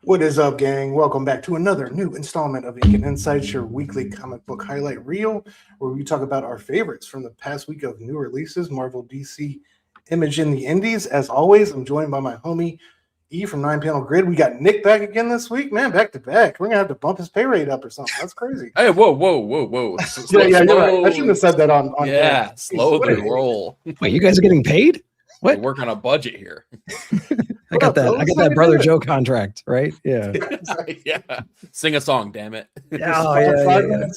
What is up, gang? Welcome back to another new installment of Ink and Insights, your weekly comic book highlight reel, where we talk about our favorites from the past week of new releases, Marvel, DC, Image in the Indies. As always, I'm joined by my homie E from 9 Panel Grid. We got Nick back again this week, man, back to back. We're gonna have to bump his pay rate up or something. That's crazy. Hey, whoa! Slow, you're right. I shouldn't have said that on. Yeah, slow the roll. Wait, you guys are getting paid? What? We work on a budget here. I got that Brother Joe contract, right? Yeah. Yeah. Sing a song, damn it. Yeah,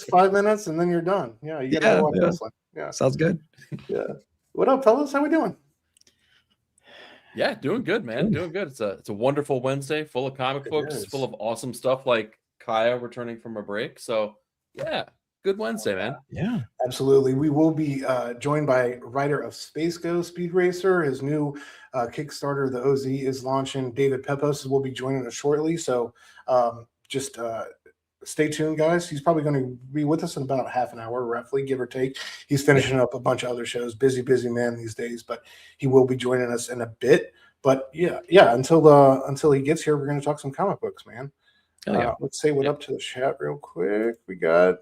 five minutes, and then you're done. Yeah, you gotta go on this one. Yeah, sounds good. Yeah. What up, fellas? How we doing? Yeah, doing good, man. Doing good. It's a wonderful Wednesday, full of comic books, full of awesome stuff like Kaya returning from a break. So yeah, good Wednesday, man. Yeah, absolutely. We will be joined by writer of Space Ghost, Speed Racer. His new Kickstarter, the OZ, is launching. David Pepose will be joining us shortly. So just stay tuned, guys. He's probably going to be with us in about half an hour, roughly, give or take. He's finishing up a bunch of other shows. Busy man these days, but he will be joining us in a bit. But yeah. Until he gets here, we're going to talk some comic books, man. Let's say what up to the chat real quick. We got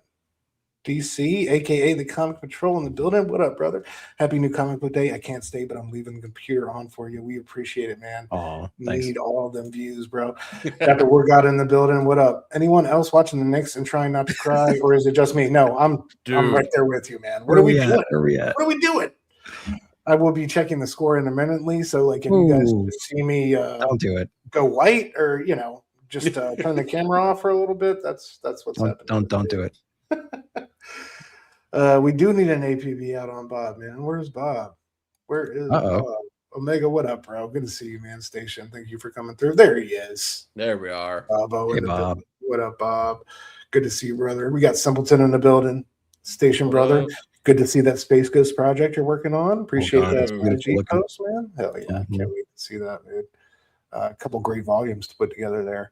DC, aka the Comic Patrol, in the building. What up, brother? Happy new comic book day. I can't stay, but I'm leaving the computer on for you. We appreciate it, man. Oh, need all of them views, bro. Got the workout in the building. What up? Anyone else watching the Knicks and trying not to cry, or is it just me? No, I'm right there with you, man. What are we doing? What are we doing? I will be checking the score intermittently. So, like, if you guys see me, don't do it. Go white, or just turn the camera off for a little bit. That's what's happening. Don't do it. We do need an APB out on Bob, man. Where's Bob? Where is Bob? Omega, what up, bro? Good to see you, man. Station, thank you for coming through. There he is. There we are. Hey, Bob. What up, Bob? Good to see you, brother. We got Simpleton in the building. Station, brother. Good to see that Space Ghost project you're working on. Appreciate that. Post, man. Hell yeah. Can't wait to see that, dude. A couple great volumes to put together there.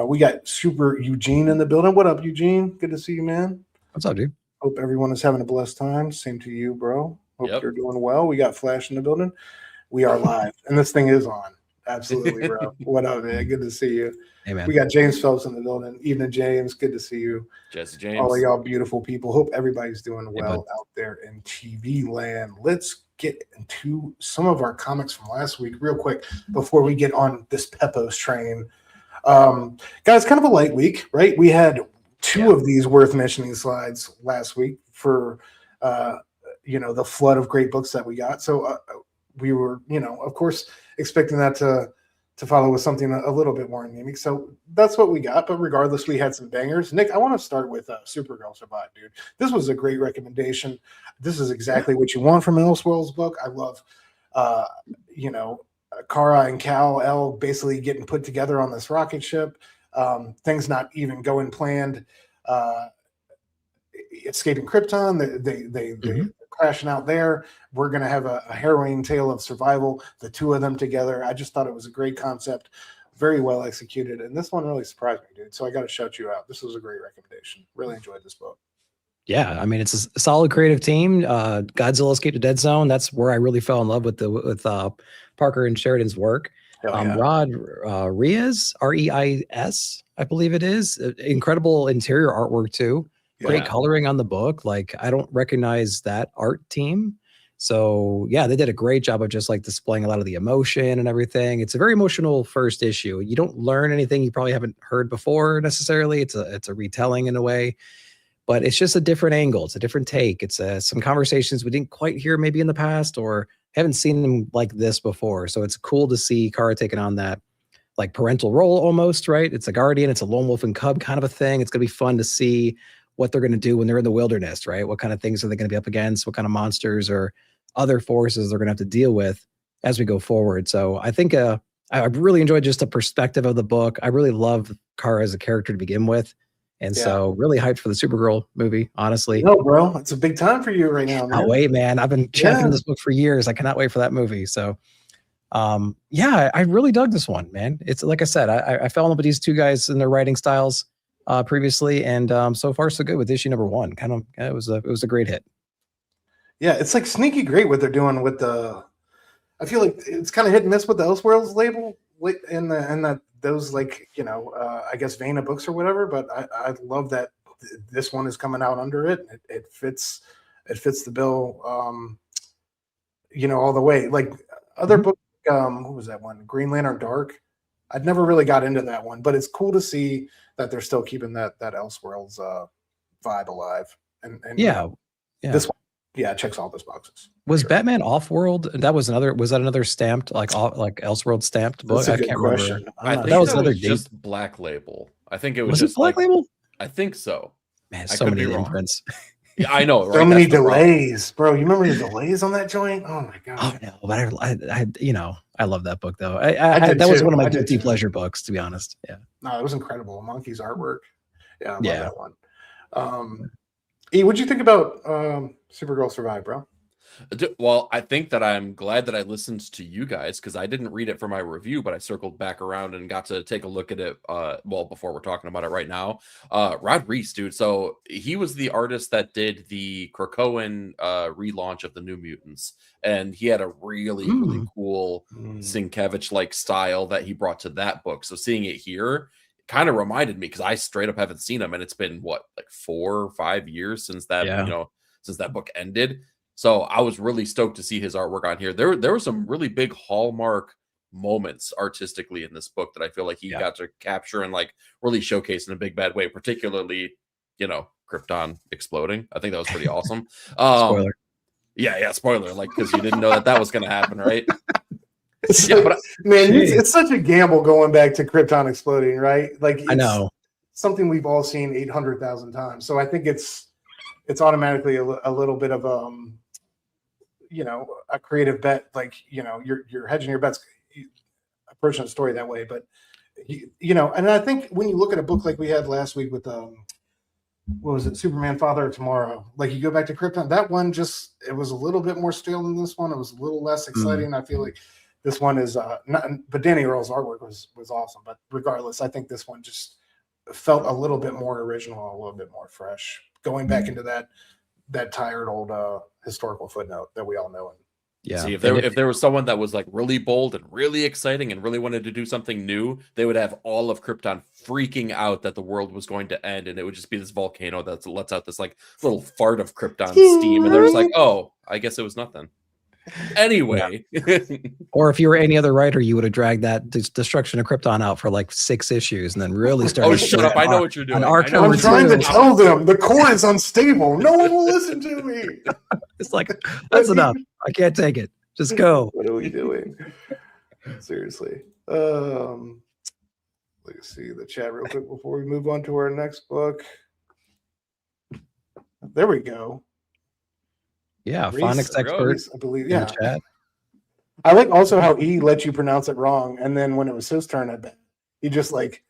We got Super Eugene in the building. What up, Eugene? Good to see you, man. What's up, dude? Hope everyone is having a blessed time. Same to you, bro. Hope you're doing well. We got Flash in the building. We are live, and this thing is on. Absolutely, bro. What up, man? Good to see you. Hey, man. We got James Phelps in the building. Evening, James. Good to see you. Jesse James. All of y'all beautiful people. Hope everybody's doing well out there in TV land. Let's get into some of our comics from last week real quick before we get on this Pepose train. Guys, kind of a light week, right? We had two of these worth mentioning slides last week for the flood of great books that we got. So we were, of course, expecting that to follow with something a little bit more anemic. So that's what we got. But regardless, we had some bangers. Nick, I want to start with Supergirl Survive, dude. This was a great recommendation. This is exactly what you want from an Elseworlds book. I love Kara and Kal-El basically getting put together on this rocket ship. Things not even going planned. Escaping Krypton, they're crashing out there. We're going to have a harrowing tale of survival, the two of them together. I just thought it was a great concept, very well executed, and this one really surprised me, dude. So I got to shout you out. This was a great recommendation. Really enjoyed this book. Yeah, I mean, it's a solid creative team. Godzilla Escape to Dead Zone. That's where I really fell in love with Parker and Sheridan's work. Rod Reis, R-E-I-S, I believe it is. Incredible interior artwork too. Great coloring on the book. Like, I don't recognize that art team. So yeah, they did a great job of just like displaying a lot of the emotion and everything. It's a very emotional first issue. You don't learn anything you probably haven't heard before necessarily. It's a retelling in a way. But it's just a different angle. It's a different take. It's some conversations we didn't quite hear maybe in the past or haven't seen them like this before. So it's cool to see Kara taking on that like parental role almost, right? It's a guardian. It's a lone wolf and cub kind of a thing. It's going to be fun to see what they're going to do when they're in the wilderness, right? What kind of things are they going to be up against? What kind of monsters or other forces they're going to have to deal with as we go forward. So I think I really enjoyed just the perspective of the book. I really love Kara as a character to begin with. And so really hyped for the Supergirl movie, honestly. No, bro, it's a big time for you right now, man. Can't wait, man. I've been championing this book for years. I cannot wait for that movie. So, I really dug this one, man. It's like I said, I fell in love with these two guys and their writing styles previously. And so far, so good with issue number one. It was a great hit. Yeah, it's like sneaky great what they're doing with the I feel like it's kind of hit and miss with the Elseworlds label those like I guess vein of books or whatever. But I love that this one is coming out under it. It fits the bill. All the way. Like other books, what was that one? Green Lantern Dark. I'd never really got into that one, but it's cool to see that they're still keeping that Elseworlds vibe alive. And this one, checks all those boxes. Was Batman Off-World? Was that another stamped like Elseworld stamped book? That's a good question. I think that was another just Black Label. I think it was just just Black Label. I think so. Man, so many imprints. Yeah, I know. Right? So many delays, bro. You remember the delays on that joint? Oh my god. Oh no, but I love that book though. That was one of my guilty pleasure books, to be honest. Yeah. No, it was incredible. Monkey's artwork. Yeah, I love that one. What'd you think about Supergirl Survive, bro? Well, I think that I'm glad that I listened to you guys, because I didn't read it for my review, but I circled back around and got to take a look at it. Before we're talking about it right now, Rod Reese, dude. So he was the artist that did the Krakoan relaunch of the New Mutants, and he had a really cool Sienkiewicz like style that he brought to that book. So seeing it here kind of reminded me, because I straight up haven't seen him, and it's been like 4 or 5 years since that since that book ended. So I was really stoked to see his artwork on here. There were some really big hallmark moments artistically in this book that I feel like he got to capture and like really showcase in a big bad way, particularly, Krypton exploding. I think that was pretty awesome. Spoiler. Yeah, spoiler, like, because you didn't know that was going to happen, right? It's such a gamble going back to Krypton exploding, right? Like, I know, something we've all seen 800,000 times. So I think it's automatically a little bit of a creative bet. Like, you're hedging your bets, approaching the story that way. But and I think when you look at a book like we had last week with what was it, Superman Father of Tomorrow, like you go back to Krypton, that one it was a little bit more stale than this one. It was a little less exciting. I feel like this one is not, but Danny Earle's artwork was awesome. But regardless, I think this one just felt a little bit more original, a little bit more fresh, going back into that tired old historical footnote that we all know. Yeah. See, if there was someone that was like really bold and really exciting and really wanted to do something new, they would have all of Krypton freaking out that the world was going to end, and it would just be this volcano that lets out this like little fart of Krypton steam, and they're just like, oh, I guess it was nothing. Anyway. Or if you were any other writer, you would have dragged that destruction of Krypton out for like 6 issues and then really started. Oh, shut up. I know what you're doing. I'm trying to tell them the core is unstable. No one will listen to me. It's like, that's enough. I can't take it. Just go. What are we doing? Seriously. Let's see the chat real quick before we move on to our next book. There we go. Yeah, phonics expert, I believe. In the chat. I like also how he let you pronounce it wrong, and then when it was his turn, I bet he just like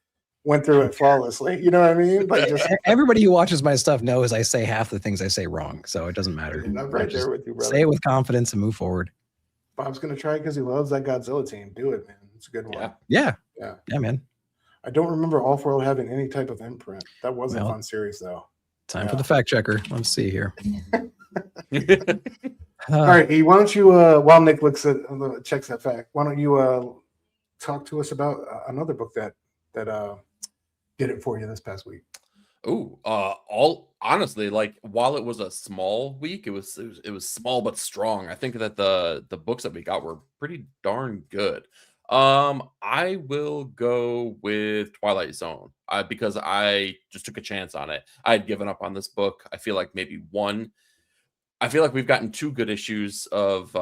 went through it flawlessly. You know what I mean? Like, everybody who watches my stuff knows I say half the things I say wrong, so it doesn't matter. I'm right there with you, brother. Say it with confidence and move forward. Bob's gonna try because he loves that Godzilla team. Do it, man. It's a good one. Yeah, man. I don't remember Off-World having any type of imprint. That was a fun series, though. Time for the fact checker. Let's see here. All right, E, why don't you, while Nick checks that fact, why don't you talk to us about another book that did it for you this past week? Oh, all honestly, like while it was a small week, it was small but strong. I think that the books that we got were pretty darn good. I will go with Twilight Zone because I just took a chance on it. I had given up on this book. I feel like we've gotten 2 good issues of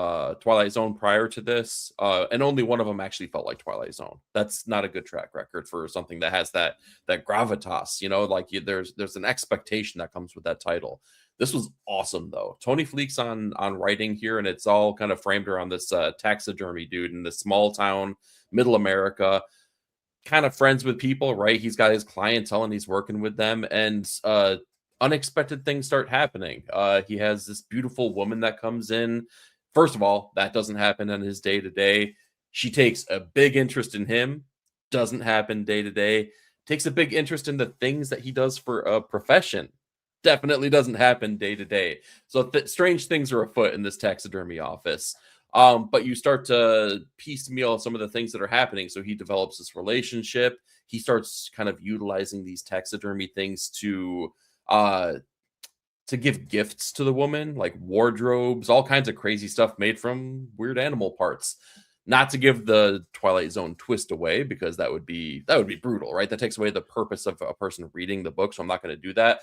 Twilight Zone prior to this, and only one of them actually felt like Twilight Zone. That's not a good track record for something that has that gravitas, like there's an expectation that comes with that title. This was awesome, though. Tony Fleek's on writing here, and it's all kind of framed around this taxidermy dude in this small town, middle America, kind of friends with people, right? He's got his clientele, and he's working with them, and unexpected things start happening. He has this beautiful woman that comes in. First of all, that doesn't happen in his day-to-day. She takes a big interest in him. Doesn't happen day-to-day. Takes a big interest in the things that he does for a profession. Definitely doesn't happen day-to-day. So strange things are afoot in this taxidermy office. But you start to piecemeal some of the things that are happening. So he develops this relationship. He starts kind of utilizing these taxidermy things to give gifts to the woman, like wardrobes, all kinds of crazy stuff made from weird animal parts. Not to give the Twilight Zone twist away, because that would be brutal, right? That takes away the purpose of a person reading the book, so I'm not going to do that.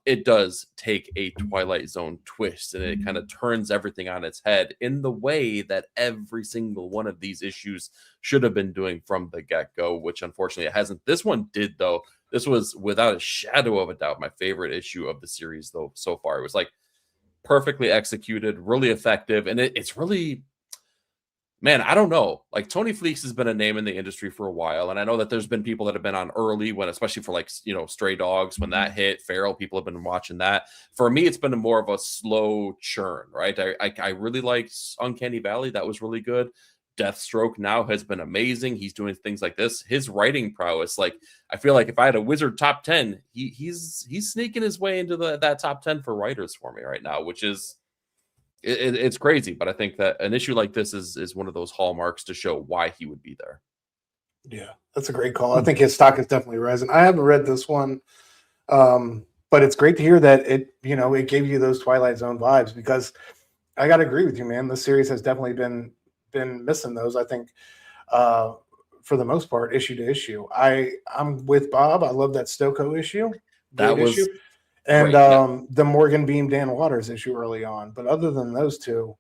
It does take a Twilight Zone twist, and it kind of turns everything on its head in the way that every single one of these issues should have been doing from the get-go, which unfortunately it hasn't. This one did, though. This was, without a shadow of a doubt, my favorite issue of the series, though, so far. It was like perfectly executed, really effective, and it's really... Man, I don't know. Like, Tony Fleecs has been a name in the industry for a while, and I know that there's been people that have been on early, when, especially for, like, you know, Stray Dogs, when that hit, Feral, people have been watching that. For me, it's been more of a slow churn, right? I really liked Uncanny Valley. That was really good. Deathstroke now has been amazing. He's doing things like this. His writing prowess, like, I feel like if I had a Wizard top 10, he's sneaking his way into that top 10 for writers for me right now, which is... It's crazy, but I think that an issue like this is one of those hallmarks to show why he would be there. Yeah, that's a great call. I think his stock is definitely rising. I haven't read this one, but it's great to hear that it gave you those Twilight Zone vibes, because I got to agree with you, man. The series has definitely been missing those. I think for the most part, issue to issue. I'm with Bob. I love that Stokoe issue. That was issue. And great, the Morgan Beam Dan Waters issue early on. But other than those two,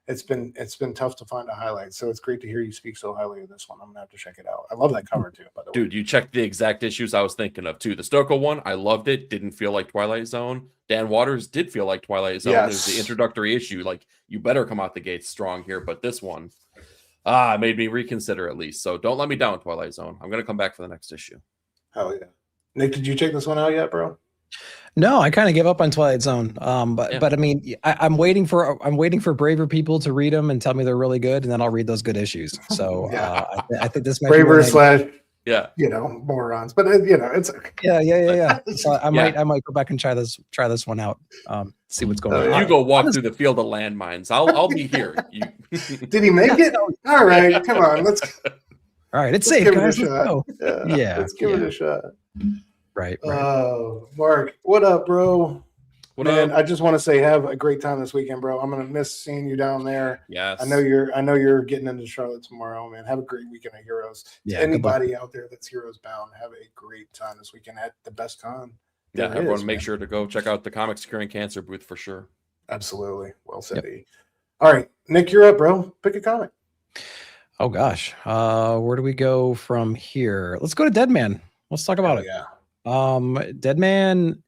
it's been tough to find a highlight. So it's great to hear you speak so highly of this one. I'm gonna have to check it out. I love that cover too, by the way. Dude, you checked the exact issues I was thinking of too. The Stokoe one, I loved it. Didn't feel like Twilight Zone. Dan Waters did feel like Twilight Zone. Yes. It was the introductory issue. Like, you better come out the gates strong here. But this one, made me reconsider at least. So don't let me down, Twilight Zone. I'm gonna come back for the next issue. Hell yeah. Nick, did you check this one out yet, bro? No, I kind of gave up on Twilight Zone. But I mean, I'm waiting for braver people to read them and tell me they're really good, and then I'll read those good issues. So I think this might braver be morons, but it's okay. Yeah. So I might go back and try this one out. See what's going on. You go walk through the field of landmines. I'll be here. Did he make it? All right, come on, let's. All right, it's safe, guys. Let's go. Yeah, let's give it a shot. Right. Oh, Mark, what up, bro? What up? I just want to say, have a great time this weekend, bro. I'm gonna miss seeing you down there. Yes. I know you're getting into Charlotte tomorrow, man. Have a great weekend at Heroes. Yeah. Anybody out there that's Heroes bound, have a great time this weekend at the best con. Yeah, everyone make sure to go check out the Comics Curing Cancer booth for sure. Absolutely. Well said. Yep. All right, Nick, you're up, bro. Pick a comic. Oh gosh. Where do we go from here? Let's go to Deadman. Let's talk about it. Yeah. Deadman,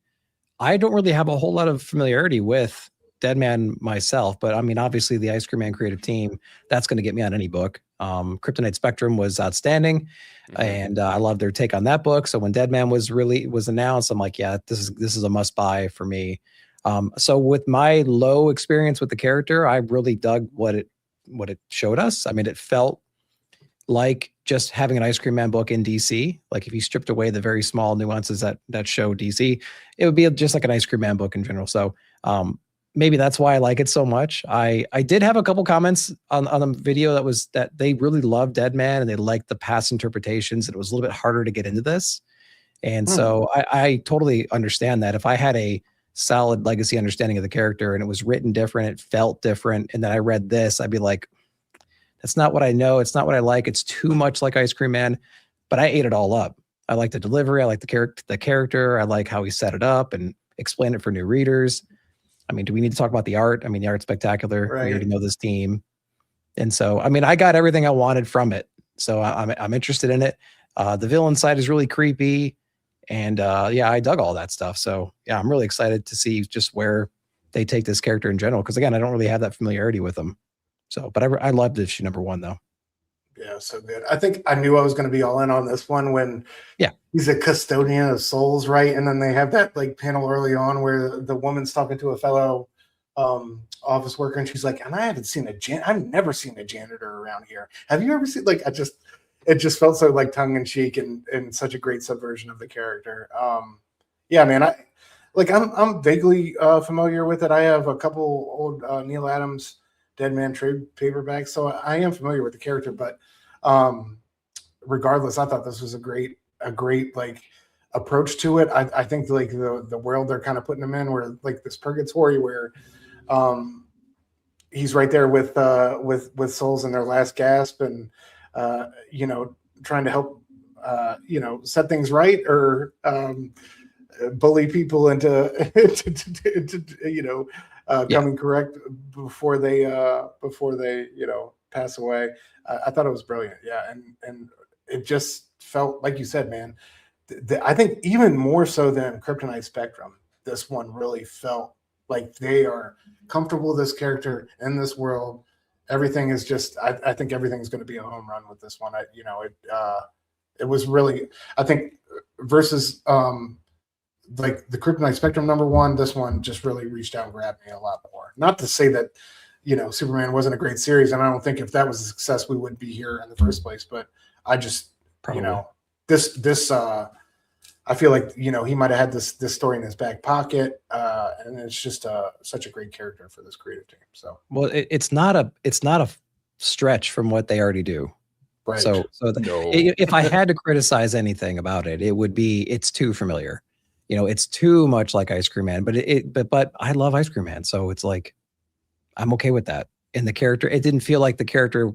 I don't really have a whole lot of familiarity with Deadman myself, but I mean, obviously the Ice Cream Man creative team, that's going to get me on any book. Kryptonite Spectrum was outstanding, and I love their take on that book. So when Deadman was announced, I'm like, yeah, this is a must buy for me. So with my low experience with the character, I really dug what it showed us. I mean, it felt like just having an Ice Cream Man book in DC. Like, if you stripped away the very small nuances that show DC, it would be just like an Ice Cream Man book in general. So maybe that's why I like it so much. I did have a couple comments on the video that they really loved Deadman and they liked the past interpretations. And it was a little bit harder to get into this. And so I totally understand that. If I had a solid legacy understanding of the character and it was written different, it felt different, and then I read this, I'd be like, that's not what I know. It's not what I like. It's too much like Ice Cream Man, but I ate it all up. I like the delivery. I like the character. I like how he set it up and explained it for new readers. I mean, do we need to talk about the art? I mean, the art's spectacular. Right. We already know this team. And so, I mean, I got everything I wanted from it. So I'm interested in it. The villain side is really creepy. And I dug all that stuff. So yeah, I'm really excited to see just where they take this character in general. Because again, I don't really have that familiarity with him. So, but I loved issue number 1 though. Yeah, so good. I think I knew I was going to be all in on this one when he's a custodian of souls, right? And then they have that like panel early on where the woman's talking to a fellow office worker, and she's like, "And I've never seen a janitor around here. Have you ever seen?" Like, it just felt so like tongue in cheek and such a great subversion of the character. Yeah, man, I'm vaguely familiar with it. I have a couple old Neil Adams Dead Man trade paperbacks, so I am familiar with the character. But regardless, I thought this was a great like approach to it. I think like the world they're kind of putting him in, where like this purgatory where he's right there with souls in their last gasp, and you know, trying to help you know, set things right, or bully people into, you know, coming correct before they you know, pass away. I thought it was brilliant. Yeah, and it just felt like you said, man. I think even more so than Kryptonite Spectrum, this one really felt like they are comfortable with this character in this world. Everything is just, I think everything's going to be a home run with this one. You know, it was really, I think, versus like the Kryptonite Spectrum #1, this one just really reached out and grabbed me a lot more. Not to say that, you know, Superman wasn't a great series, and I don't think if that was a success, we wouldn't be here in the first place. But I just, you know, this I feel like, you know, he might have had this story in his back pocket, and it's just such a great character for this creative team. So, well, it's not a stretch from what they already do. right. So if I had to criticize anything about it, it would be it's too familiar. You know, it's too much like Ice Cream Man. But I love Ice Cream Man, so it's like I'm okay with that. And the character, it didn't feel like the character.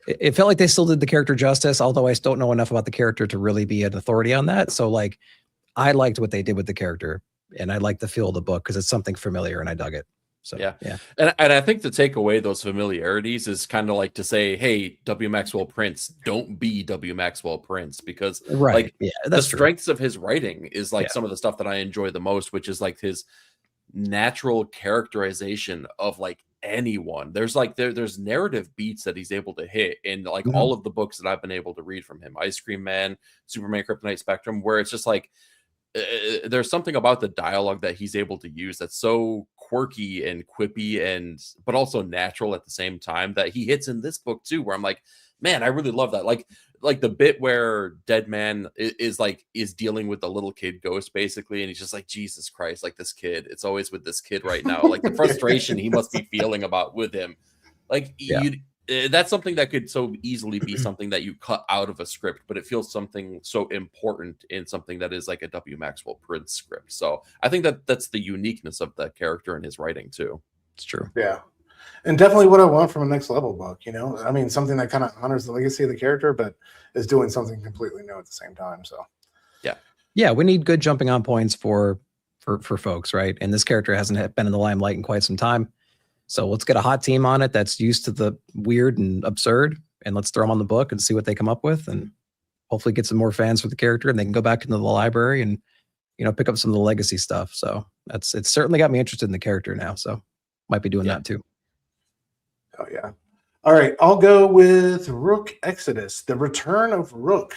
It felt like they still did the character justice, although I still don't know enough about the character to really be an authority on that. So like, I liked what they did with the character, and I liked the feel of the book because it's something familiar, and I dug it. So yeah. And I think to take away those familiarities is kind of like to say, hey, W. Maxwell Prince, don't be W. Maxwell Prince, because like the strengths of his writing is like some of the stuff that I enjoy the most, which is like his natural characterization of like anyone. There's like there's narrative beats that he's able to hit in like all of the books that I've been able to read from him. Ice Cream Man, Superman, Kryptonite Spectrum, where it's just like there's something about the dialogue that he's able to use that's so quirky and quippy, and but also natural at the same time, that he hits in this book too, where I'm like, man, I really love that. Like the bit where Dead Man is dealing with the little kid ghost basically, and he's just like, Jesus Christ, like this kid, it's always with this kid right now, like the frustration he must be feeling about with him. Like that's something that could so easily be something that you cut out of a script, but it feels something so important in something that is like a W. Maxwell Prince script. So I think that's the uniqueness of the character and his writing too. It's true. Yeah. And definitely what I want from a next level book, you know, I mean, something that kind of honors the legacy of the character, but is doing something completely new at the same time. So yeah, we need good jumping on points for folks, right? And this character hasn't been in the limelight in quite some time. So let's get a hot team on it that's used to the weird and absurd, and let's throw them on the book and see what they come up with, and hopefully get some more fans for the character, and they can go back into the library and, you know, pick up some of the legacy stuff. So it's certainly got me interested in the character now. So might be doing that too. Oh yeah. All right, I'll go with Rook Exodus, the return of Rook.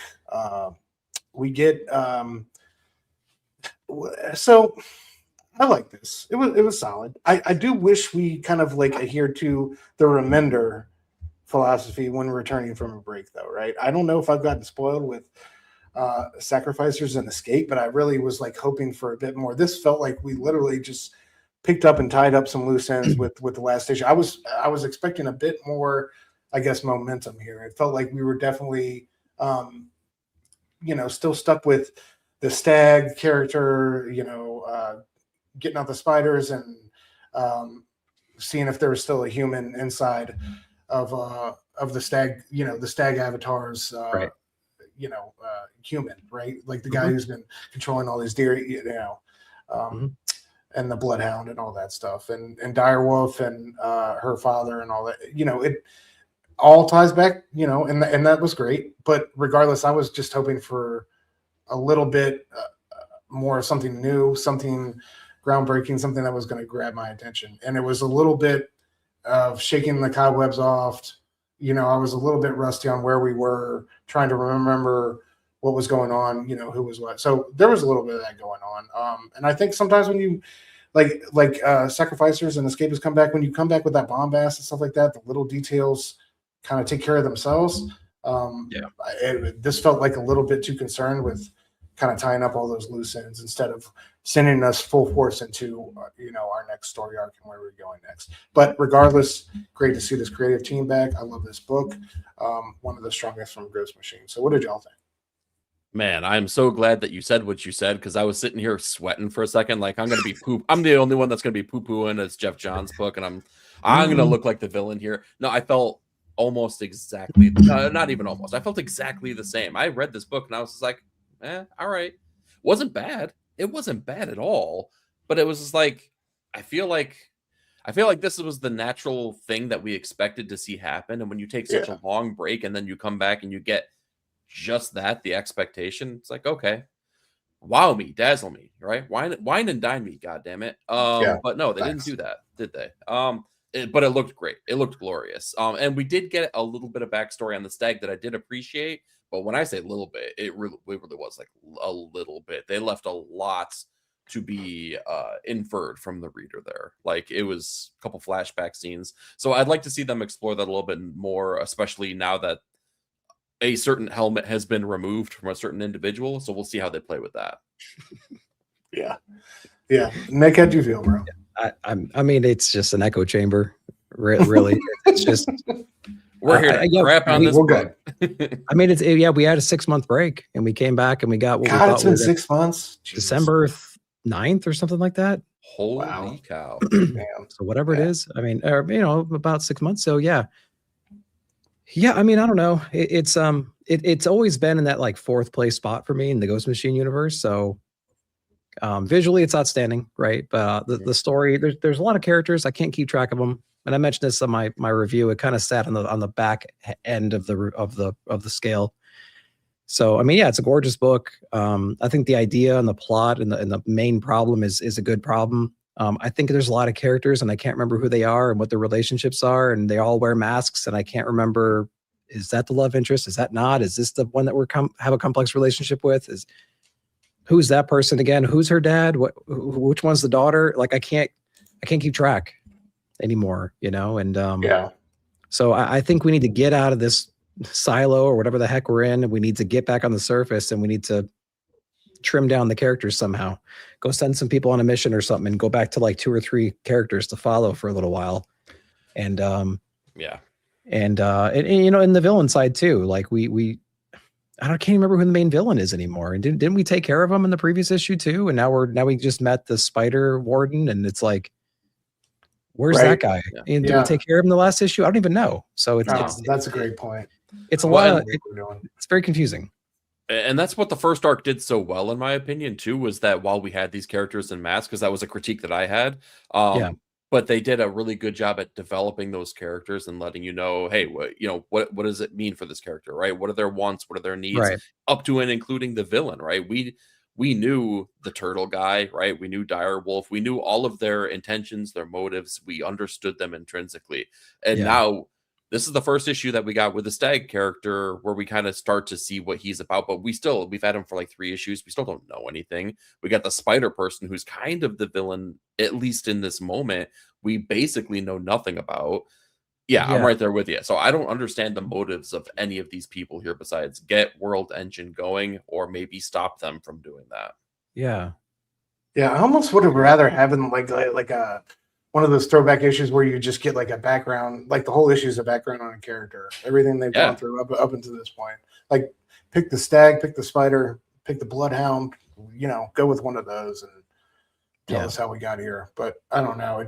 We get so I like this. It was solid. I do wish we kind of like adhered to the Remender philosophy when returning from a break, though, right? I don't know if I've gotten spoiled with Sacrificers and Escape, but I really was like hoping for a bit more. This felt like we literally just picked up and tied up some loose ends with the last station. I was expecting a bit more, I guess, momentum here. It felt like we were definitely, you know, still stuck with the Stag character, you know, getting out the spiders and seeing if there was still a human inside of the Stag, you know, the Stag avatars, you know, human, right? Like the guy who's been controlling all these deer, you know, and the Bloodhound and all that stuff, and Direwolf and her father and all that, you know, it all ties back, you know, and that was great. But regardless, I was just hoping for a little bit more something new, something groundbreaking, something that was going to grab my attention. And it was a little bit of shaking the cobwebs off. You know, I was a little bit rusty on where we were, trying to remember what was going on, you know, who was what. So there was a little bit of that going on. And I think sometimes when you like Sacrificers and Escapists come back, when you come back with that bombast and stuff like that, the little details kind of take care of themselves. This felt like a little bit too concerned with kind of tying up all those loose ends instead of sending us full force into you know, our next story arc and where we're going next. But regardless, great to see this creative team back. I love this book. One of the strongest from Ghost Machine. So what did y'all think? Man, I'm so glad that you said what you said, because I was sitting here sweating for a second. Like, I'm the only one that's gonna be poo-pooing as Jeff Johns' book, and I'm gonna look like the villain here. No, I felt almost exactly, not even almost. I felt exactly the same. I read this book and I was just like, all right. Wasn't bad. It wasn't bad at all. But it was just like, I feel like this was the natural thing that we expected to see happen. And when you take such a long break and then you come back and you get just that, the expectation, it's like, okay, wow me, dazzle me, right? Wine and dine me, god damn it. But no, they didn't do that, did they? But it looked great. It looked glorious. And we did get a little bit of backstory on the stag that I did appreciate. But when I say a little bit, it really was like a little bit. They left a lot to be inferred from the reader there. Like, it was a couple flashback scenes. So I'd like to see them explore that a little bit more, especially now that a certain helmet has been removed from a certain individual. So we'll see how they play with that. Yeah. Nick, how'd you feel, bro? I mean, it's just an echo chamber. Really, it's just we're here to crap on this. We're good. I mean, we had a 6-month break and we came back and we got what we thought. It's been 6 months. December 9th or something like that. Holy cow! So whatever it is, I mean, about 6 months. So yeah. I mean, I don't know. It's always been in that like 4th place spot for me in the Ghost Machine universe. So. Visually, it's outstanding, right? But the story, there's a lot of characters. I can't keep track of them, and I mentioned this on my review. It kind of sat on the back end of the scale. So I mean, yeah, it's a gorgeous book. I think the idea and the plot and the main problem is a good problem. I think there's a lot of characters, and I can't remember who they are and what their relationships are, and they all wear masks, and I can't remember. Is that the love interest? Is that not? Is this the one that we're have a complex relationship with? Who's that person again? Who's her dad? Which one's the daughter? Like, I can't keep track anymore, And so I think we need to get out of this silo or whatever the heck we're in. And we need to get back on the surface, and we need to trim down the characters somehow. Go send some people on a mission or something, and go back to like 2 or 3 characters to follow for a little while. And in the villain side too, like I can't remember who the main villain is anymore. And didn't we take care of him in the previous issue too? And now we just met the Spider Warden, and it's like, where's that guy? And did we take care of him in the last issue? I don't even know. So that's a great point. It's a lot. It's very confusing. And that's what the first arc did so well, in my opinion, too, was that while we had these characters in masks, because that was a critique that I had. But they did a really good job at developing those characters and letting you know, hey, what does it mean for this character, right? What are their wants? What are their needs? Right. Up to and including the villain, right? We knew the turtle guy, right? We knew Dire Wolf. We knew all of their intentions, their motives. We understood them intrinsically. And now this is the first issue that we got with the Stag character where we kind of start to see what he's about. But we've had him for like 3 issues. We still don't know anything. We got the spider person who's kind of the villain, at least in this moment. We basically know nothing about. I'm right there with you. So I don't understand the motives of any of these people here besides get World Engine going or maybe stop them from doing that. Yeah, I almost would have rather having like a one of those throwback issues where you just get like a background, like the whole issue is a background on a character, everything they've gone through up until this point. Like, pick the stag, pick the spider, pick the bloodhound, go with one of those and tell us how we got here. But I don't know.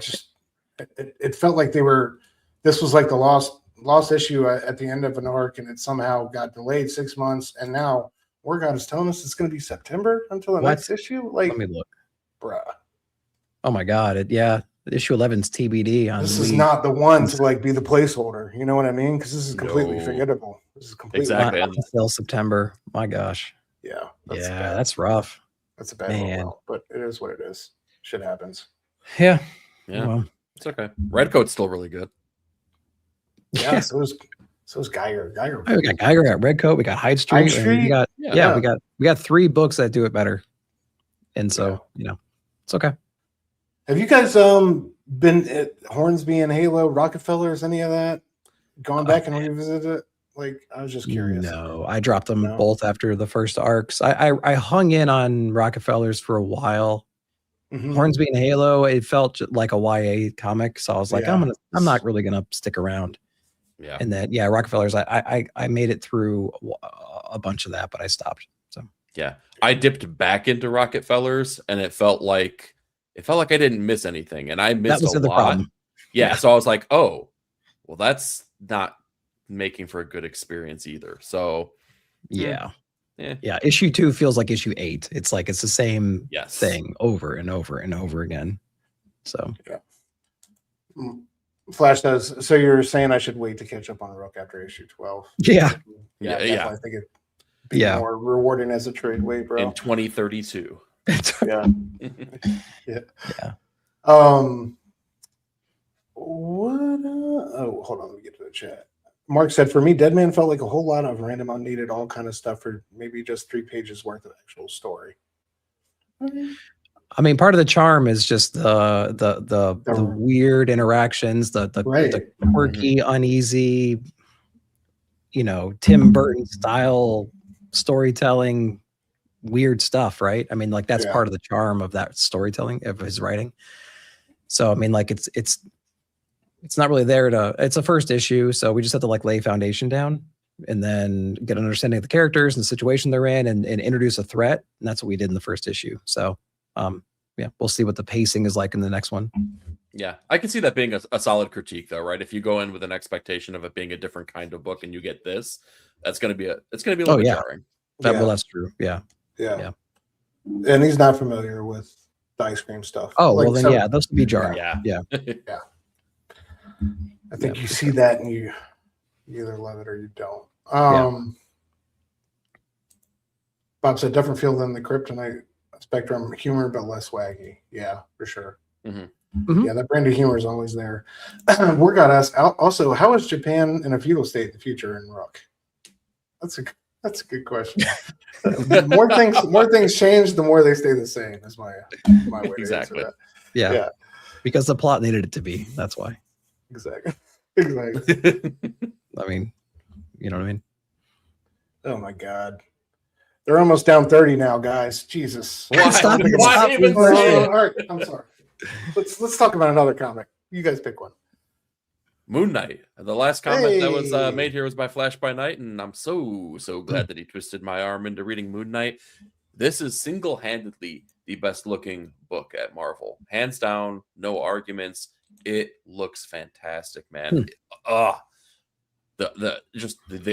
It felt like this was like the lost issue at the end of an arc, and it somehow got delayed 6 months, and now word God is telling us it's going to be September until the next issue. Like, let me look, bruh. Oh my God! Issue 11's TBD. This is not the one to like be the placeholder. You know what I mean? Because this is completely forgettable. This is completely until September. My gosh. Yeah. That's rough. That's a bad one, but it is what it is. Shit happens. Yeah. Well, it's okay. Redcoat's still really good. Yeah. So is Geiger. We got Geiger, we got Redcoat, we got Hyde Street. We got 3 books that do it better. And so, it's okay. Have you guys been at Hornsby and Halo, Rockefellers, any of that? Gone back and revisited it? Like, I was just curious. No, I dropped them both after the first arcs. I hung in on Rockefellers for a while, Hornsby and Halo, it felt like a YA comic, so I was like, Yeah. I'm not really gonna stick around. Yeah. And then Rockefellers, I made it through a bunch of that, but I stopped. So yeah, I dipped back into Rockefellers, and it felt like I didn't miss anything, and I missed a lot. Problem. Yeah, so I was like, oh, well, that's not making for a good experience either. So yeah. Issue 2 feels like issue 8. It's like it's the same thing over and over and over again. So Flash does. So you're saying I should wait to catch up on Rook after issue 12? Yeah. I think it'd be more rewarding as a trade wait, bro. In 2032. yeah. What? Oh, hold on. Let me get to the chat. Mark said, for me, Deadman felt like a whole lot of random, unneeded, all kind of stuff for maybe just 3 pages worth of actual story. I mean, part of the charm is just the weird interactions, the quirky, uneasy, Tim Burton style storytelling, weird stuff, right? I mean, like that's part of the charm of that storytelling of his writing. So I mean, like it's not really there it's a first issue, so we just have to like lay foundation down and then get an understanding of the characters and the situation they're in and introduce a threat. And that's what we did in the first issue. So we'll see what the pacing is like in the next one. Yeah, I can see that being a solid critique though, right? If you go in with an expectation of it being a different kind of book and you get this, it's going to be a little bit jarring. Well, that's true. Yeah. And he's not familiar with the ice cream stuff. Oh, like, well then those would be jarring. Yeah. I think you see that and you either love it or you don't. Bob said, different feel than the Kryptonite Spectrum humor, but less waggy. Yeah, for sure. Yeah, that brand of humor is always there. Word got asked also, how is Japan in a feudal state in the future in Rook? That's a good question. more things change, the more they stay the same. Is my way to answer that. Yeah, because the plot needed it to be. That's why. Exactly. I mean, you know what I mean? Oh my God. They're almost down 30 now, guys. Jesus. Stop. All right, I'm sorry. Let's talk about another comic. You guys pick one. Moon Knight. The last comment that was made here was by Flash by Night, and I'm so glad that he twisted my arm into reading Moon Knight. This is single-handedly the best looking book at Marvel. Hands down, no arguments. It looks fantastic, man. The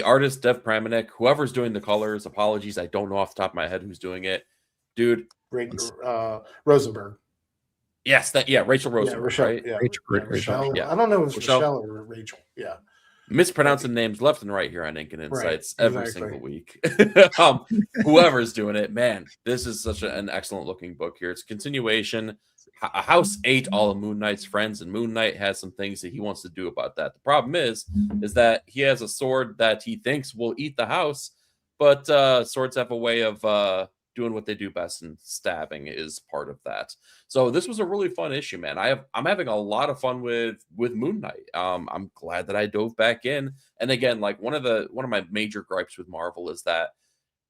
artist Dev Pramanik, whoever's doing the colors, apologies, I don't know off the top of my head who's doing it, dude. Rosenberg. Yes, Rachel Rosenberg, right? Yeah, Rachel. Yeah. I don't know if it's Rochelle or Rachel. Yeah, mispronouncing names left and right here on Ink and Insights every single week. Whoever's doing it, man, this is such an excellent looking book here. It's a continuation. A house ate all of Moon Knight's friends, and Moon Knight has some things that he wants to do about that. The problem is that he has a sword that he thinks will eat the house, but swords have a way of doing what they do best, and stabbing is part of that. So this was a really fun issue, man. I'm having a lot of fun with Moon Knight. I'm glad that I dove back in. And again, like one of my major gripes with Marvel is that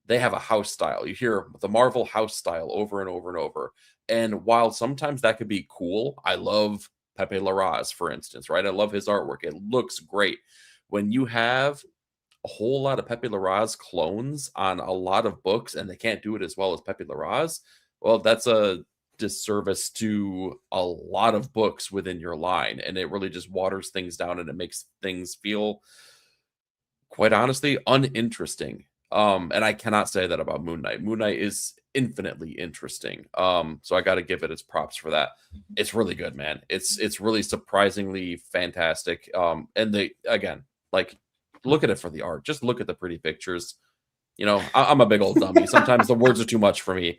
they have a house style. You hear the Marvel house style over and over and over. And while sometimes that could be cool, I love Pepe Larraz, for instance, right? I love his artwork. It looks great. When you have a whole lot of Pepe Larraz clones on a lot of books and they can't do it as well as Pepe Larraz, well, that's a disservice to a lot of books within your line. And it really just waters things down and it makes things feel, quite honestly, uninteresting. And I cannot say that about Moon Knight. Moon Knight is infinitely interesting. So I got to give it its props for that. It's really good, man. It's really surprisingly fantastic. And they, again, like, look at it for the art. Just look at the pretty pictures. You know, I'm a big old dummy. Sometimes the words are too much for me.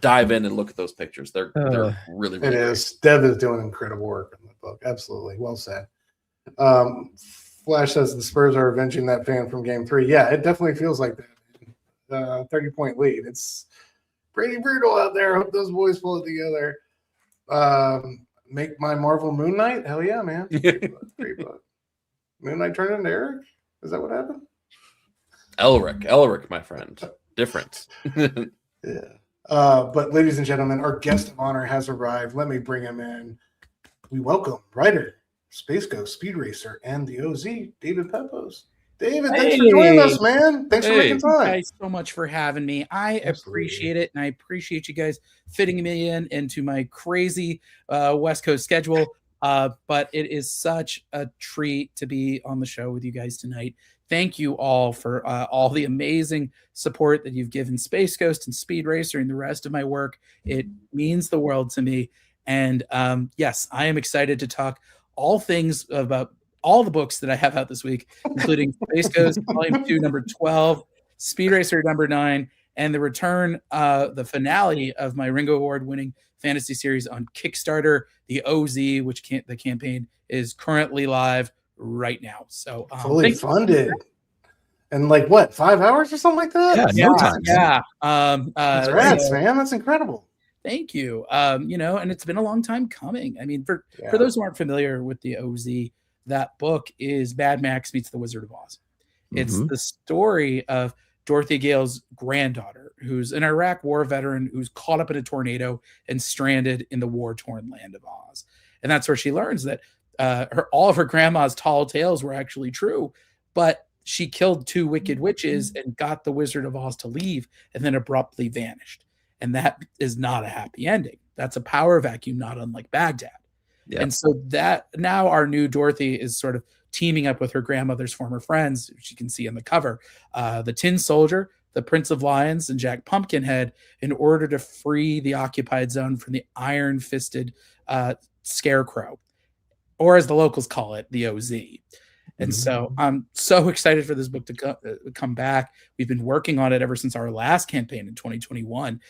Dive in and look at those pictures. They're really, really it is. Dev is doing incredible work in the book. Absolutely. Well said. Flash says the Spurs are avenging that fan from game 3. Yeah, it definitely feels like that. 30-point lead. It's pretty brutal out there. I hope those boys pull it together. Make my Marvel Moon Knight? Hell yeah, man. Great book. Moon Knight turned into Eric? Is that what happened? Elric, my friend. Different. Yeah. But ladies and gentlemen, our guest of honor has arrived. Let me bring him in. We welcome writer, Space Ghost, Speed Racer, and the OZ, David Pepose. David, thanks for joining us, man. Thanks for making time. Thanks so much for having me. I appreciate it, and I appreciate you guys fitting me into my crazy West Coast schedule. But it is such a treat to be on the show with you guys tonight. Thank you all for all the amazing support that you've given Space Ghost and Speed Racer and the rest of my work. It means the world to me. And yes, I am excited to talk all things about all the books that I have out this week, including Space Ghost Volume 2, number 12, Speed Racer number 9, and the return, the finale of my Ringo Award-winning fantasy series on Kickstarter, the OZ, which the campaign is currently live right now. So fully funded. And like what, 5 hours or something like that? Yeah, no time. Yeah. Congrats, man. That's incredible. Thank you. And it's been a long time coming. I mean, for those who aren't familiar with the OZ, that book is Mad Max meets the Wizard of Oz. It's the story of Dorothy Gale's granddaughter, who's an Iraq war veteran who's caught up in a tornado and stranded in the war-torn land of Oz. And that's where she learns that all of her grandma's tall tales were actually true, but she killed 2 wicked witches and got the Wizard of Oz to leave and then abruptly vanished. And that is not a happy ending. That's a power vacuum, not unlike Baghdad. Yep. And so that now our new Dorothy is sort of teaming up with her grandmother's former friends, which you can see on the cover, the Tin Soldier, the Prince of Lions, and Jack Pumpkinhead, in order to free the occupied zone from the iron-fisted Scarecrow, or as the locals call it, the OZ. And so I'm so excited for this book to come back. We've been working on it ever since our last campaign in 2021.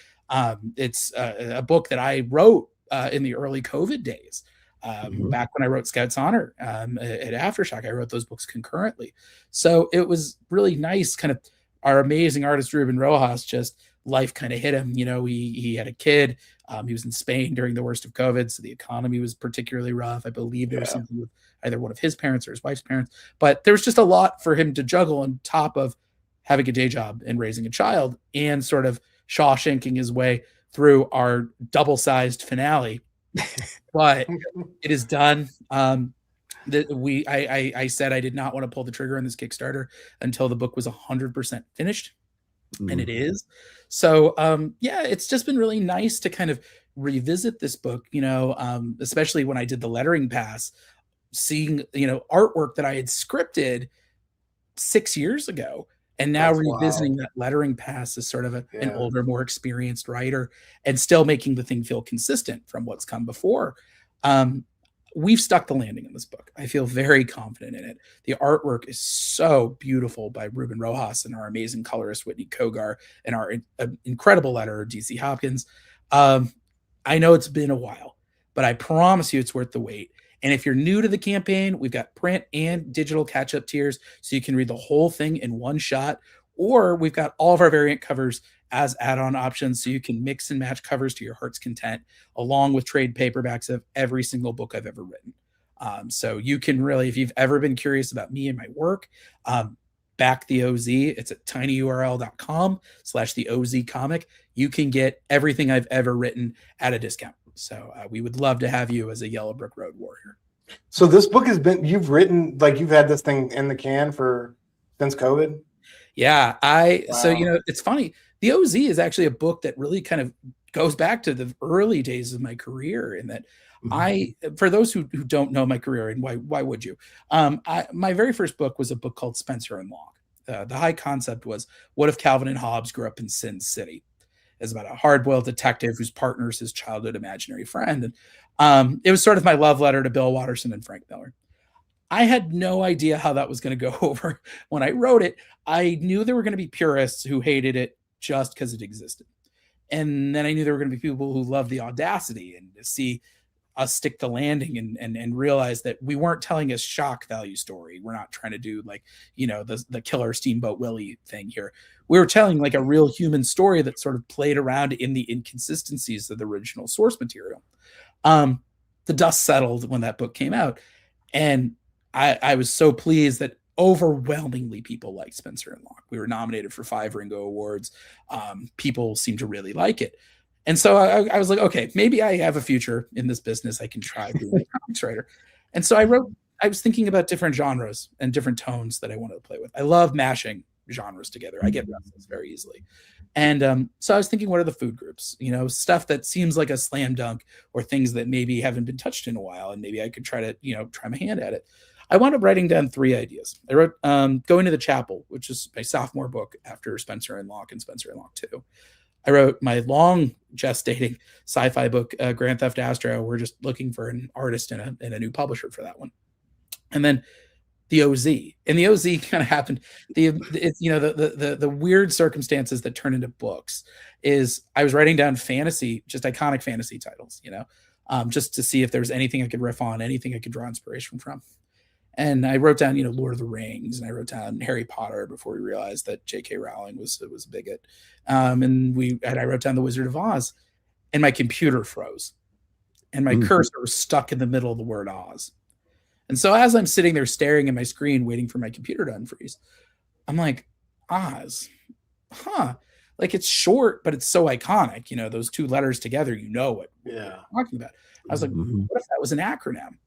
It's a book that I wrote in the early COVID days. Back when I wrote Scouts Honor at Aftershock, I wrote those books concurrently. So it was really nice, kind of our amazing artist, Ruben Rojas, just life kind of hit him. You know, he had a kid. He was in Spain during the worst of COVID, so the economy was particularly rough. I believe there was something with either one of his parents or his wife's parents. But there was just a lot for him to juggle on top of having a day job and raising a child and sort of Shawshanking his way through our double-sized finale. But it is done. I said I did not want to pull the trigger on this Kickstarter until the book was 100% finished, and it is. So it's just been really nice to kind of revisit this book, especially when I did the lettering pass, seeing artwork that I had scripted 6 years ago. And now revisiting that lettering pass as sort of an older, more experienced writer, and still making the thing feel consistent from what's come before. We've stuck the landing in this book. I feel very confident in it. The artwork is so beautiful by Ruben Rojas and our amazing colorist, Whitney Kogar, and our incredible letterer, DC Hopkins. I know it's been a while, but I promise you it's worth the wait. And if you're new to the campaign, we've got print and digital catch-up tiers, so you can read the whole thing in one shot. Or we've got all of our variant covers as add-on options, so you can mix and match covers to your heart's content, along with trade paperbacks of every single book I've ever written. So you can really, if you've ever been curious about me and my work, back the OZ. It's at tinyurl.com/the OZ comic. You can get everything I've ever written at a discount. So we would love to have you as a Yellow Brick Road warrior. So this book has been, you've written, like you've had this thing in the can since COVID? Yeah. So, it's funny. The OZ is actually a book that really kind of goes back to the early days of my career, in that for those who don't know my career, and why would you? My very first book was a book called Spencer and Locke. The high concept was, what if Calvin and Hobbes grew up in Sin City? It's about a hard-boiled detective whose partner is his childhood imaginary friend. And it was sort of my love letter to Bill Watterson and Frank Miller. I had no idea how that was going to go over when I wrote it. I knew there were going to be purists who hated it just because it existed. And then I knew there were going to be people who loved the audacity and to see us stick the landing and realize that we weren't telling a shock value story. We're not trying to do the killer Steamboat Willie thing here. We were telling like a real human story that sort of played around in the inconsistencies of the original source material. The dust settled when that book came out. And I was so pleased that overwhelmingly people liked Spencer and Locke. We were nominated for 5 Ringo Awards. People seem to really like it. And so I was like, okay, maybe I have a future in this business. I can try being a comics writer. And so I was thinking about different genres and different tones that I wanted to play with. I love mashing genres together. I get restless very easily. And so I was thinking, what are the food groups? Stuff that seems like a slam dunk, or things that maybe haven't been touched in a while, and maybe I could try my hand at it. I wound up writing down 3 ideas. I wrote Going to the Chapel, which is my sophomore book after Spencer and Locke and Spencer and Locke 2. I wrote my long gestating sci-fi book, Grand Theft Astro. We're just looking for an artist and a new publisher for that one. And then the OZ. And the OZ kind of happened. The weird circumstances that turn into books is I was writing down fantasy, just iconic fantasy titles, just to see if there was anything I could riff on, anything I could draw inspiration from. And I wrote down, Lord of the Rings, and I wrote down Harry Potter before we realized that J.K. Rowling was a bigot. And I wrote down The Wizard of Oz, and my computer froze, and my cursor was stuck in the middle of the word Oz. And so as I'm sitting there staring at my screen, waiting for my computer to unfreeze, I'm like, Oz, like it's short, but it's so iconic. Those 2 letters together, what we're talking about. I was like, what if that was an acronym?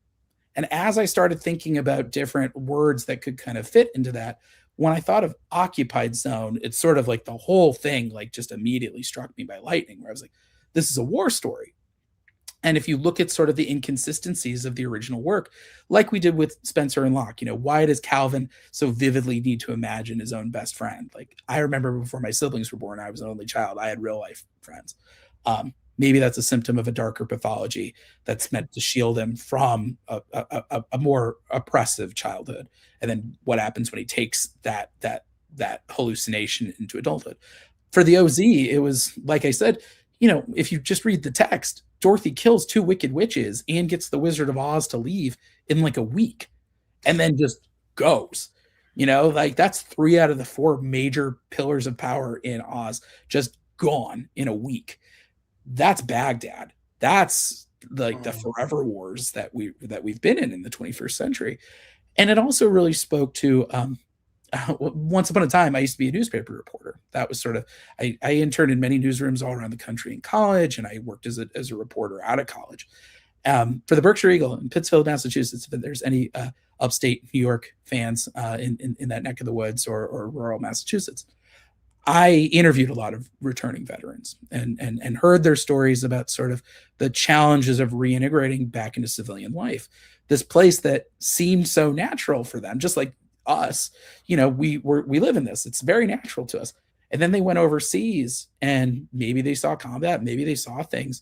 And as I started thinking about different words that could kind of fit into that, when I thought of occupied zone, it's sort of like the whole thing, like just immediately struck me by lightning, where I was like, this is a war story. And if you look at sort of the inconsistencies of the original work, like we did with Spencer and Locke, why does Calvin so vividly need to imagine his own best friend? Like, I remember before my siblings were born, I was an only child. I had real life friends. Maybe that's a symptom of a darker pathology that's meant to shield him from a more oppressive childhood. And then what happens when he takes that hallucination into adulthood? For the OZ, it was, like I said, if you just read the text, Dorothy kills 2 wicked witches and gets the Wizard of Oz to leave in like a week, and then just goes. Like that's 3 out of the 4 major pillars of power in Oz just gone in a week. That's Baghdad. That's like the forever wars that we've been in the 21st century. And it also really spoke to once upon a time, I used to be a newspaper reporter. That was sort of, I interned in many newsrooms all around the country in college, and I worked as a reporter out of college for the Berkshire Eagle in Pittsfield, Massachusetts. If there's any upstate New York fans in that neck of the woods or rural Massachusetts, I interviewed a lot of returning veterans and heard their stories about sort of the challenges of reintegrating back into civilian life. This place that seemed so natural for them, just like us, we live in this. It's very natural to us. And then they went overseas, and maybe they saw combat, maybe they saw things,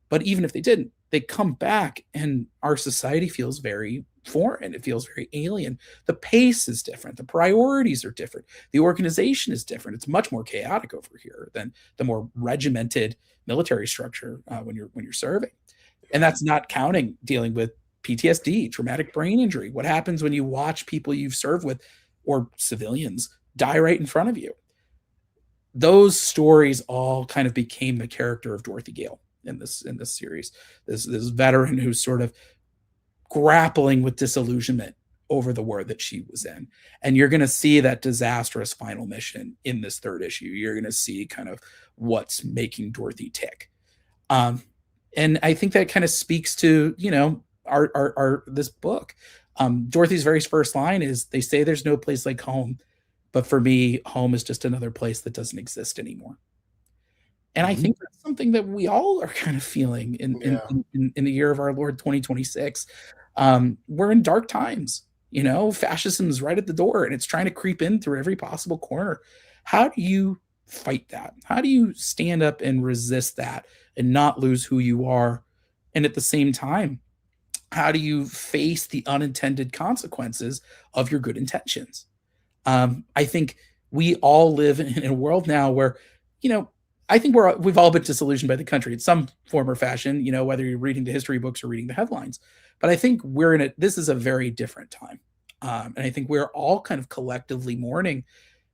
but even if they didn't, they come back and our society feels very foreign. It feels very alien. The pace is different. The priorities are different. The organization is different. It's much more chaotic over here than the more regimented military structure when you're serving. And that's not counting dealing with PTSD, traumatic brain injury. What happens when you watch people you've served with or civilians die right in front of you? Those stories all kind of became the character of Dorothy Gale in this series. This veteran who's sort of grappling with disillusionment over the war that she was in. And you're going to see that disastrous final mission in this 3rd issue. You're going to see kind of what's making Dorothy tick. And I think that kind of speaks to, our this book. Dorothy's very first line is, they say there's no place like home, but for me, home is just another place that doesn't exist anymore. And I think that's something that we all are kind of feeling in the year of our Lord 2026. We're in dark times. Fascism is right at the door, and it's trying to creep in through every possible corner. How do you fight that? How do you stand up and resist that and not lose who you are? And at the same time, how do you face the unintended consequences of your good intentions? I think we all live in a world now where, I think we've all been disillusioned by the country in some form or fashion, whether you're reading the history books or reading the headlines. But I think this is a very different time. And I think we're all kind of collectively mourning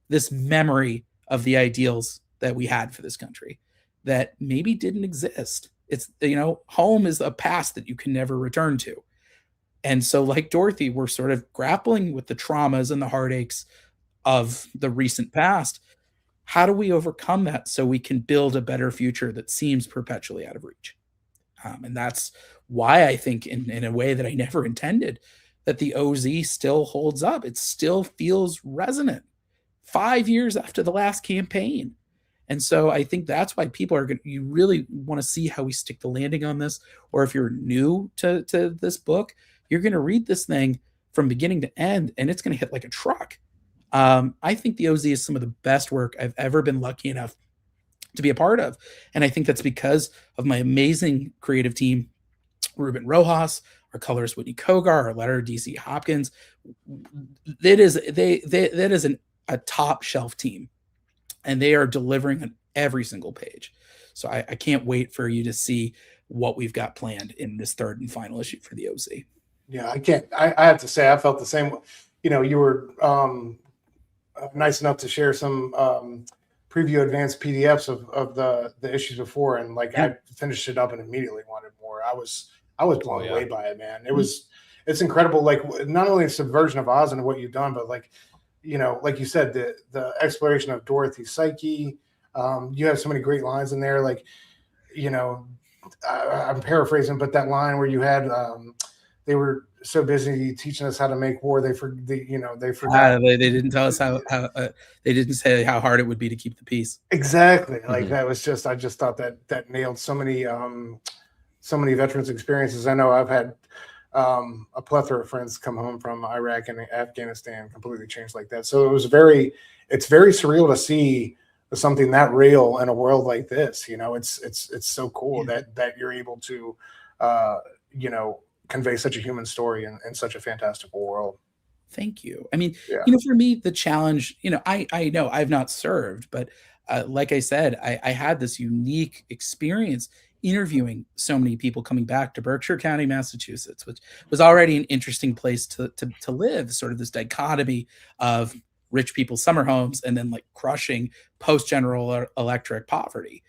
this memory of the ideals that we had for this country that maybe didn't exist. It's, home is a past that you can never return to. And so, like Dorothy, we're sort of grappling with the traumas and the heartaches of the recent past. How do we overcome that so we can build a better future that seems perpetually out of reach? And that's why I think, in a way that I never intended, that the OZ still holds up. It still feels resonant 5 years after the last campaign. And so I think that's why people are going to, you really want to see how we stick the landing on this. Or if you're new to this book, you're going to read this thing from beginning to end, and it's going to hit like a truck. I think the OZ is some of the best work I've ever been lucky enough to be a part of. And I think that's because of my amazing creative team, Ruben Rojas, our colorist Whitney Kogar, our letterer DC Hopkins. That is a top shelf team, and they are delivering on every single page. So I can't wait for you to see what we've got planned in this third and final issue for the OZ. Yeah, I have to say, I felt the same. You know, you were nice enough to share some preview advanced PDFs of the issues before, and like I finished it up and immediately wanted more. I was blown away by it, man. It's incredible. Like, not only the subversion of Oz and what you've done, but like, you know, like you said, the exploration of Dorothy's psyche. You have so many great lines in there. Like, you know, I'm paraphrasing, but that line where you had they were so busy teaching us how to make war, they forgot. They didn't tell us how they didn't say how hard it would be to keep the peace. Exactly. Like that was just, I just thought that nailed so many veterans experiences. I know I've had a plethora of friends come home from Iraq and Afghanistan completely changed like that. So it's very surreal to see something that real in a world like this. You know, it's so cool that you're able to you know, convey such a human story in such a fantastical world. Thank you. I mean, you know, for me, the challenge, you know, I know I've not served, but like I said, I had this unique experience interviewing so many people coming back to Berkshire County, Massachusetts, which was already an interesting place to live, sort of this dichotomy of rich people's summer homes and then like crushing post-General Electric poverty,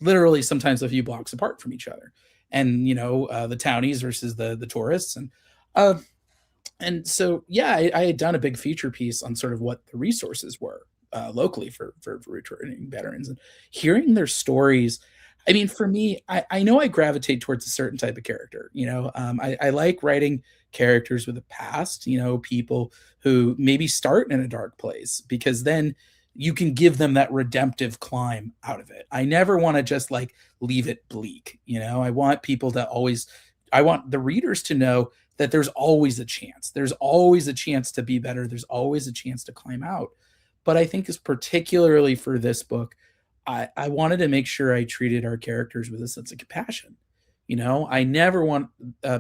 literally sometimes a few blocks apart from each other. And, you know, the townies versus the tourists. And so, yeah, I had done a big feature piece on sort of what the resources were locally for returning veterans, and hearing their stories. I mean, for me, I know I gravitate towards a certain type of character. You know, I like writing characters with a past, you know, people who maybe start in a dark place, because then you can give them that redemptive climb out of it. I never want to just like leave it bleak. You know, I want people to I want the readers to know that there's always a chance. There's always a chance to be better. There's always a chance to climb out. But I think, is particularly for this book, I wanted to make sure I treated our characters with a sense of compassion. You know, I never want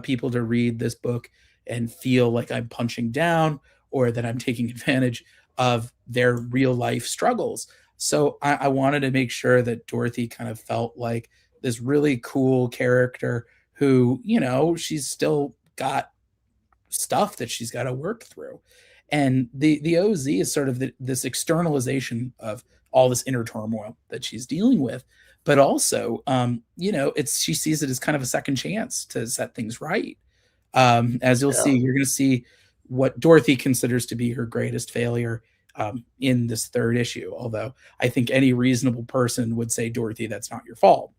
people to read this book and feel like I'm punching down or that I'm taking advantage of their real life struggles. So I wanted to make sure that Dorothy kind of felt like this really cool character who, you know, she's still got stuff that she's got to work through. And the OZ is sort of this externalization of all this inner turmoil that she's dealing with. But also, you know, she sees it as kind of a second chance to set things right. As you'll see, you're going to see what Dorothy considers to be her greatest failure in this third issue. Although I think any reasonable person would say, Dorothy, that's not your fault.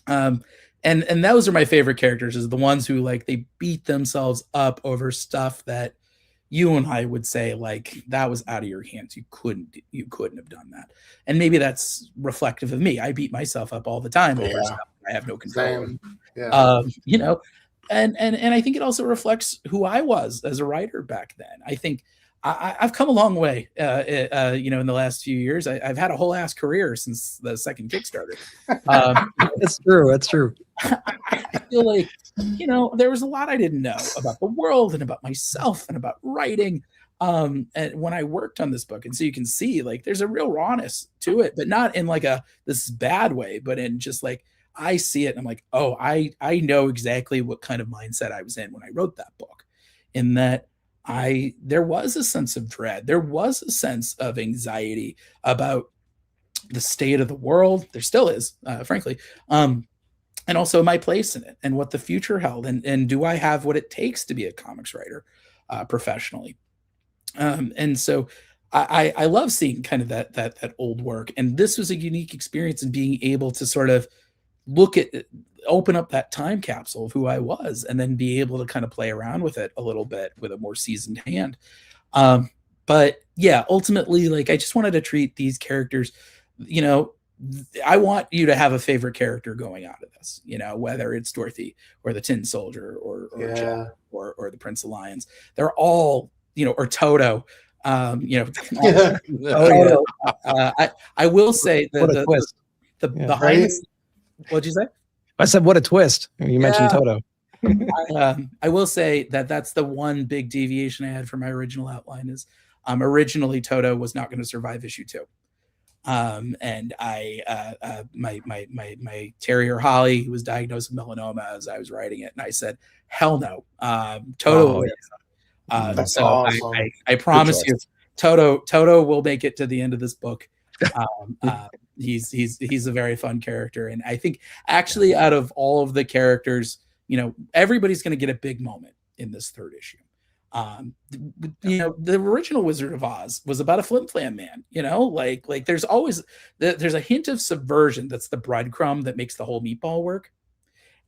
And those are my favorite characters, is the ones who like they beat themselves up over stuff that you and I would say like that was out of your hands. You couldn't have done that. And maybe that's reflective of me. I beat myself up all the time over stuff I have no control. You know, and I think it also reflects who I was as a writer back then. I think I've come a long way, you know, in the last few years. I've had a whole ass career since the second Kickstarter. That's true. That's true. I feel like, you know, there was a lot I didn't know about the world and about myself and about writing. And when I worked on this book, and so you can see like there's a real rawness to it, but not in like this bad way, but in just like I see it and I'm like, oh, I know exactly what kind of mindset I was in when I wrote that book. In that there was a sense of dread. There was a sense of anxiety about the state of the world. There still is, frankly. and also my place in it and what the future held, and do I have what it takes to be a comics writer professionally. And so I love seeing kind of that old work, and this was a unique experience in being able to sort of open up that time capsule of who I was, and then be able to kind of play around with it a little bit with a more seasoned hand. But yeah, ultimately, like, I just wanted to treat these characters, you know, I want you to have a favorite character going out of this, you know, whether it's Dorothy or the Tin Soldier or Jack or the Prince of Lions. They're all, you know, or Toto. You know, Toto, I will say that behind what'd you say? I said, what a twist. You mentioned Toto. I will say that that's the one big deviation I had from my original outline is originally Toto was not going to survive issue 2. And my terrier Holly, who was diagnosed with melanoma as I was writing it, and I said, hell no, Toto. That's so awesome. I promise you, Toto will make it to the end of this book. He's a very fun character, and I think actually out of all of the characters, you know, everybody's going to get a big moment in this 3rd issue. You know, the original Wizard of Oz was about a flim-flam man, you know, like there's always there's a hint of subversion that's the breadcrumb that makes the whole meatball work.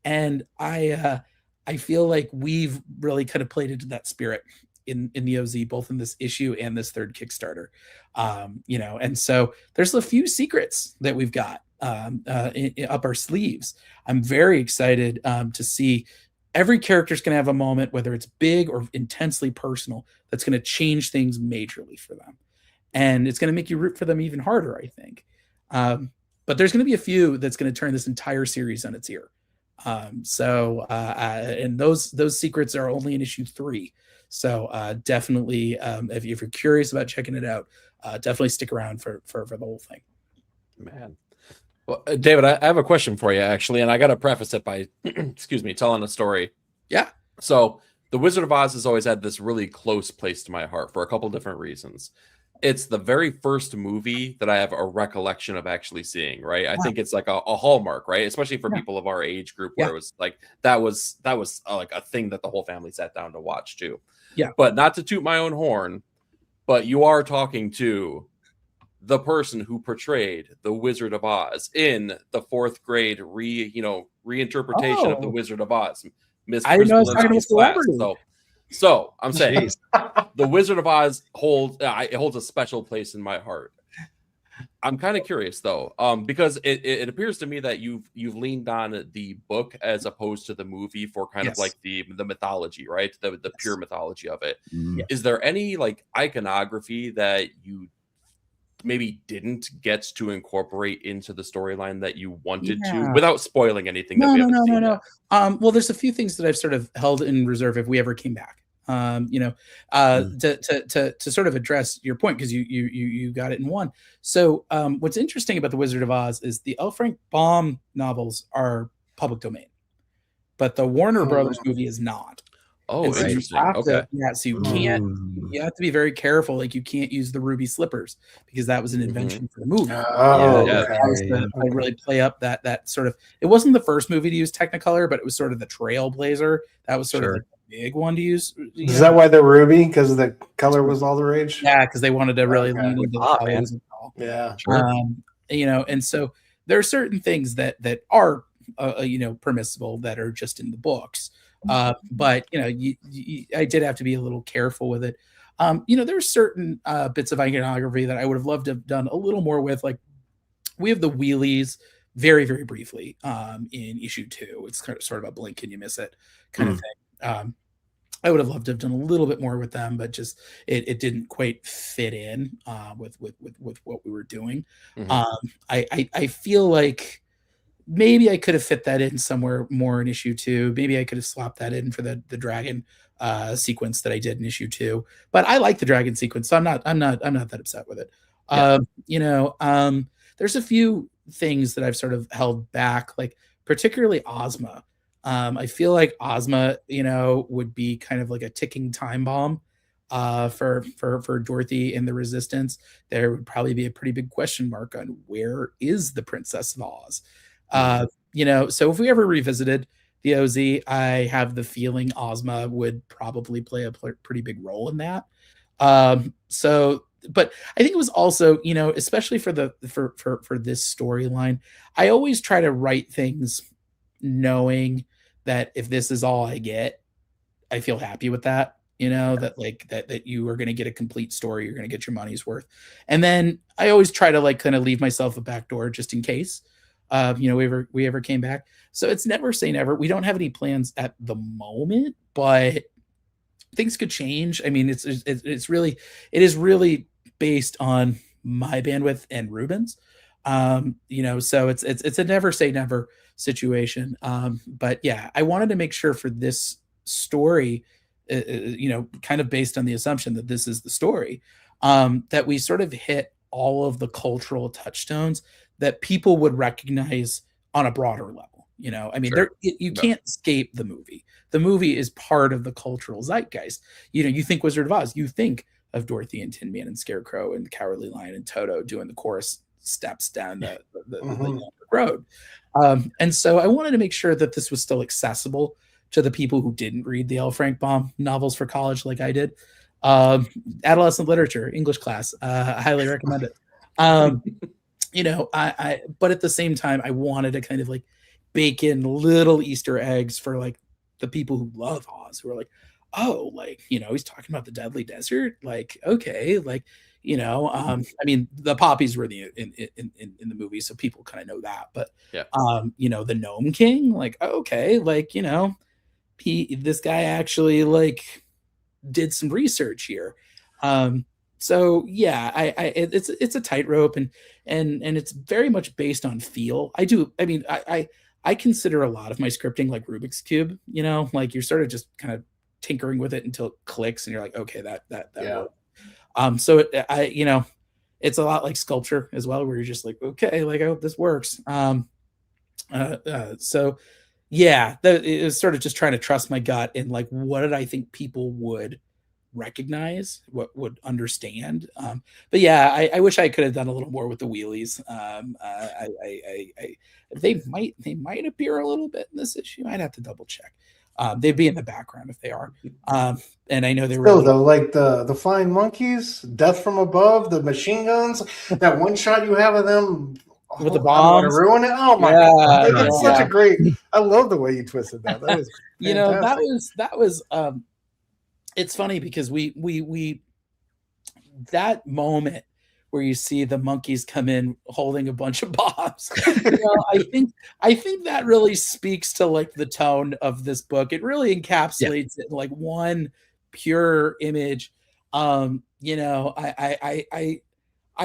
And I feel like we've really kind of played into that spirit in the OZ, both in this issue and this 3rd Kickstarter. You know, and so there's a few secrets that we've got up our sleeves. I'm very excited to see every character's going to have a moment, whether it's big or intensely personal, that's going to change things majorly for them. And it's going to make you root for them even harder, I think. But there's going to be a few that's going to turn this entire series on its ear. And those secrets are only in issue 3. So definitely, if you're curious about checking it out, definitely stick around for the whole thing. Man. Well, David, I have a question for you, actually, and I got to preface it by, excuse me, telling a story. Yeah. So The Wizard of Oz has always had this really close place to my heart for a couple different reasons. It's the very first movie that I have a recollection of actually seeing, right? I think it's like a hallmark, right? Especially for people of our age group, where it was like, that was like a thing that the whole family sat down to watch too. Yeah. But not to toot my own horn, but you are talking to the person who portrayed the Wizard of Oz in the 4th grade reinterpretation of the Wizard of Oz. Miss So I'm saying the Wizard of Oz holds a special place in my heart. I'm kind of curious though, because it appears to me that you've leaned on the book as opposed to the movie for kind of like the mythology, right? The pure mythology of it. Is there any like iconography that you maybe didn't get to incorporate into the storyline that you wanted to, without spoiling anything? No. Well, there's a few things that I've sort of held in reserve if we ever came back. To sort of address your point, because you got it in one. So what's interesting about the Wizard of Oz is the L. Frank Baum novels are public domain, but the Warner Brothers movie is not. Oh, so interesting. Okay. So you can't. You have to be very careful. Like, you can't use the ruby slippers because that was an invention for the movie. I really play up that sort of. It wasn't the first movie to use Technicolor, but it was sort of the trailblazer. That was sort of the big one to use. Is that why they're ruby? Because the color was all the rage? Yeah, because they wanted to really lean into the colors and all. Yeah, you know, and so there are certain things that are permissible that are just in the books. But you know, I did have to be a little careful with it. There's certain bits of iconography that I would have loved to have done a little more with. Like, we have the wheelies very, very briefly in issue 2. It's kind of sort of a blink and you miss it kind of thing. I would have loved to have done a little bit more with them, but just it didn't quite fit in with what we were doing. I feel like maybe I could have fit that in somewhere more in issue 2. Maybe I could have swapped that in for the dragon sequence that I did in issue 2. But I like the dragon sequence, so I'm not that upset with it. There's a few things that I've sort of held back, like particularly Ozma. I feel like Ozma, would be kind of like a ticking time bomb for Dorothy and the Resistance. There would probably be a pretty big question mark on where is the Princess of Oz. So if we ever revisited the OZ, I have the feeling Ozma would probably play a pretty big role in that. But I think it was also, especially for this storyline, I always try to write things knowing that if this is all I get, I feel happy with that. That you are going to get a complete story, you're going to get your money's worth. And then I always try to kind of leave myself a back door just in case we ever came back. So it's never say never. We don't have any plans at the moment, but things could change. I mean, it is really based on my bandwidth and Ruben's. So it's a never say never situation. But yeah, I wanted to make sure for this story, kind of based on the assumption that this is the story, that we sort of hit all of the cultural touchstones that people would recognize on a broader level. I mean, sure. You can't escape the movie. The movie is part of the cultural zeitgeist. You think Wizard of Oz, you think of Dorothy and Tin Man and Scarecrow and Cowardly Lion and Toto doing the chorus steps down the road. And so I wanted to make sure that this was still accessible to the people who didn't read the L. Frank Baum novels for college like I did. Adolescent literature, English class, I highly recommend it. But at the same time, I wanted to kind of bake in little Easter eggs for the people who love Oz, who are oh, he's talking about the Deadly Desert. Okay, I mean, the poppies were in the movie, so people kind of know that. But yeah. The Gnome King, okay, this guy actually did some research here. So yeah, it's a tightrope, and it's very much based on feel. I consider a lot of my scripting like Rubik's Cube. You're sort of just kind of tinkering with it until it clicks, and you're like, okay, that yeah. Worked. So it's a lot like sculpture as well, where you're just okay, I hope this works. So yeah, it was sort of just trying to trust my gut in what did I think people would recognize, what would understand. But yeah, I wish I could have done a little more with the wheelies. They might appear a little bit in this issue. I'd have to double check. They'd be in the background if they are. And I know they were the flying monkeys, death from above, the machine guns, that one shot you have of them with the bombs. I ruin it. Oh my god. That's such a great, I love the way you twisted that. That was that was it's funny because we that moment where you see the monkeys come in holding a bunch of bombs, I think that really speaks to the tone of this book. It really encapsulates it in one pure image. I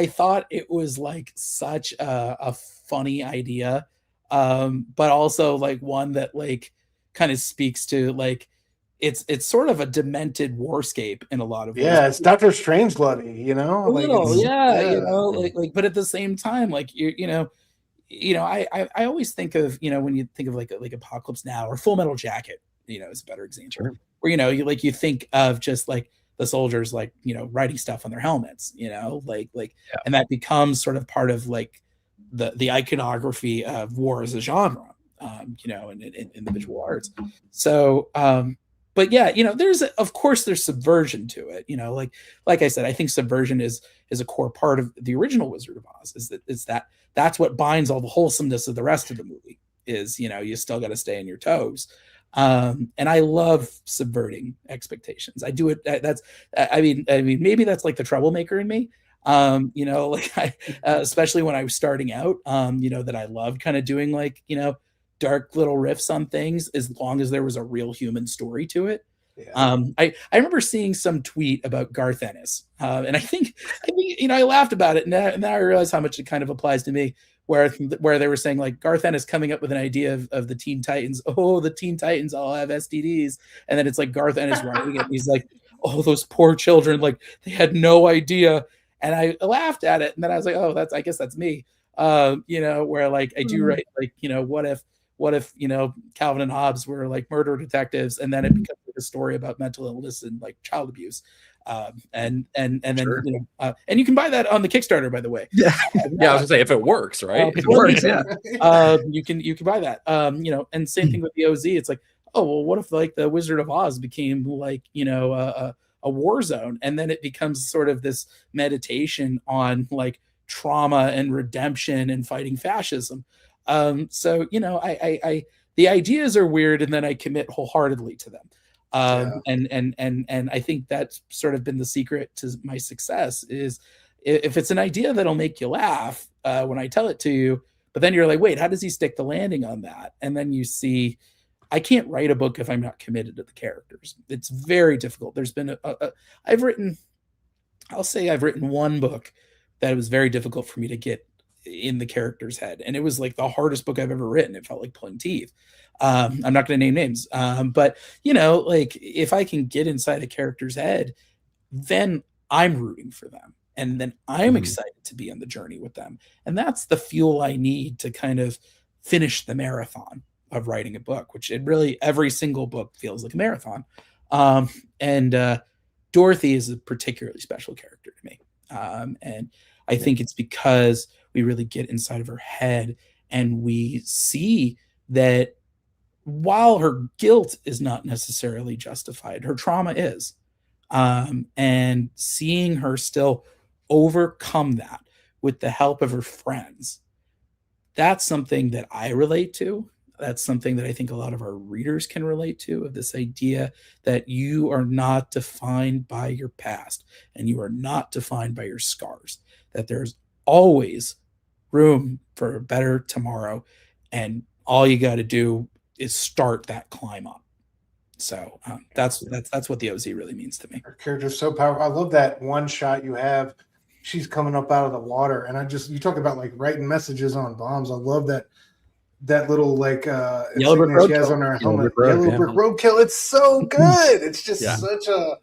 thought it was such a funny idea, but also one that kind of speaks to it's sort of a demented warscape in a lot of ways. Yeah, it's Dr. Strangelove-y, a little, but at the same time, I always think of when you think of like Apocalypse Now or Full Metal Jacket, is a better example. Sure. Where you think of just the soldiers writing stuff on their helmets, and that becomes sort of part of the iconography of war as a genre, in the visual arts. So but yeah, there's subversion to it. Like I said, I think subversion is a core part of the original Wizard of Oz. That's what binds all the wholesomeness of the rest of the movie. Is you still got to stay on your toes. And I love subverting expectations. I do it. I mean, maybe that's the troublemaker in me. Especially when I was starting out. That I loved kind of doing dark little riffs on things as long as there was a real human story to it. Yeah. I remember seeing some tweet about Garth Ennis, and I think I laughed about it, and now I realize how much it kind of applies to me. Where they were saying Garth Ennis coming up with an idea of the Teen Titans. Oh, the Teen Titans all have STDs, and then it's Garth Ennis writing it. He's oh, those poor children, they had no idea. And I laughed at it, and then I was oh, I guess that's me. Where I do write what if Calvin and Hobbes were murder detectives, and then it becomes a a story about mental illness and like child abuse. And then and you can buy that on the Kickstarter, by the way. Yeah, I was gonna say if it works, right? It works, yeah. You can buy that. And same thing with the OZ. It's like, oh well, what if like the Wizard of Oz became like a war zone, and then it becomes sort of this meditation on like trauma and redemption and fighting fascism. So I the ideas are weird, and then I commit wholeheartedly to them. And I think that's sort of been the secret to my success is if it's an idea that'll make you laugh when I tell it to you, but then you're like, wait, how does he stick the landing on that? And then you see, I can't write a book if I'm not committed to the characters. It's very difficult. There's been I've written one book that it was very difficult for me to get in the character's head. And it was like the hardest book I've ever written. It felt like pulling teeth. I'm not going to name names. But like if I can get inside a character's head, then I'm rooting for them. And then I'm excited to be on the journey with them. And that's the fuel I need to kind of finish the marathon of writing a book, which it really, every single book feels like a marathon. And Dorothy is a particularly special character to me. And I think it's because we really get inside of her head and we see that while her guilt is not necessarily justified, her trauma is. And seeing her still overcome that with the help of her friends, that's something that I relate to. That's something that I think a lot of our readers can relate to, of this idea that you are not defined by your past and you are not defined by your scars, that there's always room for a better tomorrow. And all you got to do is start that climb up. So that's what the OZ really means to me. Her character's so powerful. I love that one shot you have. She's coming up out of the water. And you talk about like writing messages on bombs. I love that little like yellow brick she has on her helmet. Yellow brick roadkill. It's so good. It's just such a,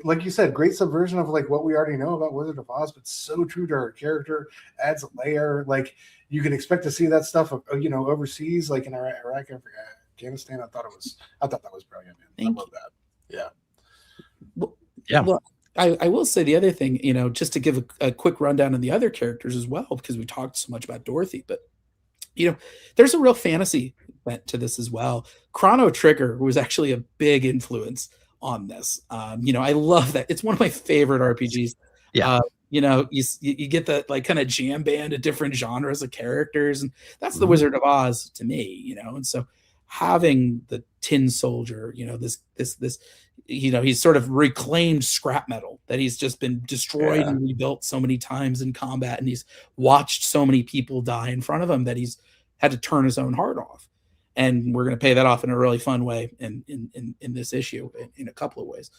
like you said, great subversion of like what we already know about Wizard of Oz, but so true to her character. Adds a layer. Like you can expect to see that stuff, overseas, like in Iraq, Afghanistan. I thought that was brilliant, man. I love that. Yeah. Well, I will say the other thing, just to give a quick rundown on the other characters as well, because we talked so much about Dorothy, but there's a real fantasy bent to this as well. Chrono Trigger was actually a big influence on this. I love that. It's one of my favorite RPGs. Yeah. You get the like kind of jam band of different genres of characters, and that's the Wizard of Oz to me, and so having the Tin Soldier, this he's sort of reclaimed scrap metal that he's just been destroyed and rebuilt so many times in combat, and he's watched so many people die in front of him that he's had to turn his own heart off. And we're going to pay that off in a really fun way in this issue in a couple of ways.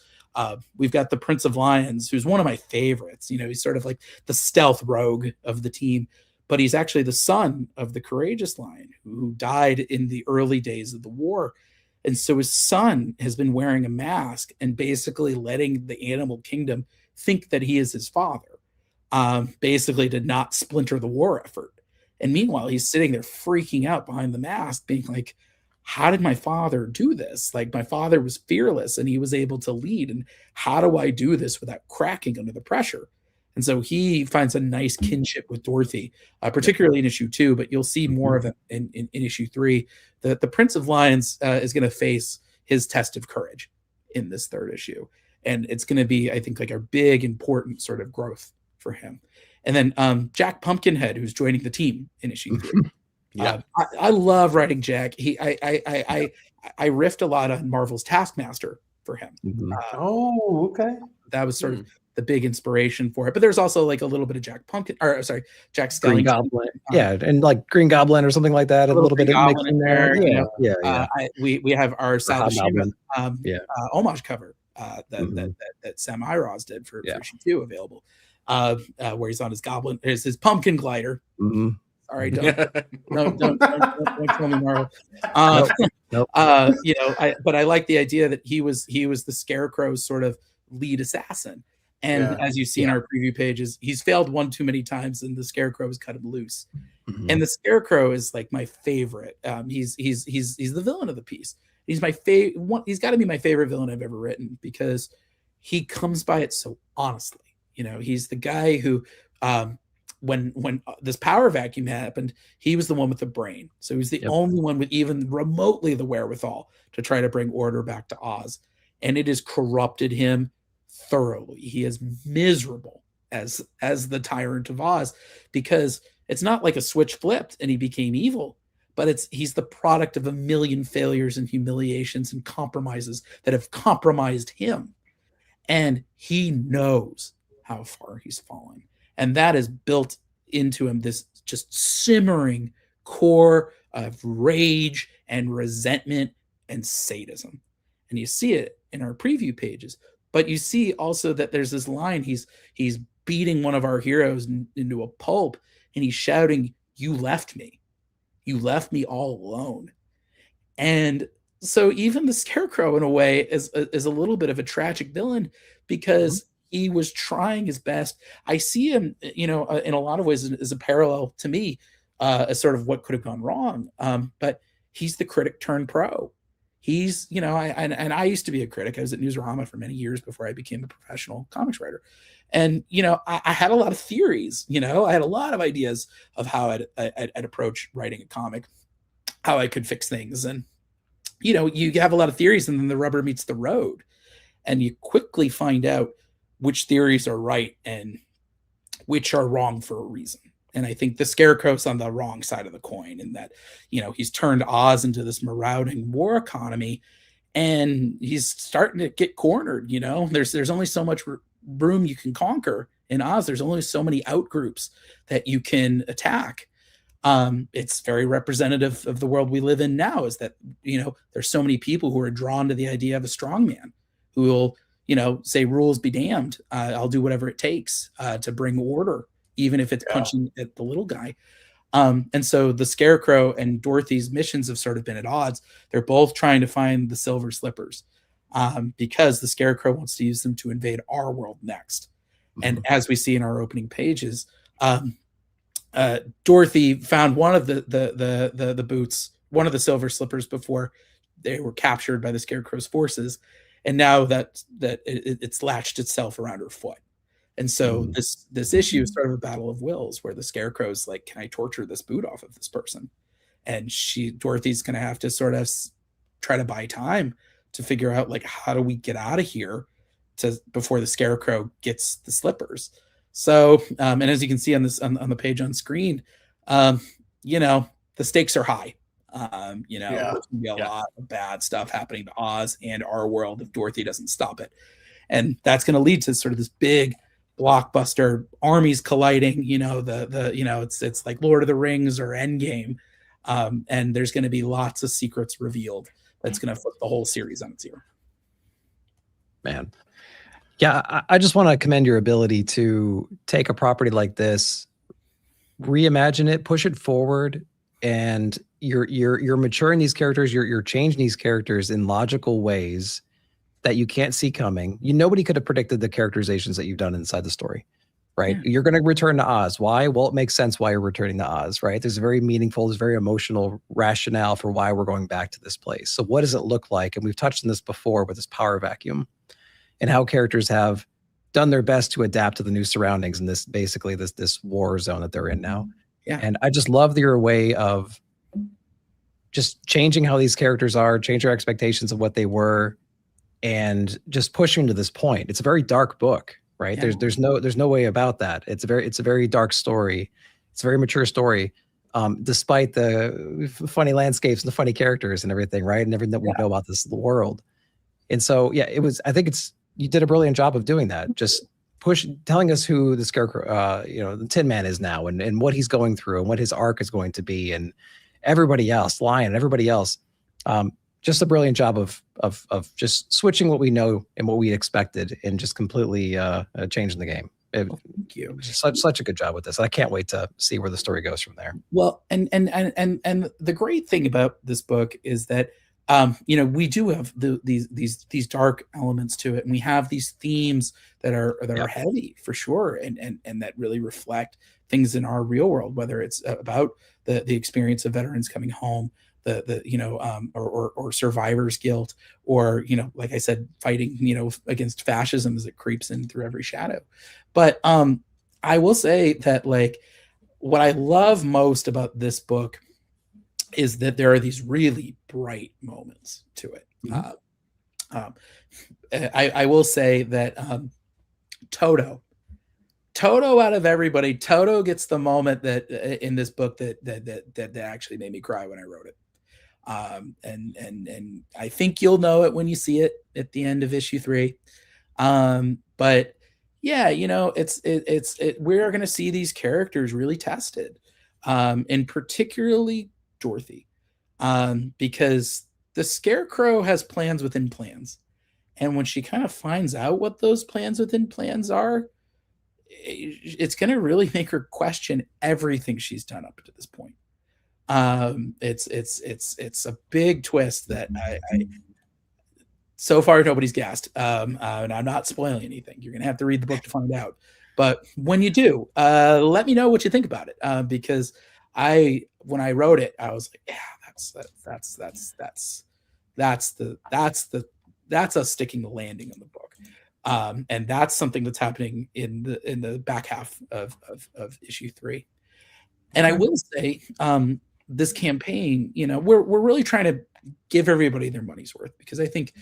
We've got the Prince of Lions, who's one of my favorites. He's sort of like the stealth rogue of the team, but he's actually the son of the courageous lion who died in the early days of the war. And so his son has been wearing a mask and basically letting the animal kingdom think that he is his father, basically to not splinter the war effort. And meanwhile, he's sitting there freaking out behind the mask, being like, how did my father do this? Like, my father was fearless and he was able to lead. And how do I do this without cracking under the pressure? And so he finds a nice kinship with Dorothy, particularly in issue 2, but you'll see more of it in issue 3. The Prince of Lions is going to face his test of courage in this 3rd issue. And it's going to be, I think, like a big, important sort of growth for him. And then Jack Pumpkinhead, who's joining the team in issue 3. Yeah, I love writing Jack. I riffed a lot on Marvel's Taskmaster for him. Okay. That was sort of the big inspiration for it. But there's also like a little bit of Jack Skellington. Green Goblin. And like Green Goblin or something like that. A little bit of mix in there. We have our Salashima homage cover that Sam Iroz did for issue 2 available. Where he's on his goblin, his pumpkin glider. All right, don't tell me, Marvel. Nope. But I like the idea that he was the Scarecrow's sort of lead assassin. And as you see in our preview pages, he's failed one too many times, and the Scarecrow has cut him loose. And the Scarecrow is like my favorite. He's the villain of the piece, He's my favorite. He's got to be my favorite villain I've ever written because he comes by it so honestly. He's the guy who, when this power vacuum happened, he was the one with the brain. So he was the only one with even remotely the wherewithal to try to bring order back to Oz. And it has corrupted him thoroughly. He is miserable as the tyrant of Oz, because it's not like a switch flipped and he became evil, but he's the product of a million failures and humiliations and compromises that have compromised him. And he knows how far he's fallen. And that is built into him, this just simmering core of rage and resentment and sadism. And you see it in our preview pages. But you see also that there's this line, he's beating one of our heroes into a pulp, and he's shouting, "You left me. You left me all alone." And so even the Scarecrow, in a way, is a little bit of a tragic villain, because he was trying his best. I see him, in a lot of ways as a parallel to me, as sort of what could have gone wrong. But he's the critic turned pro. He's, I used to be a critic. I was at Newsrama for many years before I became a professional comics writer. And, I had a lot of theories, I had a lot of ideas of how I'd approach writing a comic, how I could fix things. And, you have a lot of theories, and then the rubber meets the road, and you quickly find out which theories are right and which are wrong for a reason. And I think the Scarecrow's on the wrong side of the coin, in that, he's turned Oz into this marauding war economy, and he's starting to get cornered. There's only so much room you can conquer in Oz. There's only so many outgroups that you can attack. It's very representative of the world we live in now, is that, there's so many people who are drawn to the idea of a strongman who will, say, rules be damned. I'll do whatever it takes to bring order, even if it's punching at the little guy. And so the Scarecrow and Dorothy's missions have sort of been at odds. They're both trying to find the silver slippers, because the Scarecrow wants to use them to invade our world next. And as we see in our opening pages, Dorothy found one of the boots, one of the silver slippers, before they were captured by the Scarecrow's forces. And now that it's latched itself around her foot. And so this issue is sort of a battle of wills, where the Scarecrow's like, can I torture this boot off of this person? And Dorothy's going to have to sort of try to buy time to figure out, like, how do we get out of here before the Scarecrow gets the slippers. So, and as you can see on the page on screen, the stakes are high. There's going to be a lot of bad stuff happening to Oz and our world if Dorothy doesn't stop it. And that's going to lead to sort of this big blockbuster, armies colliding, it's like Lord of the Rings or Endgame. And there's going to be lots of secrets revealed that's going to flip the whole series on its ear. Man. Yeah, I just want to commend your ability to take a property like this, reimagine it, push it forward, and you're maturing these characters, you're changing these characters in logical ways that you can't see coming. Nobody could have predicted the characterizations that you've done inside the story, right? Yeah. You're going to return to Oz. Why? Well, it makes sense why you're returning to Oz, right? There's a very emotional rationale for why we're going back to this place. So what does it look like? And we've touched on this before with this power vacuum, and how characters have done their best to adapt to the new surroundings and this war zone that they're in now. Yeah. And I just love your way of just changing how these characters are, change our expectations of what they were, and just pushing to this point. It's a very dark book, right? Yeah. There's no way about that. It's a very dark story. It's a very mature story, despite the funny landscapes and the funny characters and everything, right? And everything that we know about the world. And so, I think you did a brilliant job of doing that. Just telling us who the Scarecrow, the Tin Man is now, and what he's going through, and what his arc is going to be, and everybody else, Lion, everybody else. Just a brilliant job of just switching what we know and what we expected, and just completely changing the game. Thank you. Such a good job with this. I can't wait to see where the story goes from there. Well, and the great thing about this book is that we do have these dark elements to it, and we have these themes that are heavy for sure, and that really reflect things in our real world, whether it's about the experience of veterans coming home, or survivor's guilt, or, like I said, fighting, against fascism as it creeps in through every shadow. But I will say that, like, what I love most about this book is that there are these really bright moments to it. I will say that Toto out of everybody, Toto gets the moment that in this book that actually made me cry when I wrote it. And I think you'll know it when you see it at the end of issue 3. But yeah, we're going to see these characters really tested, and particularly Dorothy, because the Scarecrow has plans within plans. And when she kind of finds out what those plans within plans are, it's going to really make her question everything she's done up to this point. It's a big twist that I so far nobody's guessed. And I'm not spoiling anything. You're going to have to read the book to find out. But when you do, let me know what you think about it. Because when I wrote it, I was like, yeah, that's us sticking the landing on the book. And that's something that's happening in the back half of issue 3. And I will say, this campaign, we're really trying to give everybody their money's worth, because I think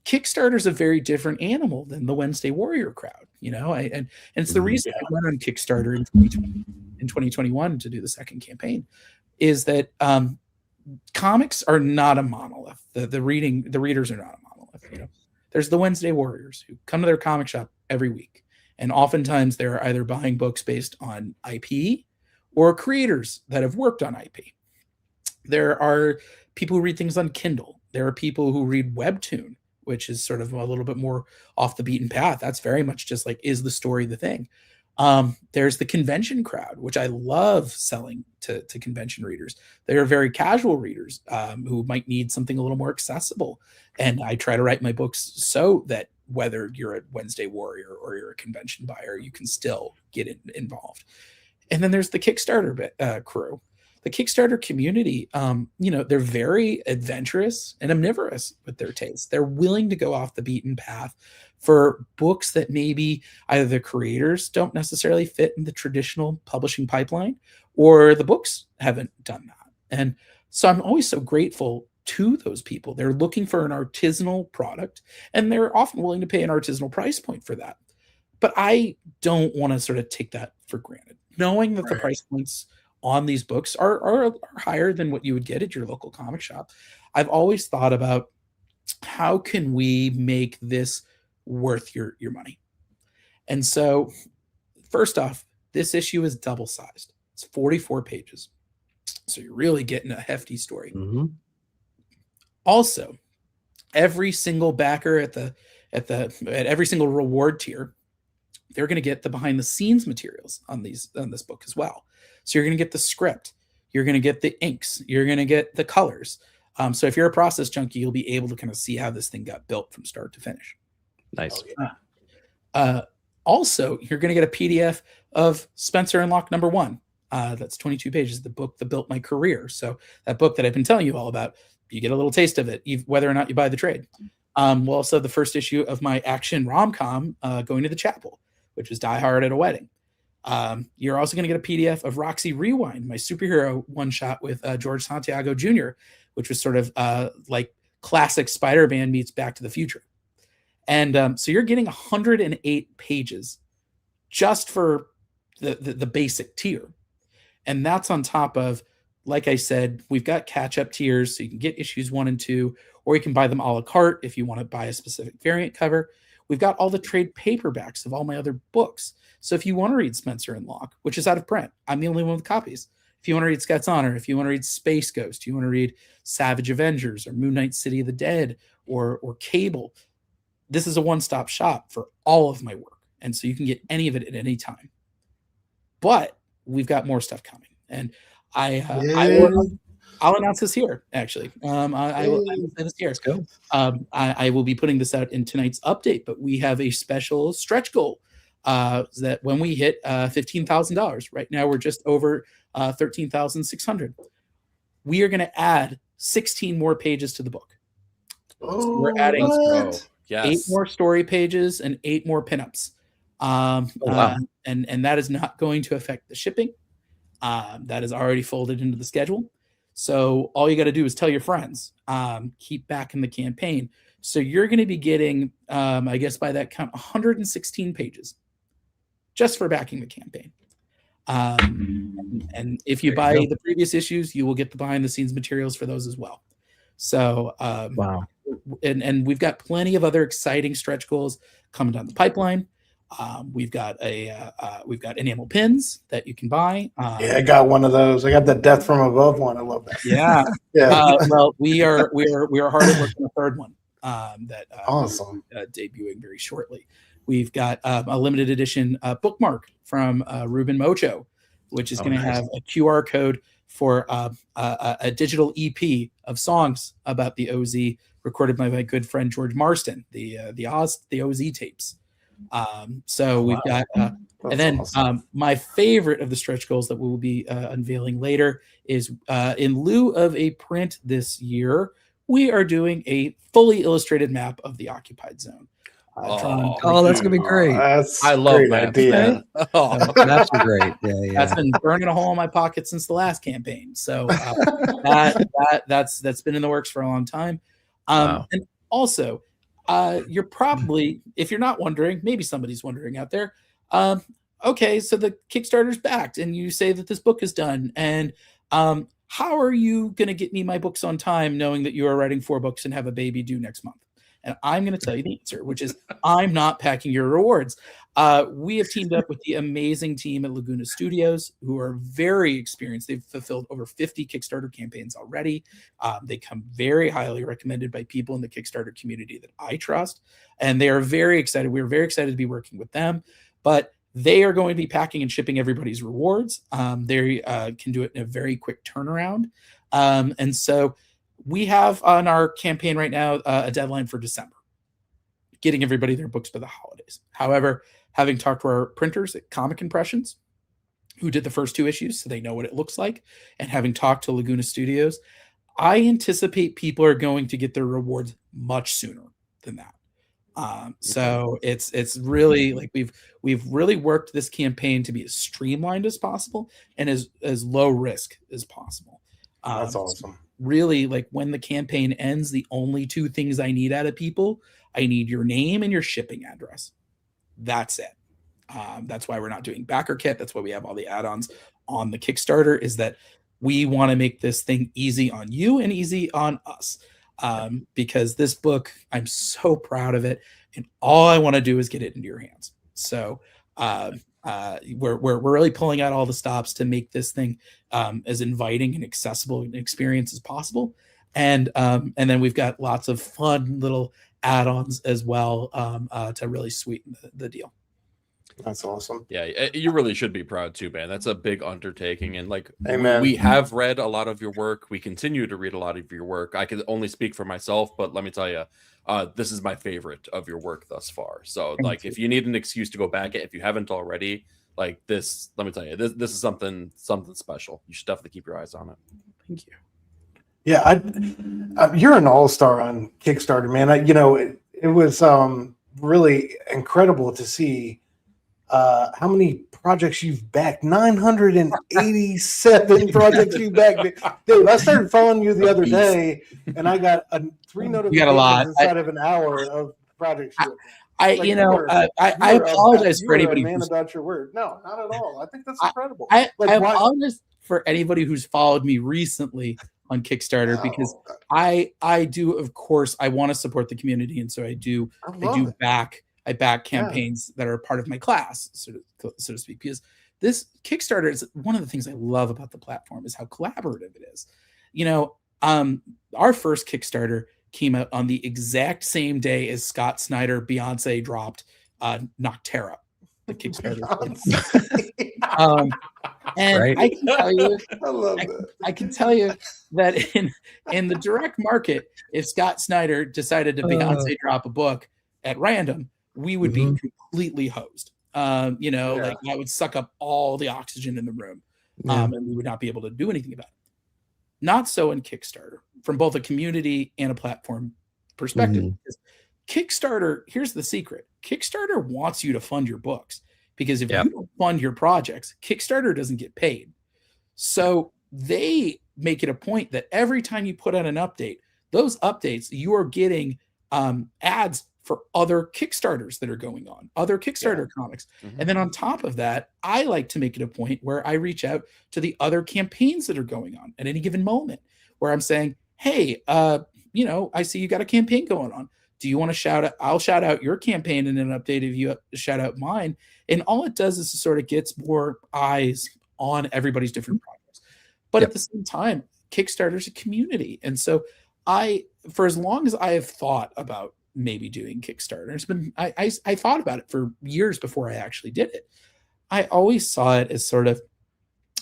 Kickstarter is a very different animal than the Wednesday Warrior crowd, and it's the reason I went on Kickstarter in 2021 to do the second campaign, is that comics are not a monolith. The readers are not a monolith. There's the Wednesday Warriors who come to their comic shop every week, and oftentimes they're either buying books based on IP or creators that have worked on IP. There are people who read things on Kindle. There are people who read Webtoon, which is sort of a little bit more off the beaten path. That's very much just like, is the story the thing? There's the convention crowd, which I love selling to convention readers. They are very casual readers who might need something a little more accessible. And I try to write my books so that whether you're a Wednesday Warrior or you're a convention buyer, you can still get involved. And then there's the Kickstarter crew. The Kickstarter community, they're very adventurous and omnivorous with their tastes. They're willing to go off the beaten path for books that maybe either the creators don't necessarily fit in the traditional publishing pipeline, or the books haven't done that. And so I'm always so grateful to those people. They're looking for an artisanal product, and they're often willing to pay an artisanal price point for that. But I don't want to sort of take that for granted, knowing that the price points on these books are higher than what you would get at your local comic shop. I've always thought about, how can we make this worth your money? And so, first off, this issue is double-sized. It's 44 pages. So you're really getting a hefty story. Mm-hmm. Also, every single backer at every single reward tier, they're going to get the behind-the-scenes materials on this book as well. So you're going to get the script, you're going to get the inks, you're going to get the colors. So if you're a process junkie, you'll be able to kind of see how this thing got built from start to finish. Nice. Also, you're going to get a PDF of Spencer and Locke #1. That's 22 pages, the book that built my career. So that book that I've been telling you all about, you get a little taste of it, whether or not you buy the trade. We'll also have the first issue of my action rom-com, Going to the Chapel, which was Die Hard at a Wedding. You're also going to get a PDF of Roxy Rewind, my superhero one-shot with George Santiago Jr., which was sort of like classic Spider-Man meets Back to the Future. And so you're getting 108 pages just for the basic tier. And that's on top of, like I said, we've got catch-up tiers, so you can get issues 1 and 2, or you can buy them a la carte if you want to buy a specific variant cover. We've got all the trade paperbacks of all my other books. So if you want to read Spencer and Locke, which is out of print, I'm the only one with copies. If you want to read Scott's Honor, if you want to read Space Ghost, you want to read Savage Avengers or Moon Knight City of the Dead or Cable, this is a one-stop shop for all of my work. And so you can get any of it at any time. But we've got more stuff coming. And I'll announce this here, actually. I will say this here. Let's go. I will be putting this out in tonight's update, but we have a special stretch goal that when we hit $15,000, right now we're just over $13,600. We are going to add 16 more pages to the book. Oh, we're adding what? 8 more story pages and 8 more pinups. Wow. And that is not going to affect the shipping. That is already folded into the schedule. So all you got to do is tell your friends, keep backing the campaign. So you're going to be getting, I guess by that count, 116 pages just for backing the campaign. And if you buy the previous issues, you will get the behind the scenes materials for those as well. So, wow. And we've got plenty of other exciting stretch goals coming down the pipeline. We've got enamel pins that you can buy. Yeah, I got one of those. I got the Death from Above one. I love that. Yeah, yeah. Well, we are hard at work on a third one. That awesome. Debuting very shortly. We've got a limited edition bookmark from Ruben Mojo, which is going to have a QR code for a digital EP of songs about the OZ, recorded by my good friend George Marston, the OZ tapes. So we've got, and then awesome. My favorite of the stretch goals that we will be unveiling later is in lieu of a print this year, we are doing a fully illustrated map of the occupied zone. That's gonna be great. I love that idea. Maps are great. Yeah. That's been burning a hole in my pocket since the last campaign. So that's been in the works for a long time. And also, you're probably, if you're not wondering, maybe somebody's wondering out there. Okay, so the Kickstarter's backed, and you say that this book is done, and how are you going to get me my books on time, knowing that you are writing 4 books and have a baby due next month? And I'm going to tell you the answer, which is I'm not packing your rewards. We have teamed up with the amazing team at Laguna Studios, who are very experienced. They've fulfilled over 50 Kickstarter campaigns already. They come very highly recommended by people in the Kickstarter community that I trust. And they are very excited. We're very excited to be working with them. But they are going to be packing and shipping everybody's rewards. They can do it in a very quick turnaround. And so we have on our campaign right now a deadline for December, getting everybody their books by the holidays. However, having talked to our printers at Comic Impressions, who did the first 2 issues, so they know what it looks like, and having talked to Laguna Studios, I anticipate people are going to get their rewards much sooner than that. So it's really like we've really worked this campaign to be as streamlined as possible and as low risk as possible. That's awesome. So really, like when the campaign ends, the only 2 things I need out of people, I need your name and your shipping address. That's it. That's why we're not doing backer kit. That's why we have all the add-ons on the Kickstarter, is that we want to make this thing easy on you and easy on us. Because this book, I'm so proud of it, and all I want to do is get it into your hands. So we're really pulling out all the stops to make this thing as inviting and accessible an experience as possible. And then we've got lots of fun little add-ons as well to really sweeten the deal. That's awesome. Yeah, you really should be proud too, man. That's a big undertaking. And like, Amen. We have read a lot of your work. We continue to read a lot of your work. I can only speak for myself, but let me tell you, this is my favorite of your work thus far. So like, if you need an excuse to go back, if you haven't already, like this, let me tell you, this is something special. You should definitely keep your eyes on it. Thank you. Yeah, you're an all-star on Kickstarter, man. It was really incredible to see how many projects you've backed. 987 projects you backed. Dude, I started following you the other day, and I got 3 notifications inside of an hour of projects. I apologize for anybody who's about your word. No, not at all. I think that's incredible. I apologize for anybody who's followed me recently on Kickstarter, because I do, of course, I want to support the community, and so I back campaigns that are part of my class, so to speak, because this Kickstarter is one of the things I love about the platform, is how collaborative it is. Our first Kickstarter came out on the exact same day as Scott Snyder Beyonce dropped Noctera, the Kickstarter. And right? I can tell you that in the direct market, if Scott Snyder decided to Beyonce drop a book at random, we would be completely hosed. Like that would suck up all the oxygen in the room, and we would not be able to do anything about it. Not so in Kickstarter. from both a community and a platform perspective. Because Kickstarter, here's the secret. Kickstarter wants you to fund your books, because if you don't fund your projects, Kickstarter doesn't get paid. So they make it a point that every time you put out an update, those updates, you are getting ads for other Kickstarters that are going on, other Kickstarter comics. And then on top of that, I like to make it a point where I reach out to the other campaigns that are going on at any given moment, where I'm saying, hey, you know, I see you got a campaign going on. Do you want to shout out? I'll shout out your campaign in an update if you shout out mine. And all it does is it sort of gets more eyes on everybody's different projects. But at the same time, Kickstarter's a community. And so for as long as I have thought about maybe doing Kickstarter, it's been, I thought about it for years before I actually did it. I always saw it as sort of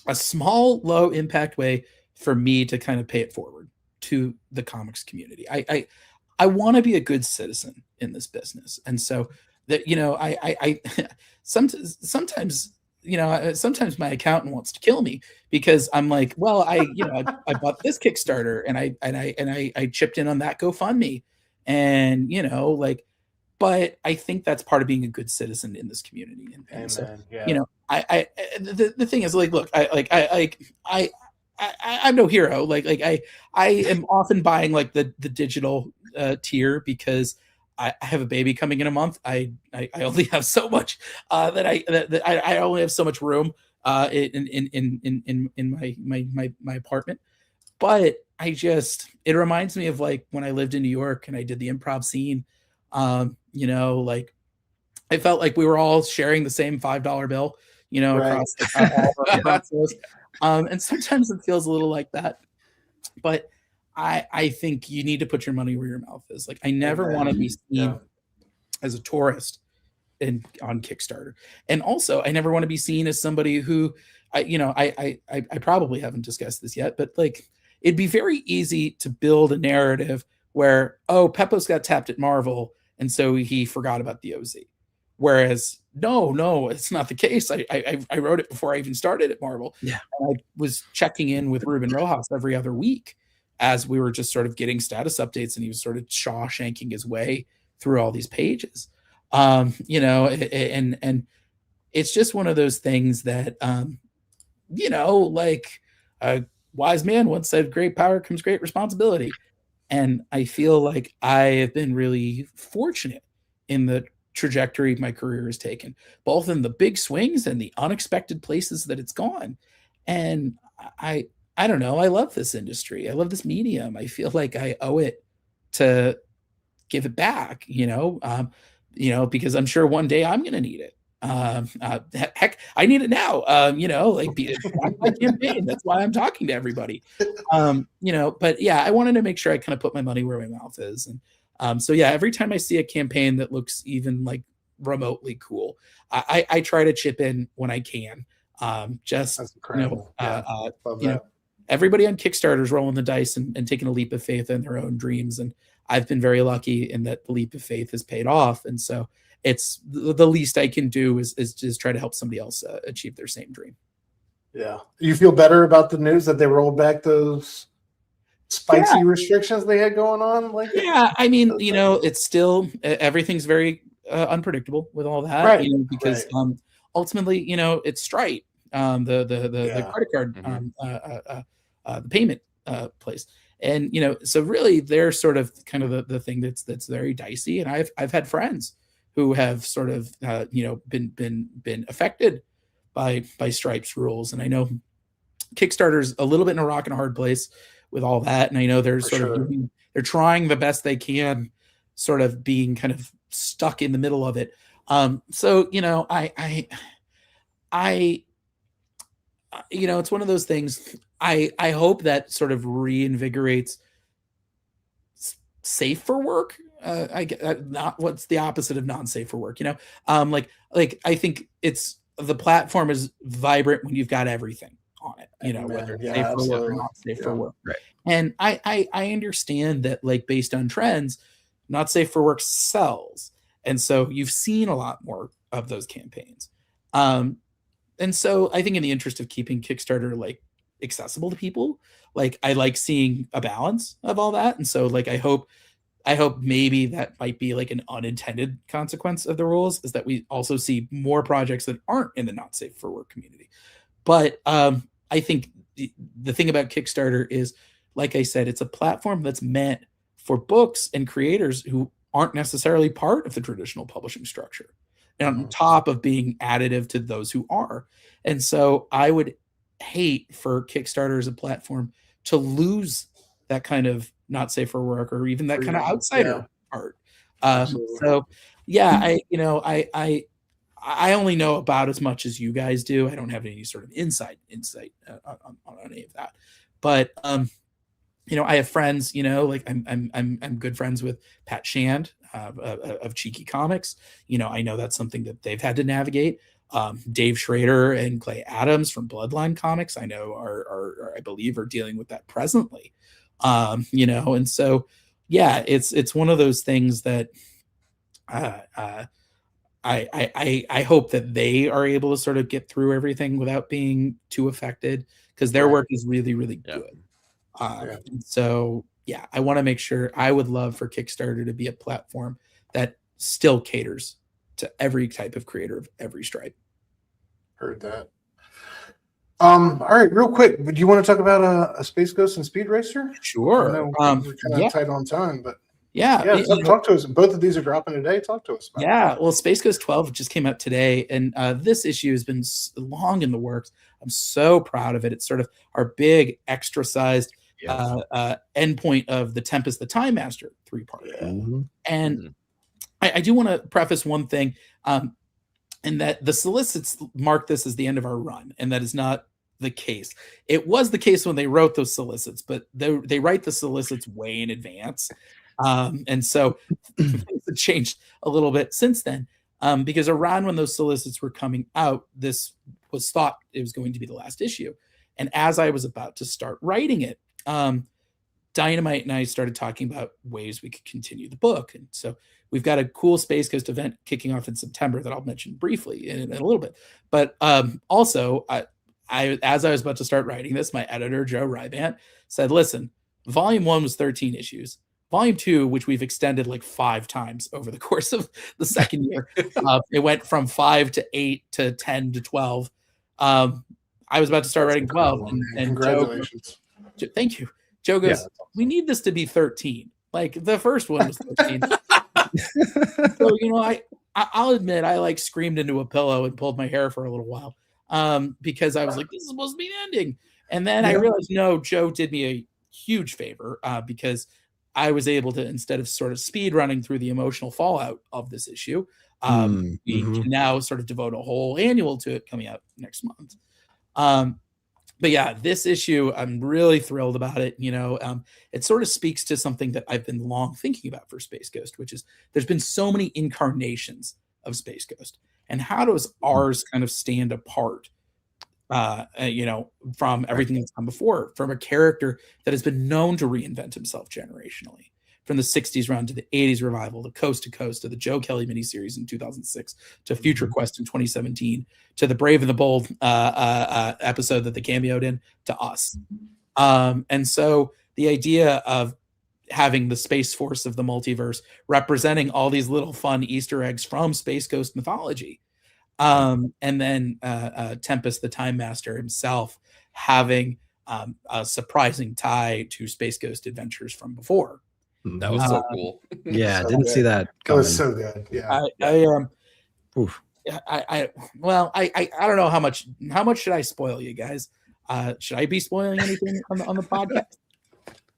a small, low impact way for me to kind of pay it forward to the comics community. I want to be a good citizen in this business. And so that, you know, I sometimes, you know, sometimes my accountant wants to kill me because I'm like, well, I bought this Kickstarter and I chipped in on that GoFundMe, and, you know, like, but I think that's part of being a good citizen in this community. And so, you know, the thing is, like, look, I'm no hero. Like I am often buying like the digital tier because I have a baby coming in a month. I only have so much that I only have so much room in my apartment. But it reminds me of like when I lived in New York and I did the improv scene. You know, like I felt like we were all sharing the same $5 bill, you know, across all our boxes. And sometimes it feels a little like that, but I think you need to put your money where your mouth is. Like, I never want to be seen as a tourist on Kickstarter. And also I never want to be seen as somebody who, I probably haven't discussed this yet, but like, it'd be very easy to build a narrative where, oh, Pepose got tapped at Marvel, and so he forgot about the OZ. Whereas, no, it's not the case. I wrote it before I even started at Marvel. Yeah. And I was checking in with Ruben Rojas every other week as we were just sort of getting status updates, and he was sort of Shawshanking his way through all these pages. You know, and it's just one of those things that, you know, like a wise man once said, great power comes great responsibility. And I feel like I have been really fortunate in the trajectory my career has taken, both in the big swings and the unexpected places that it's gone. And I don't know, I love this industry. I love this medium. I feel like I owe it to give it back, you know, because I'm sure one day I'm going to need it. Heck, I need it now. You know, like my campaign. That's why I'm talking to everybody. You know, but yeah, I wanted to make sure I kind of put my money where my mouth is. And so yeah, every time I see a campaign that looks even like remotely cool, I try to chip in when I can. Just that's incredible. You know, everybody on Kickstarter is rolling the dice and taking a leap of faith in their own dreams, and I've been very lucky in that the leap of faith has paid off. And so it's the least I can do is just try to help somebody else achieve their same dream. Yeah. You feel better about the news that they rolled back those spicy restrictions they had going on? Like, yeah, I mean, you know, it's still, everything's very unpredictable with all that, right, you know, because ultimately, you know, it's Stripe, the credit card, the payment place. And, you know, so really they're sort of kind of the thing that's very dicey. And I've had friends who have sort of, you know, been affected by Stripe's rules. And I know Kickstarter's a little bit in a rock and a hard place with all that. And I know they're they're trying the best they can, sort of being kind of stuck in the middle of it. So, you know, I you know, it's one of those things. I hope that sort of reinvigorates safe for work. Not what's the opposite of non-safe for work, you know? Like I think the platform is vibrant when you've got everything on it, you know, whether it's safe for work or not safe for work. Right. And I understand that, like, based on trends, not safe for work sells. And so you've seen a lot more of those campaigns. And so I think in the interest of keeping Kickstarter like accessible to people. Like, I like seeing a balance of all that. And so like, I hope maybe that might be like an unintended consequence of the rules, is that we also see more projects that aren't in the not safe for work community. But I think the thing about Kickstarter is, like I said, it's a platform that's meant for books and creators who aren't necessarily part of the traditional publishing structure, and on top of being additive to those who are. And so I would hate for Kickstarter as a platform to lose that kind of not safe for work, or even that kind of outsider part. So yeah, I only know about as much as you guys do. I don't have any sort of insight on any of that. But I have friends, like I'm good friends with Pat Shand of Cheeky Comics. I know that's something that they've had to navigate. Dave Schrader and Clay Adams from Bloodline Comics, I know are I believe are dealing with that presently. And so yeah, it's one of those things that I hope that they are able to sort of get through everything without being too affected, because their work is really, really good. So yeah, I want to make sure, I would love for Kickstarter to be a platform that still caters to every type of creator of every stripe. Heard that. All right, real quick, do you want to talk about a Space Ghost and Speed Racer? Sure. We're kind of tight on time, but talk to us. Both of these are dropping today. Talk to us about it. Well, Space Ghost 12 just came out today, and this issue has been long in the works. I'm so proud of it. It's sort of our big extra-sized endpoint of the Tempest the Time Master 3-part. And I do want to preface one thing, and that the solicits mark this as the end of our run, and that is not the case. It was the case when they wrote those solicits, but they write the solicits way in advance. And so things have changed a little bit since then, because around when those solicits were coming out, this was thought it was going to be the last issue. And as I was about to start writing it, Dynamite and I started talking about ways we could continue the book. And so we've got a cool Space Coast event kicking off in September that I'll mention briefly in a little bit. But also, as I was about to start writing this, my editor, Joe Rybant, said, listen, volume 1 was 13 issues. Volume 2, which we've extended like 5 times over the course of the second year, it went from 5 to 8 to 10 to 12. I was about to start writing 12. And congratulations. Joe, thank you. Joe goes, we need this to be 13. Like, the first one was 13. So, I'll admit, I like screamed into a pillow and pulled my hair for a little while, because I was like, this is supposed to be an ending. And then I realized, no, Joe did me a huge favor, because I was able to, instead of sort of speed running through the emotional fallout of this issue, we can now sort of devote a whole annual to it coming out next month. But yeah, this issue, I'm really thrilled about it. It sort of speaks to something that I've been long thinking about for Space Ghost, which is there's been so many incarnations of Space Ghost, and how does ours kind of stand apart, from everything that's come before, from a character that has been known to reinvent himself generationally, from the 60s run to the 80s revival, to Coast, to the Joe Kelly miniseries in 2006, to Future Quest in 2017, to the Brave and the Bold episode that they cameoed in, to us. And so the idea of having the Space Force of the multiverse representing all these little fun Easter eggs from Space Ghost mythology, and then Tempest the Time Master himself having a surprising tie to Space Ghost adventures from before. That was so cool. Yeah, So didn't see that coming. It was so good. Yeah. I don't know how much should I spoil you guys? Should I be spoiling anything on the podcast?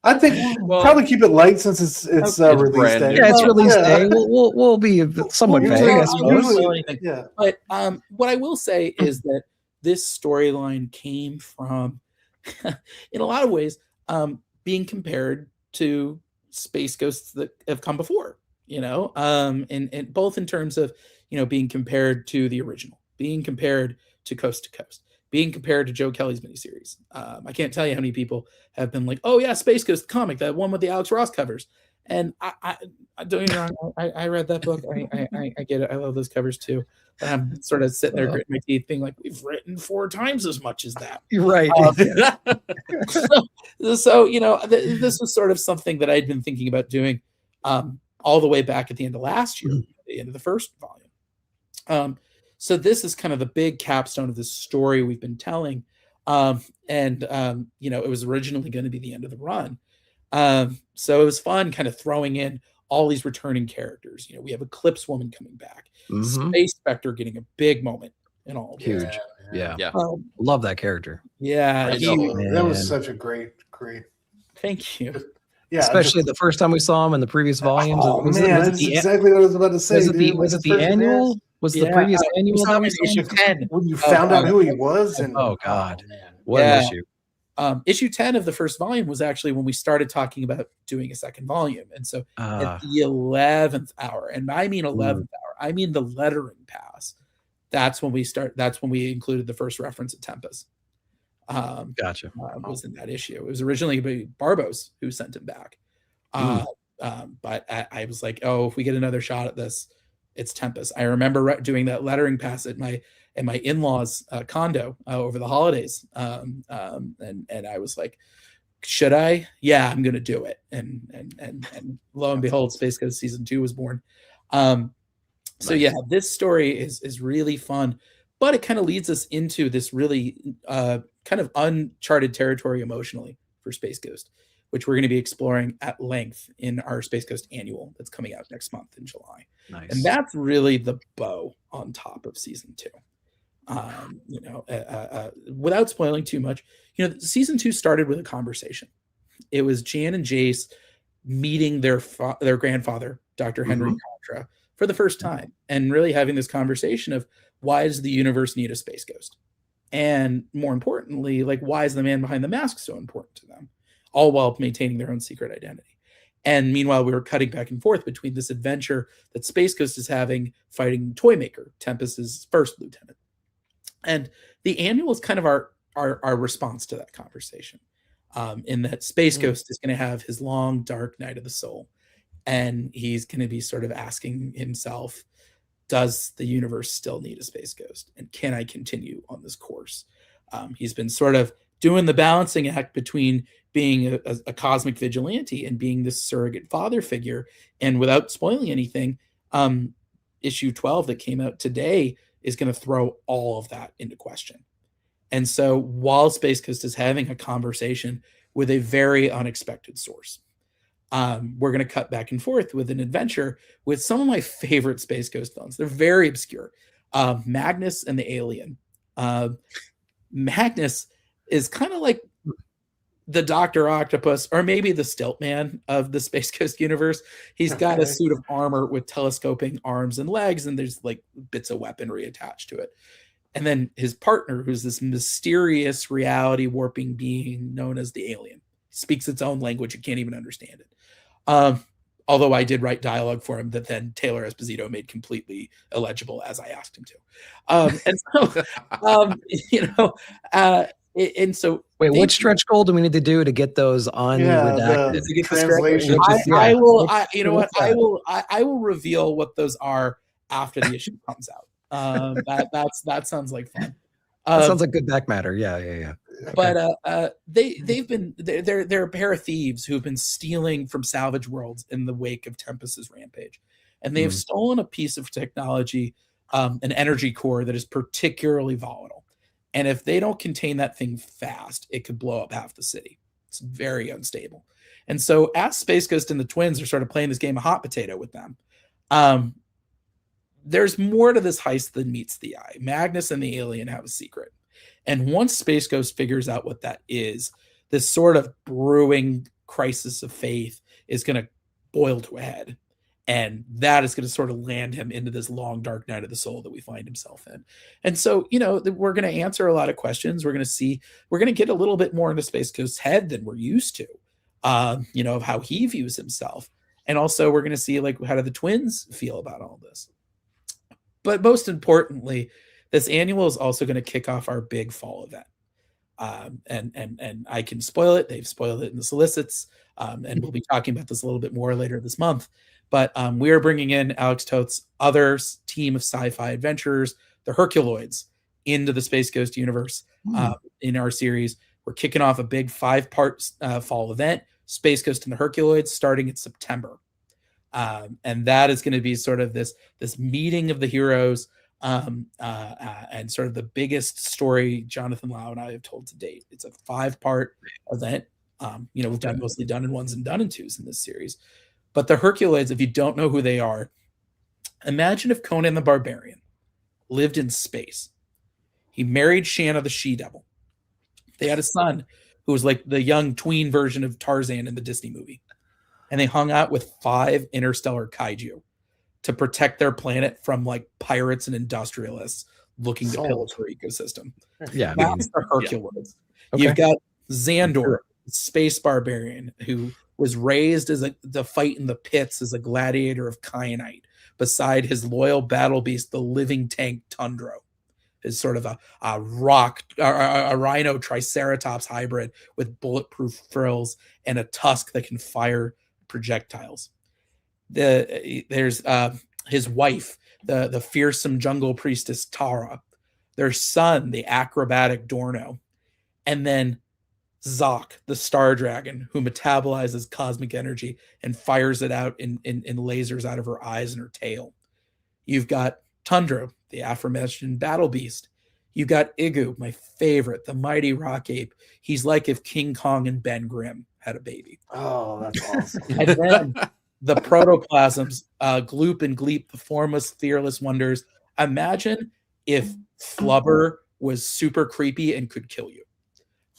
I think probably keep it light since it's release day. Yeah, it's release day. We'll be somewhat vague, I suppose. Yeah. But what I will say is that this storyline came from, in a lot of ways, being compared to Space Ghosts that have come before, and both in terms of, being compared to the original, being compared to Coast, being compared to Joe Kelly's miniseries. I can't tell you how many people have been like, oh yeah, Space Ghost comic, that one with the Alex Ross covers. And I don't get me wrong, I read that book. I get it. I love those covers too. But I'm sort of sitting there gritting my teeth, being like, we've written 4 times as much as that. You're right. So this was sort of something that I'd been thinking about doing all the way back at the end of last year, the end of the first volume. So this is kind of the big capstone of this story we've been telling. It was originally going to be the end of the run. So it was fun kind of throwing in all these returning characters. We have Eclipse Woman coming back, Space Spectre getting a big moment in all of huge. this. Yeah. Love that character. Yeah. That was such a great. Thank you. Yeah, especially the first time we saw him in the previous volumes. That's exactly what I was about to say. Was it the annual? Was the previous annual? Issue 10. When you found out who he was, and oh god, what an issue! Issue 10 of the first volume was actually when we started talking about doing a second volume. And so at the 11th hour, and I mean 11th hour, I mean the lettering pass. That's when we included the first reference at Tempest. Gotcha. Was in that issue. It was originally Barbos who sent him back. But I was like, if we get another shot at this, it's Tempest. I remember doing that lettering pass at my in-laws condo over the holidays. And I was like, should I? Yeah, I'm going to do it. And lo and behold, Space Ghost season 2 was born. So yeah, this story is really fun, but it kind of leads us into this really kind of uncharted territory emotionally for Space Ghost, which we're going to be exploring at length in our Space Ghost annual that's coming out next month in July. Nice. And that's really the bow on top of season 2. Without spoiling too much, season 2 started with a conversation. It was Jan and Jace meeting their grandfather, Dr. Henry Contra, for the first time, and really having this conversation of why does the universe need a Space Ghost? And more importantly, why is the man behind the mask so important to them? All while maintaining their own secret identity. And meanwhile, we were cutting back and forth between this adventure that Space Ghost is having fighting Toymaker, Tempest's first lieutenant. And the annual is kind of our response to that conversation, in that Space Ghost is going to have his long, dark night of the soul. And he's going to be sort of asking himself, does the universe still need a Space Ghost? And can I continue on this course? He's been sort of doing the balancing act between being a cosmic vigilante and being this surrogate father figure. And without spoiling anything, issue 12 that came out today is going to throw all of that into question. And so while Space Ghost is having a conversation with a very unexpected source, we're going to cut back and forth with an adventure with some of my favorite Space Ghost villains. They're very obscure. Magnus and the Alien. Magnus is kind of like the Dr. Octopus, or maybe the Stilt Man of the Space Ghost universe. He's got a suit of armor with telescoping arms and legs, and there's bits of weaponry attached to it. And then his partner, who's this mysterious reality warping being known as the Alien, speaks its own language. You can't even understand it. Although I did write dialogue for him that then Taylor Esposito made completely illegible as I asked him to. And so wait, what stretch goal do we need to do to get those unredacted? To get translation. I will reveal what those are after the issue comes out. That sounds like fun. That sounds like good back matter. Yeah. Okay. But they're a pair of thieves who've been stealing from Salvage Worlds in the wake of Tempest's rampage, and they have stolen a piece of technology, an energy core that is particularly volatile. And if they don't contain that thing fast, it could blow up half the city. It's very unstable. And so as Space Ghost and the twins are sort of playing this game of hot potato with them, there's more to this heist than meets the eye. Magnus and the Alien have a secret. And once Space Ghost figures out what that is, this sort of brewing crisis of faith is going to boil to a head. And that is going to sort of land him into this long, dark night of the soul that we find himself in. And so, we're going to answer a lot of questions. We're going to get a little bit more into Space Ghost's head than we're used to, of how he views himself. And also we're going to see how do the twins feel about all this. But most importantly, this annual is also going to kick off our big fall event. And I can spoil it. They've spoiled it in the solicits, and we'll be talking about this a little bit more later this month. But we are bringing in Alex Toth's other team of sci-fi adventurers, the Herculoids, into the Space Ghost universe in our series. We're kicking off a big 5-part fall event, Space Ghost and the Herculoids, starting in September. And that is going to be sort of this meeting of the heroes, and sort of the biggest story Jonathan Lau and I have told to date. It's a 5-part event. We've mostly done in 1s and done in 2s in this series. But the Herculoids, if you don't know who they are, imagine if Conan the Barbarian lived in space. He married Shanna the She-Devil. They had a son who was like the young tween version of Tarzan in the Disney movie. And they hung out with 5 interstellar kaiju to protect their planet from like pirates and industrialists looking to pillage their ecosystem. Yeah, that's the Herculoids. Yeah. Okay. You've got Xandor, space barbarian, who was raised as to fight in the pits as a gladiator of kyanite, beside his loyal battle beast, the living tank Tundro. Is sort of a rhino triceratops hybrid with bulletproof frills and a tusk that can fire projectiles. There's his wife, the fearsome jungle priestess Tara, their son, the acrobatic Dorno, and then Zoc, the star dragon, who metabolizes cosmic energy and fires it out in lasers out of her eyes and her tail. You've got Tundra, the aforementioned battle beast. You got Igu, my favorite, the mighty rock ape. He's like if King Kong and Ben Grimm had a baby. Oh, that's awesome. And then the protoplasms, Gloop and Gleep, the formless, fearless wonders. Imagine if Flubber was super creepy and could kill you.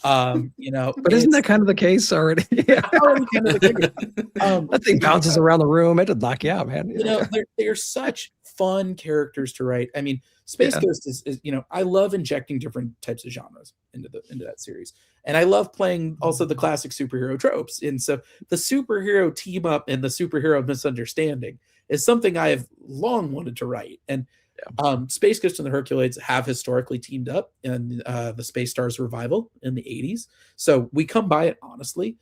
But isn't that kind of the case already? That thing bounces around the room. It'll knock you out, man. They're such fun characters to write. I mean, Space Ghost is I love injecting different types of genres into that series, and I love playing also the classic superhero tropes. And so the superhero team up and the superhero misunderstanding is something I have long wanted to write. And Space Ghost and the Herculoids have historically teamed up in the Space Stars revival in the 80s. So we come by it honestly.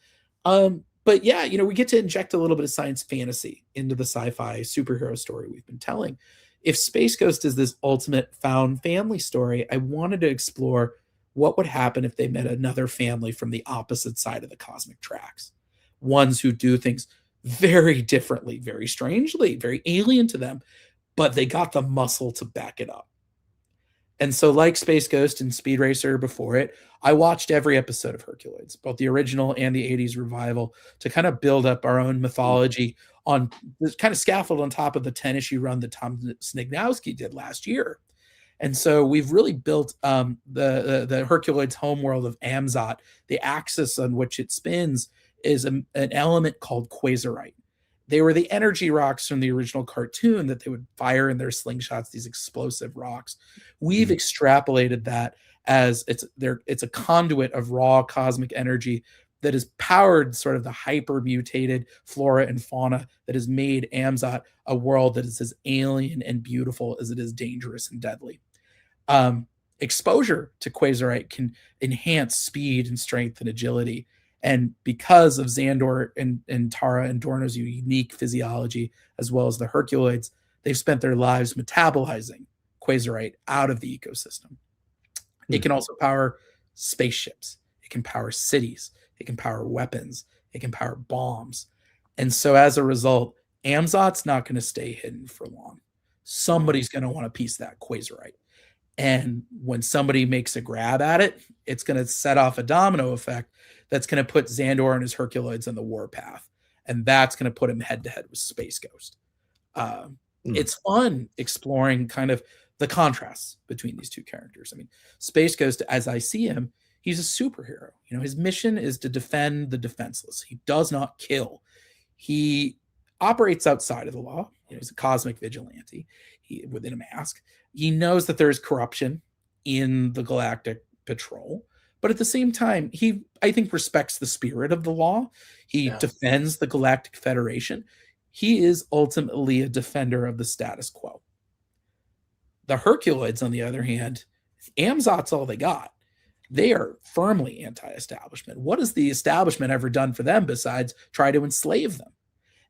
But yeah, we get to inject a little bit of science fantasy into the sci-fi superhero story we've been telling. If Space Ghost is this ultimate found family story, I wanted to explore what would happen if they met another family from the opposite side of the cosmic tracks. Ones who do things very differently, very strangely, very alien to them, but they got the muscle to back it up. And so like Space Ghost and Speed Racer before it, I watched every episode of Herculoids, both the original and the 80s revival, to kind of build up our own mythology on this kind of scaffold on top of the 10-issue run that Tom Snignowski did last year. And so we've really built the Herculoids homeworld of Amzot. The axis on which it spins is an element called quasarite. They were the energy rocks from the original cartoon that they would fire in their slingshots, these explosive rocks. We've extrapolated that as it's a conduit of raw cosmic energy that has powered sort of the hyper mutated flora and fauna that has made Amzot a world that is as alien and beautiful as it is dangerous and deadly. Exposure to quasarite can enhance speed and strength and agility. And because of Xandor and Tara and Dorno's unique physiology, as well as the Herculoids, they've spent their lives metabolizing quasarite out of the ecosystem. It can also power spaceships. It can power cities. It can power weapons. It can power bombs. And so as a result, Amzot's not going to stay hidden for long. Somebody's going to want a piece of that quasarite. And when somebody makes a grab at it, it's going to set off a domino effect that's going to put Xandor and his Herculoids on the warpath. And that's going to put him head to head with Space Ghost. It's fun exploring kind of the contrasts between these two characters. I mean, Space Ghost, as I see him, he's a superhero. His mission is to defend the defenseless. He does not kill. He operates outside of the law. He's a cosmic vigilante within a mask. He knows that there's corruption in the Galactic Patrol, but at the same time, he, I think, respects the spirit of the law. He defends the Galactic Federation. He is ultimately a defender of the status quo. The Herculoids, on the other hand, Amzot's all they got. They are firmly anti-establishment. What has the establishment ever done for them besides try to enslave them?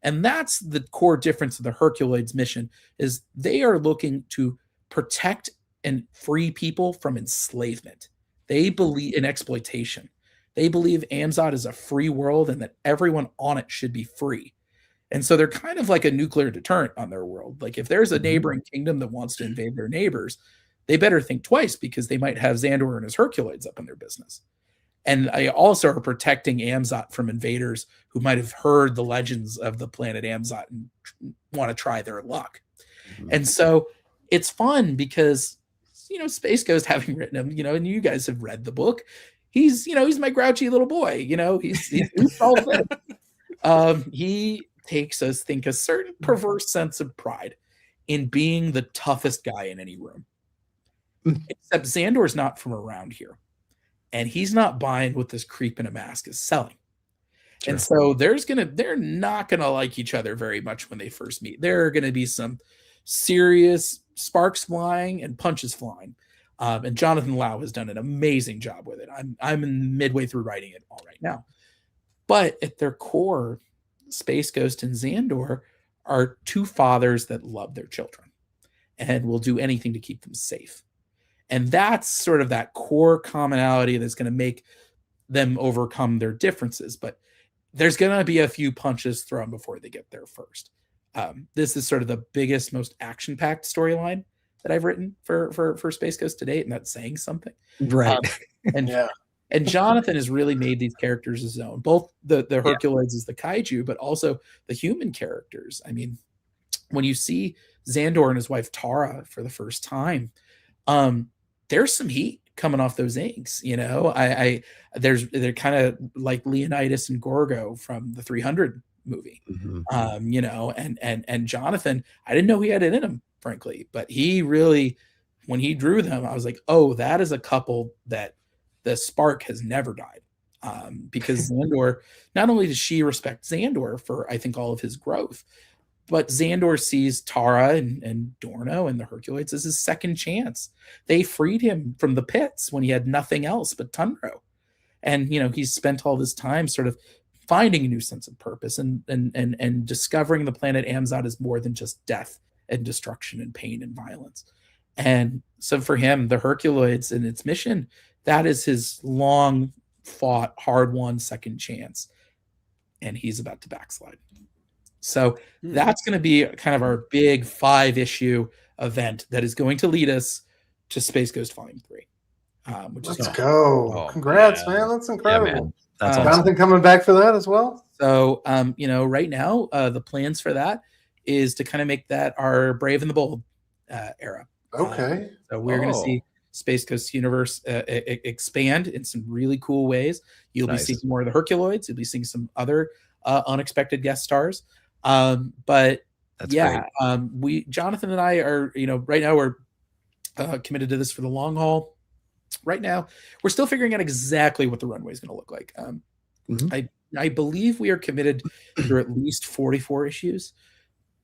And that's the core difference of the Herculoids mission, is they are looking to protect and free people from enslavement. They believe in exploitation. They believe Amzad is a free world and that everyone on it should be free. And so they're kind of like a nuclear deterrent on their world. Like if there's a neighboring kingdom that wants to invade their neighbors, they better think twice, because they might have Xandor and his Herculoids up in their business. And I also are protecting Amzat from invaders who might have heard the legends of the planet Amzat and want to try their luck. And so it's fun because, Space Ghost, having written him, and you guys have read the book, he's my grouchy little boy, he's all he takes us, think, a certain perverse sense of pride in being the toughest guy in any room. Except Xandor's not from around here. And he's not buying what this creep in a mask is selling. Sure. And so they're not gonna like each other very much when they first meet. There are gonna be some serious sparks flying and punches flying. And Jonathan Lau has done an amazing job with it. I'm midway through writing it all right now. But at their core, Space Ghost and Xandor are two fathers that love their children and will do anything to keep them safe. And that's sort of that core commonality that's going to make them overcome their differences. But there's going to be a few punches thrown before they get there first. This is sort of the biggest, most action-packed storyline that I've written for Space Ghost to date, and that's saying something. Right. And Jonathan has really made these characters his own, both the Herculoids as the kaiju, but also the human characters. I mean, when you see Xandor and his wife Tara for the first time, there's some heat coming off those inks, they're kind of like Leonidas and Gorgo from the 300 movie, and Jonathan, I didn't know he had it in him, frankly, but he really, when he drew them, I was like, oh, that is a couple that the spark has never died, because Xandor, not only does she respect Xandor for, I think, all of his growth, but Xandor sees Tara and Dorno and the Herculoids as his second chance. They freed him from the pits when he had nothing else but Tundro. And, he's spent all this time sort of finding a new sense of purpose and discovering the planet Amzad is more than just death and destruction and pain and violence. And so for him, the Herculoids and its mission, that is his long fought, hard won second chance. And he's about to backslide. So that's going to be kind of our big 5-issue event that is going to lead us to Space Ghost Volume 3. Let's go. Oh, congrats, man. That's incredible. Yeah, man. That's awesome. Jonathan coming back for that as well? So, right now, the plans for that is to kind of make that our Brave and the Bold era. Okay. So we're going to see Space Ghost universe expand in some really cool ways. You'll be seeing more of the Herculoids. You'll be seeing some other unexpected guest stars. But that's great. Jonathan and I are, right now we're committed to this for the long haul. Right now, we're still figuring out exactly what the runway is going to look like. I believe we are committed through at least 44 issues,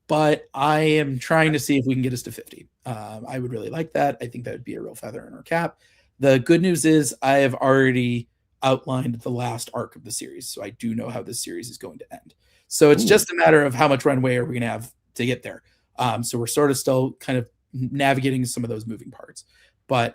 but I am trying to see if we can get us to 50. I would really like that. I think that would be a real feather in our cap. The good news is I have already outlined the last arc of the series, so I do know how this series is going to end. So it's just a matter of how much runway are we going to have to get there. So we're sort of still kind of navigating some of those moving parts. But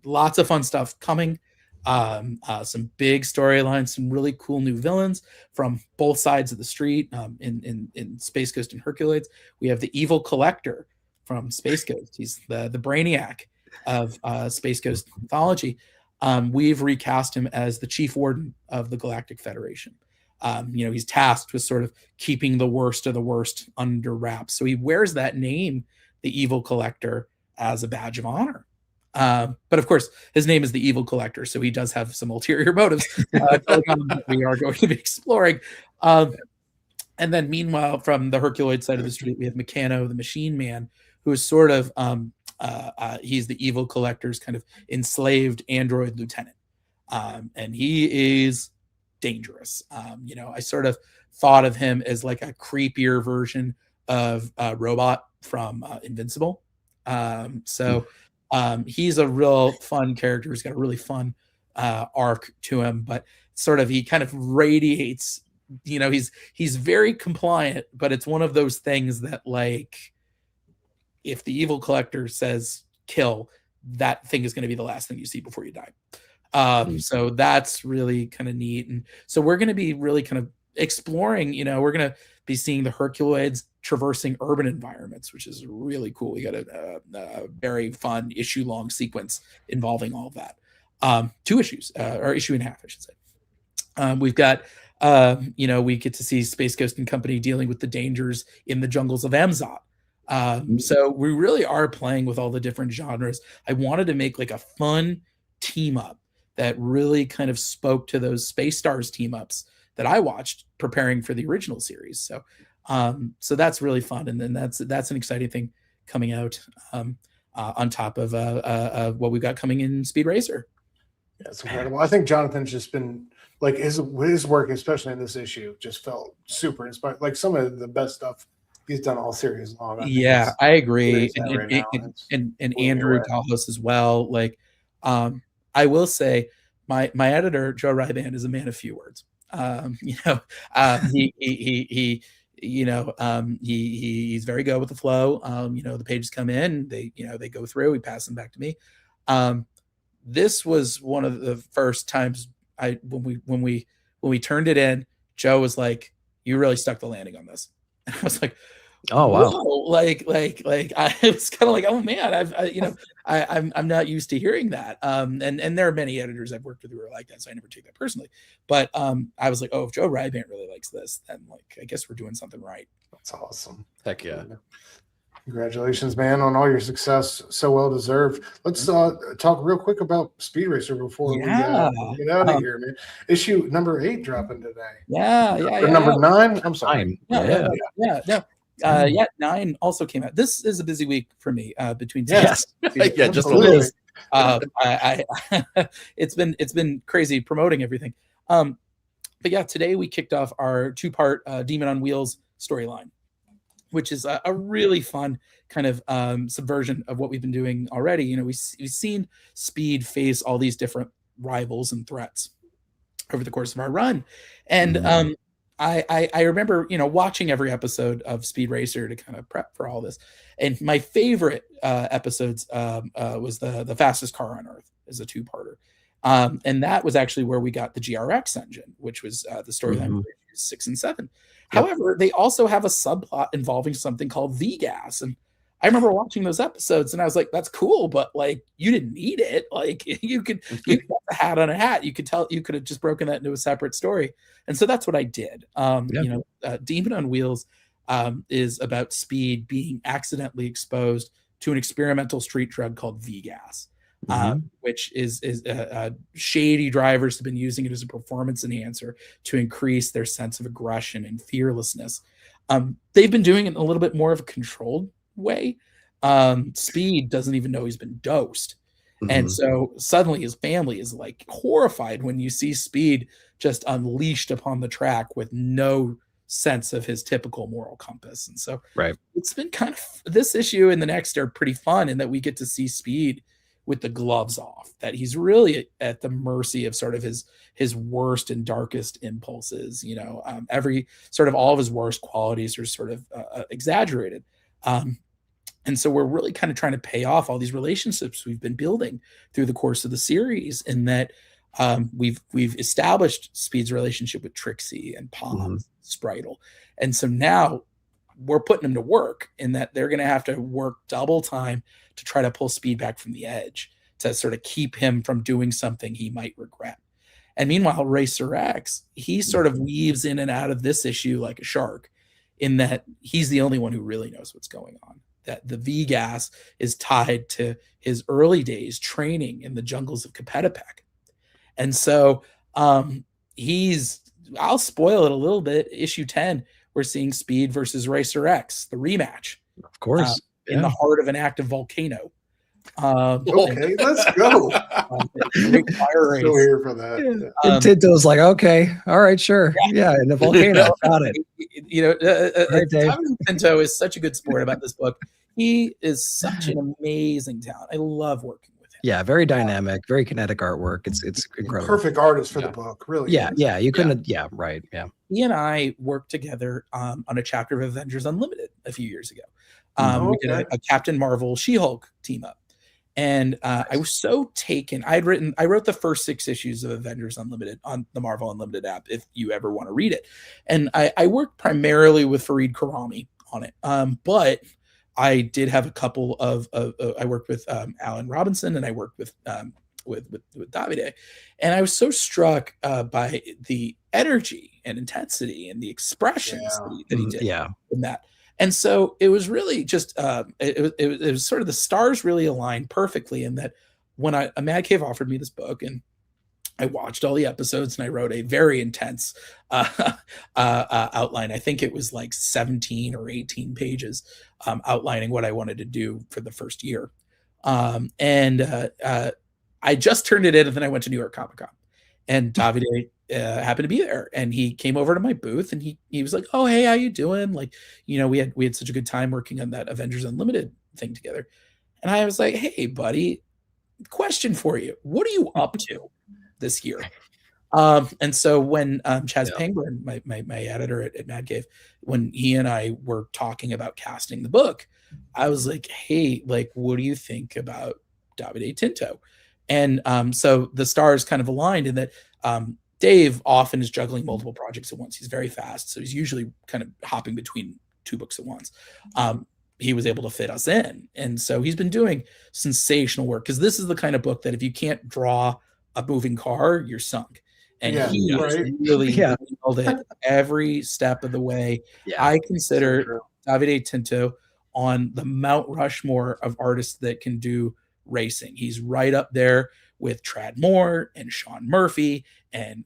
lots of fun stuff coming. Some big storylines, some really cool new villains from both sides of the street. In Space Ghost and Herculoids, we have the Evil Collector from Space Ghost. He's the brainiac of Space Ghost mythology. We've recast him as the Chief Warden of the Galactic Federation. He's tasked with sort of keeping the worst of the worst under wraps. So he wears that name, the Evil Collector, as a badge of honor. But of course, his name is the Evil Collector, so he does have some ulterior motives that we are going to be exploring. And then meanwhile, from the Herculoid side of the street, we have Meccano, the Machine Man, who is sort of, he's the Evil Collector's kind of enslaved android lieutenant. And he is dangerous. I sort of thought of him as like a creepier version of Robot from Invincible. He's a real fun character. He's got a really fun arc to him, but sort of he kind of radiates. He's very compliant, but it's one of those things that, like, if the evil collector says kill, that thing is going to be the last thing you see before you die. So that's really kind of neat. And so we're going to be really kind of exploring, we're going to be seeing the Herculoids traversing urban environments, which is really cool. We got a very fun issue-long sequence involving all of that. 2 issues, or issue and a half, I should say. We've got, we get to see Space Ghost and Company dealing with the dangers in the jungles of Amzot. So we really are playing with all the different genres. I wanted to make like a fun team up that really kind of spoke to those Space Stars team ups that I watched preparing for the original series. So that's really fun. And then that's an exciting thing coming out, on top of what we've got coming in Speed Racer. Yeah, it's incredible. I think Jonathan's just been like his work, especially in this issue, just felt super inspired. Like some of the best stuff he's done all series long. I agree. And Andrew Dalhouse as well. Like, I will say my editor, Joe Ryban, is a man of few words. He's very good with the flow. The pages come in, they go through, we pass them back to me. This was one of the first times when we turned it in, Joe was like, "You really stuck the landing on this." And I was like, "Oh wow!" Whoa. Like I was kind of like, "Oh man, I'm not used to hearing that." And there are many editors I've worked with who are like that, so I never take that personally. But I was like, "Oh, if Joe Ryban really likes this, then like I guess we're doing something right." That's awesome. Heck yeah. Congratulations, man, on all your success. So well deserved. Let's talk real quick about Speed Racer before we get out of here, man. Issue number 8 dropping today. Number 9. I'm sorry. 9 also came out. This is a busy week for me. Between just a little. It's been crazy promoting everything. But yeah, today we kicked off our 2-part Demon on Wheels storyline, which is a really fun kind of subversion of what we've been doing already. We've seen Speed face all these different rivals and threats over the course of our run. And I remember, watching every episode of Speed Racer to kind of prep for all this. And my favorite episodes was the Fastest Car on Earth is a 2-parter. And that was actually where we got the GRX engine, which was the storyline 6 and 7. However, they also have a subplot involving something called V-gas. And I remember watching those episodes and I was like, that's cool, but like you didn't need it. Like you could put the hat on a hat. You could have just broken that into a separate story. And so that's what I did. Demon on Wheels is about Speed being accidentally exposed to an experimental street drug called V-gas. Which is shady drivers have been using it as a performance enhancer to increase their sense of aggression and fearlessness. They've been doing it in a little bit more of a controlled way. Speed doesn't even know he's been dosed. And so suddenly his family is like horrified when you see Speed just unleashed upon the track with no sense of his typical moral compass. And so it's been kind of, this issue and the next are pretty fun in that we get to see Speed with the gloves off, that he's really at the mercy of sort of his worst and darkest impulses. Every sort of all of his worst qualities are sort of exaggerated. And so we're really kind of trying to pay off all these relationships we've been building through the course of the series, in that we've established Speed's relationship with Trixie and Palm, Spritle. And so now we're putting them to work in that they're going to have to work double time to try to pull Speed back from the edge, to sort of keep him from doing something he might regret. And meanwhile, Racer X, he sort of weaves in and out of this issue like a shark, in that he's the only one who really knows what's going on. That the V-gas is tied to his early days training in the jungles of Capetapec. And so I'll spoil it a little bit. Issue 10, we're seeing Speed versus Racer X, the rematch. Of course. In the heart of an active volcano. Okay, let's go. Fire Still here for that. And Tinto's like, okay, all right, sure. Yeah, in the volcano, got it. Tinto is such a good sport about this book. He is such an amazing talent. I love working with him. Yeah, very dynamic, very kinetic artwork. It's incredible. Perfect artist for the book, really. Yeah, you couldn't. Yeah, right. Yeah. He and I worked together on a chapter of Avengers Unlimited a few years ago. We did a Captain Marvel She-Hulk team up. And I was so taken. I wrote the first 6 issues of Avengers Unlimited on the Marvel Unlimited app, if you ever want to read it. And I worked primarily with Fareed Karami on it. But I did have a couple of I worked with Alan Robinson, and I worked with Davide. And I was so struck by the energy and intensity and the expressions that he did in that. And so it was really just it was sort of the stars really aligned perfectly in that when Mad Cave offered me this book, and I watched all the episodes, and I wrote a very intense outline. I think it was like 17 or 18 pages outlining what I wanted to do for the first year. I just turned it in, and then I went to New York Comic Con, and Davide happened to be there, and he came over to my booth, and he was like, "Oh, hey, how you doing? Like, you know, we had such a good time working on that Avengers Unlimited thing together." And I was like, "Hey, buddy, question for you. What are you up to this year?" And so when Chaz Pangburn, my editor at Mad Cave, when he and I were talking about casting the book, I was like, "Hey, like, what do you think about Davide Tinto?" And so the stars kind of aligned in that Dave often is juggling multiple projects at once. He's very fast, so he's usually kind of hopping between 2 books at once. He was able to fit us in, and so he's been doing sensational work, because this is the kind of book that if you can't draw a moving car, you're sunk. And he really nailed it every step of the way. I consider Davide Tinto on the Mount Rushmore of artists that can do racing. He's right up there with Trad Moore and Sean Murphy and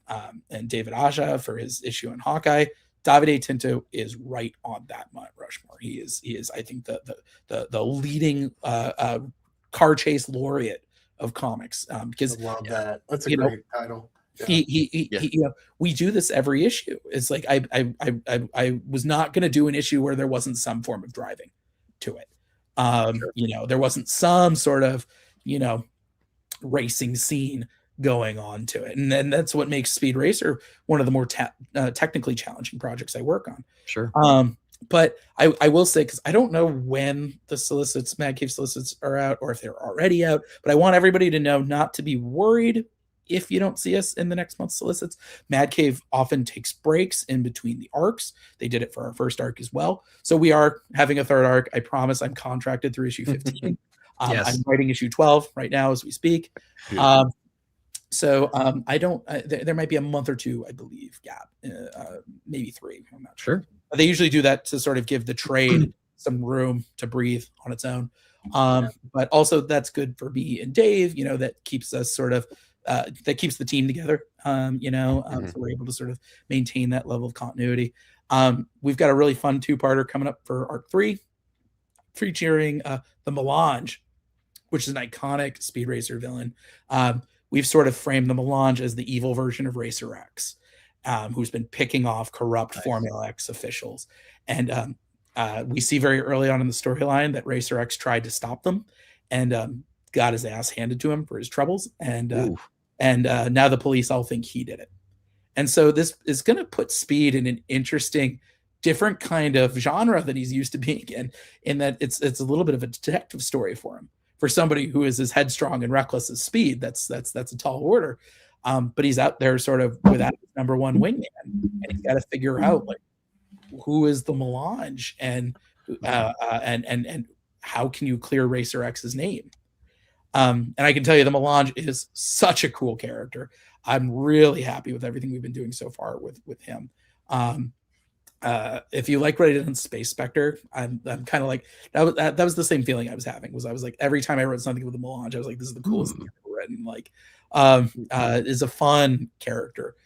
David Aja for his issue on Hawkeye. Davide Tinto is right on that Mount Rushmore. He is I think the leading car chase laureate of comics. Because I love that. That's a great title. He we do this every issue. It's like I was not going to do an issue where there wasn't some form of driving to it. There wasn't some sort of racing scene going on to it, and then that's what makes Speed Racer one of the more technically challenging projects I work on. Sure. But I will say, because I don't know when the Mad Cave solicits are out, or if they're already out, but I want everybody to know not to be worried if you don't see us in the next month's solicits. Mad Cave often takes breaks in between the arcs. They did it for our first arc as well. So we are having a third arc. I promise. I'm contracted through issue 15. Yes. I'm writing issue 12 right now as we speak. I don't, there might be a month or 2, I believe, gap, maybe 3. I'm not sure. But they usually do that to sort of give the trade some room to breathe on its own. But also that's good for me and Dave, that keeps us sort of, that keeps the team together, so we're able to sort of maintain that level of continuity. We've got a really fun 2-parter coming up for arc 3, featuring the Melange, which is an iconic Speed Racer villain. We've sort of framed the Melange as the evil version of Racer X, who's been picking off corrupt Formula X officials. And we see very early on in the storyline that Racer X tried to stop them and got his ass handed to him for his troubles. And now the police all think he did it. And so this is going to put Speed in an interesting, different kind of genre that he's used to being in that it's a little bit of a detective story for him. For somebody who is as headstrong and reckless as Speed, that's a tall order. But he's out there sort of without his number one wingman, and he's got to figure out like who is the Melange and how can you clear Racer X's name. And I can tell you the Melange is such a cool character. I'm really happy with everything we've been doing so far with him. If you like what I did in Space Spectre, I'm kind of like that was the same feeling I was having. I was like, every time I wrote something with the Melange, I was like, this is the coolest thing I've ever written. Like, is a fun character,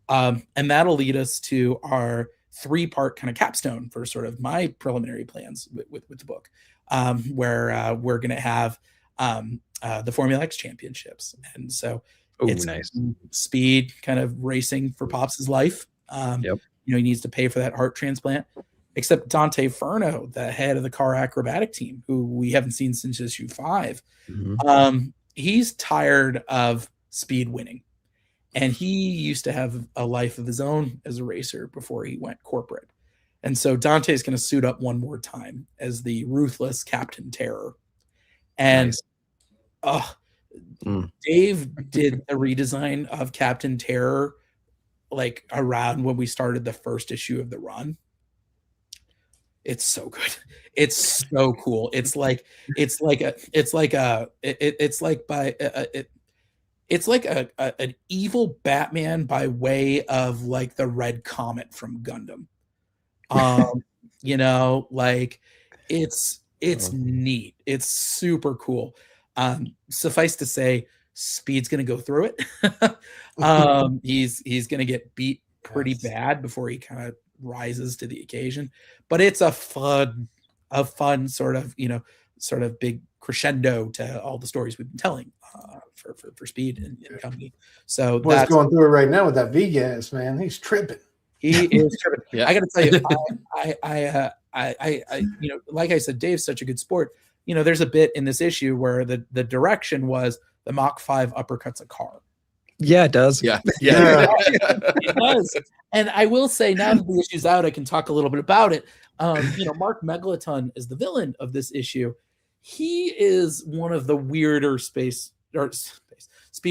and that'll lead us to our 3-part kind of capstone for sort of my preliminary plans with the book, where we're gonna have the Formula X championships, and so it's nice. Speed kind of racing for Pops' life. He needs to pay for that heart transplant. except Dante Furno, the head of the car acrobatic team, who we haven't seen since issue 5. He's tired of Speed winning. And he used to have a life of his own as a racer before he went corporate. And so Dante's going to suit up one more time as the ruthless Captain Terror. And Dave did a redesign of Captain Terror like around when we started the first issue of the run. It's so good. It's so cool. It's like an evil Batman by way of like the Red Comet from Gundam. You know, like it's neat. It's super cool. Suffice to say, Speed's gonna go through it. He's gonna get beat pretty bad before he kind of rises to the occasion. But it's a fun sort of, you know, sort of big crescendo to all the stories we've been telling for Speed and company. So what's going through it right now with that V-gas, man? He's tripping. He is tripping. I got to tell you, I you know, like I said, Dave's such a good sport. You know, there's a bit in this issue where the direction was the Mach 5 uppercuts a car. Yeah, it does. Yeah. It does. And I will say, now that the issue's out, I can talk a little bit about it. You know, Mark Megalaton is the villain of this issue. He is one of the weirder Speed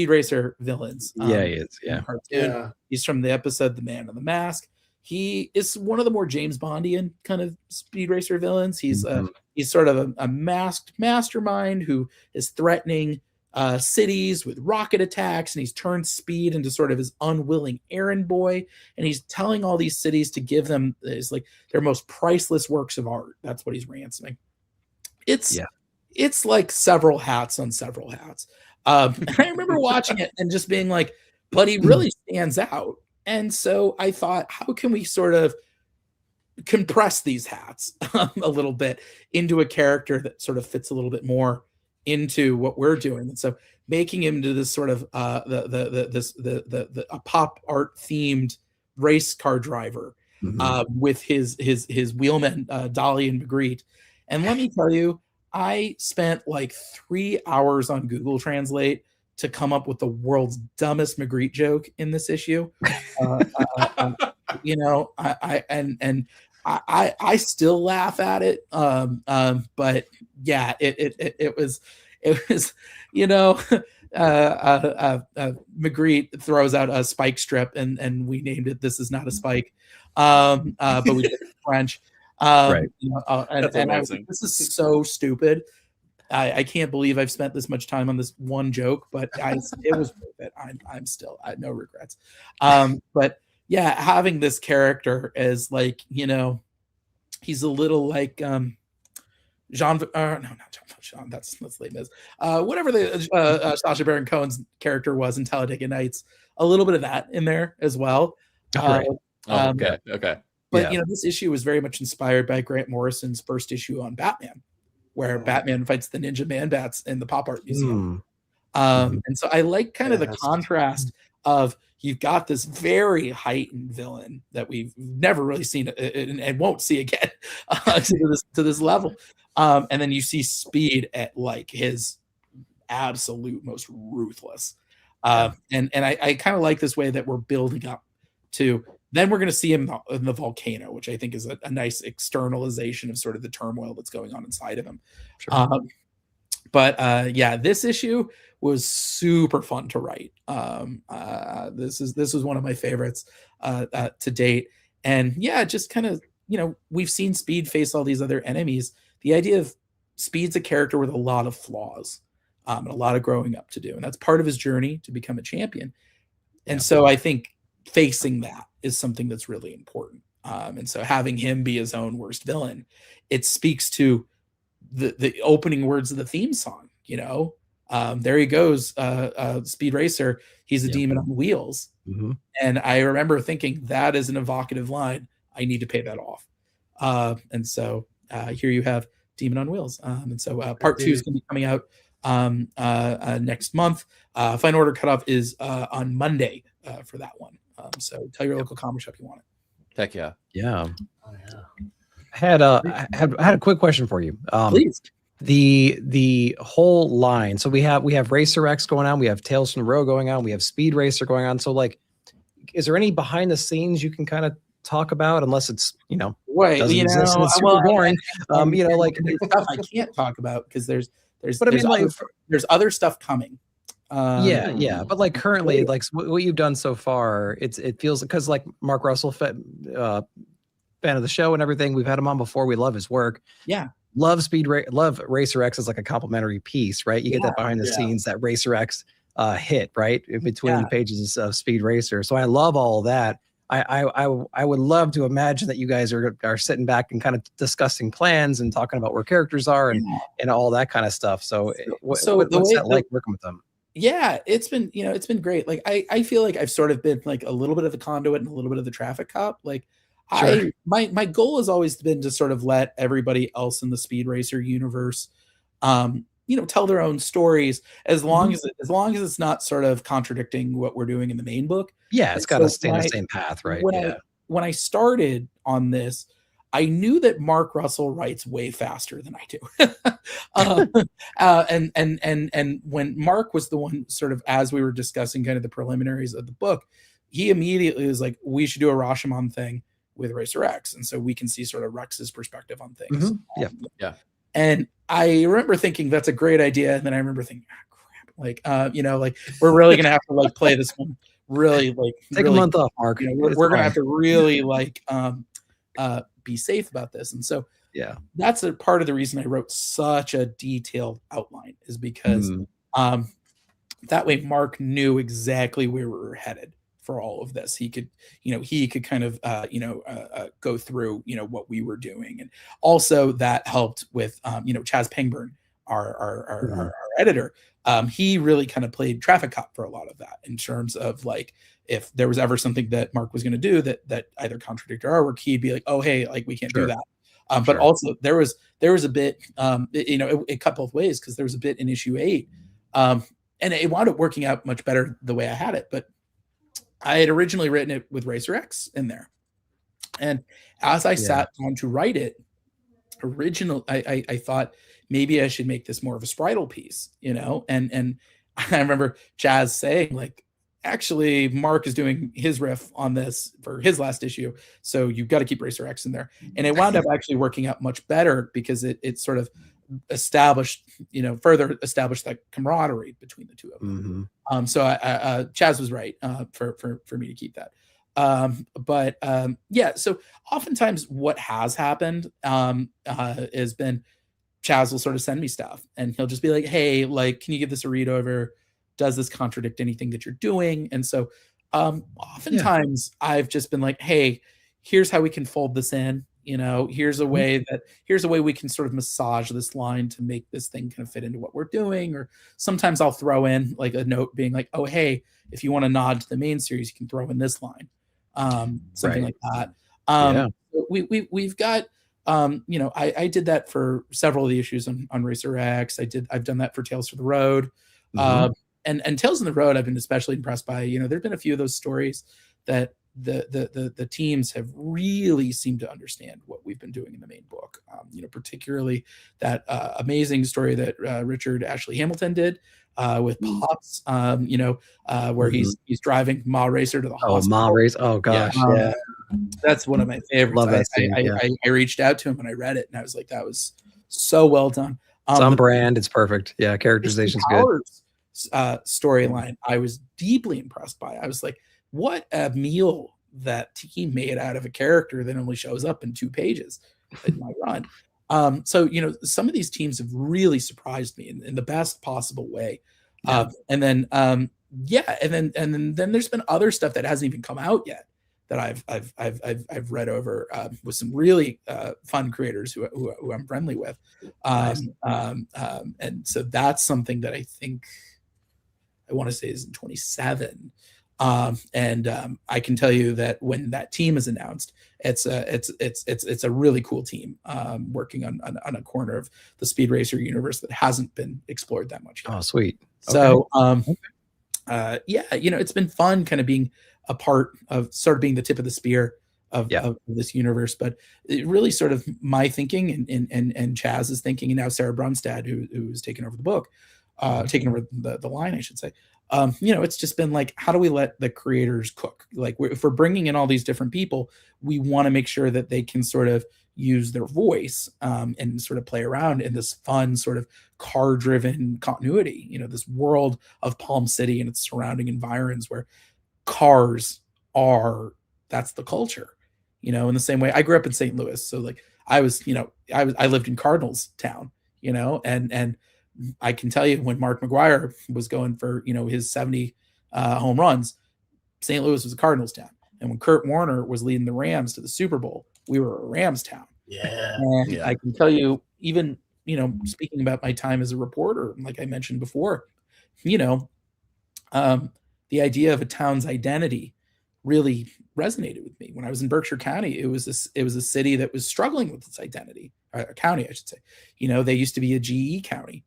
Racer villains. He is. Yeah. Cartoon. He's from the episode The Man in the Mask. He is one of the more James Bondian kind of Speed Racer villains. He's he's sort of a masked mastermind who is threatening cities with rocket attacks, and he's turned Speed into sort of his unwilling errand boy, and he's telling all these cities to give them like their most priceless works of art. That's what he's ransoming. It's like several hats on several hats. I remember watching it and just being like, but he really stands out. And so I thought, how can we sort of compress these hats a little bit into a character that sort of fits a little bit more into what we're doing? And so making him into this sort of a pop art themed race car driver with his wheelmen Dolly and Magritte. And let me tell you, I spent like 3 hours on Google Translate to come up with the world's dumbest Magritte joke in this issue. You know, I still laugh at it. But yeah, it was, you know, Magritte throws out a spike strip and we named it "This Is Not a Spike." But we did it in French. Right. You know, and I was like, this is so stupid. I can't believe I've spent this much time on this one joke, but it was worth it. I'm still, I have no regrets. But yeah, having this character as like, you know, he's a little like Jean. No, not Jean. That's Les Mis. Whatever the Sacha Baron Cohen's character was in Talladega Nights. A little bit of that in there as well. Okay. But you know, this issue was very much inspired by Grant Morrison's first issue on Batman, where Batman fights the Ninja Man-Bats in the Pop Art Museum. And so I like kind of the contrast of you've got this very heightened villain that we've never really seen and won't see again to this level. And then you see Speed at like his absolute most ruthless. And I kind of like this way that we're building up to. Then we're going to see him in the volcano, which I think is a nice externalization of sort of the turmoil that's going on inside of him. Sure. But yeah, this issue was super fun to write. This was one of my favorites to date. And yeah, just kind of, you know, we've seen Speed face all these other enemies. The idea of Speed's a character with a lot of flaws and a lot of growing up to do. And that's part of his journey to become a champion. And so I think facing that is something that's really important. And so having him be his own worst villain, it speaks to the opening words of the theme song, you know. There he goes, Speed Racer, he's a demon on wheels. And I remember thinking that is an evocative line. I need to pay that off. And so here you have Demon on Wheels. And so part 2 is going to be coming out next month. Final order cutoff is on Monday for that one. So tell your local comic shop you want it. Heck yeah. Yeah. Oh, yeah. I had a quick question for you. Please. The whole line. So we have Racer X going on, we have Tales from the Road going on, we have Speed Racer going on. So like, is there any behind the scenes you can kind of talk about, unless it's Wait, doesn't exist and it's super boring? Like stuff I can't talk about because there's but I mean, like, there's other stuff coming. Yeah, but like currently, like what you've done so far, it feels, because like Mark Russell, fan of the show and everything, we've had him on before. We love his work. Yeah. Love Racer X as like a complimentary piece, right? You get that behind the scenes, that Racer X hit, right, in between pages of Speed Racer. So I love all of that. I would love to imagine that you guys are sitting back and kind of discussing plans and talking about where characters are and all that kind of stuff. So what's that like working with them? Yeah, it's been it's been great. Like I feel like I've sort of been like a little bit of the conduit and a little bit of the traffic cop. Like Sure. My goal has always been to sort of let everybody else in the Speed Racer universe tell their own stories, as long as it's not sort of contradicting what we're doing in the main book. Yeah, it's got to stay on the same path, right? When I started on this, I knew that Mark Russell writes way faster than I do. And when Mark was the one, sort of, as we were discussing kind of the preliminaries of the book, he immediately was like, we should do a Rashomon thing with Racer X. And so we can see sort of Rex's perspective on things. Yeah. And I remember thinking that's a great idea. And then I remember thinking, crap, like, like we're really going to have to like play this one really, like, take a month off, Mark. We're going to have to really like be safe about this. And so that's a part of the reason I wrote such a detailed outline, is because that way Mark knew exactly where we were headed for all of this. He could kind of go through what we were doing, and also that helped with Chaz Pangburn, our editor. He really kind of played traffic cop for a lot of that, in terms of like, if there was ever something that Mark was going to do that either contradicted our work, he'd be like, oh hey, like we can't do that. But also there was a bit it cut both ways, because there was a bit in issue 8 and it wound up working out much better the way I had it, but I had originally written it with Racer X in there. And as I sat down to write it, I thought maybe I should make this more of a Spritle piece, and I remember Chaz saying, like, actually Mark is doing his riff on this for his last issue, so you've got to keep Racer X in there. And it wound up actually working out much better, because it sort of further established that camaraderie between the two of them. So Chaz was right for me to keep that. So oftentimes what has happened has been Chaz will sort of send me stuff, and he'll just be like, hey, like, can you give this a read over? Does this contradict anything that you're doing? And so oftentimes I've just been like, hey, here's how we can fold this in. Here's a way we can sort of massage this line to make this thing kind of fit into what we're doing. Or sometimes I'll throw in like a note being like, oh, hey, if you want to nod to the main series, you can throw in this line. Something like that. We've got, I did that for several of the issues on Racer X. I've done that for Tales from the Road. And Tales from the Road, I've been especially impressed by. There've been a few of those stories that the teams have really seemed to understand what we've been doing in the main book. Particularly that amazing story that Richard Ashley Hamilton did with Pops, where he's driving Ma Racer to the hospital. Ma Racer. Oh gosh. That's one of my favorites. Love that scene, I reached out to him when I read it, and I was like, that was so well done. It's on brand. It's perfect. Yeah. Characterization's good. Storyline I was deeply impressed by. I was like, what a meal that team made out of a character that only shows up in 2 pages in my run. So some of these teams have really surprised me in the best possible way. And then there's been other stuff that hasn't even come out yet that I've read over with some really fun creators who I'm friendly with. And so that's something that I think I want to say is in 27. I can tell you that when that team is announced, it's a really cool team working on a corner of the Speed Racer universe that hasn't been explored that much yet. Oh, sweet. So, it's been fun kind of being a part of sort of being the tip of the spear of this universe. But it really sort of my thinking and Chaz's thinking, and now Sarah Brunstad, who's taken over the book, taken over the line, I should say. It's just been like, how do we let the creators cook? Like, if we're bringing in all these different people, we want to make sure that they can sort of use their voice and sort of play around in this fun sort of car-driven continuity. This world of Palm City and its surrounding environs where cars that's the culture. In the same way I grew up in St. Louis, so like I lived in Cardinals town, and I can tell you when Mark McGwire was going for, his 70 home runs, St. Louis was a Cardinals town. And when Kurt Warner was leading the Rams to the Super Bowl, we were a Rams town. Yeah. And I can tell you, even, speaking about my time as a reporter, like I mentioned before, the idea of a town's identity really resonated with me. When I was in Berkshire County, it was a city that was struggling with its identity, or a county, I should say. They used to be a GE county.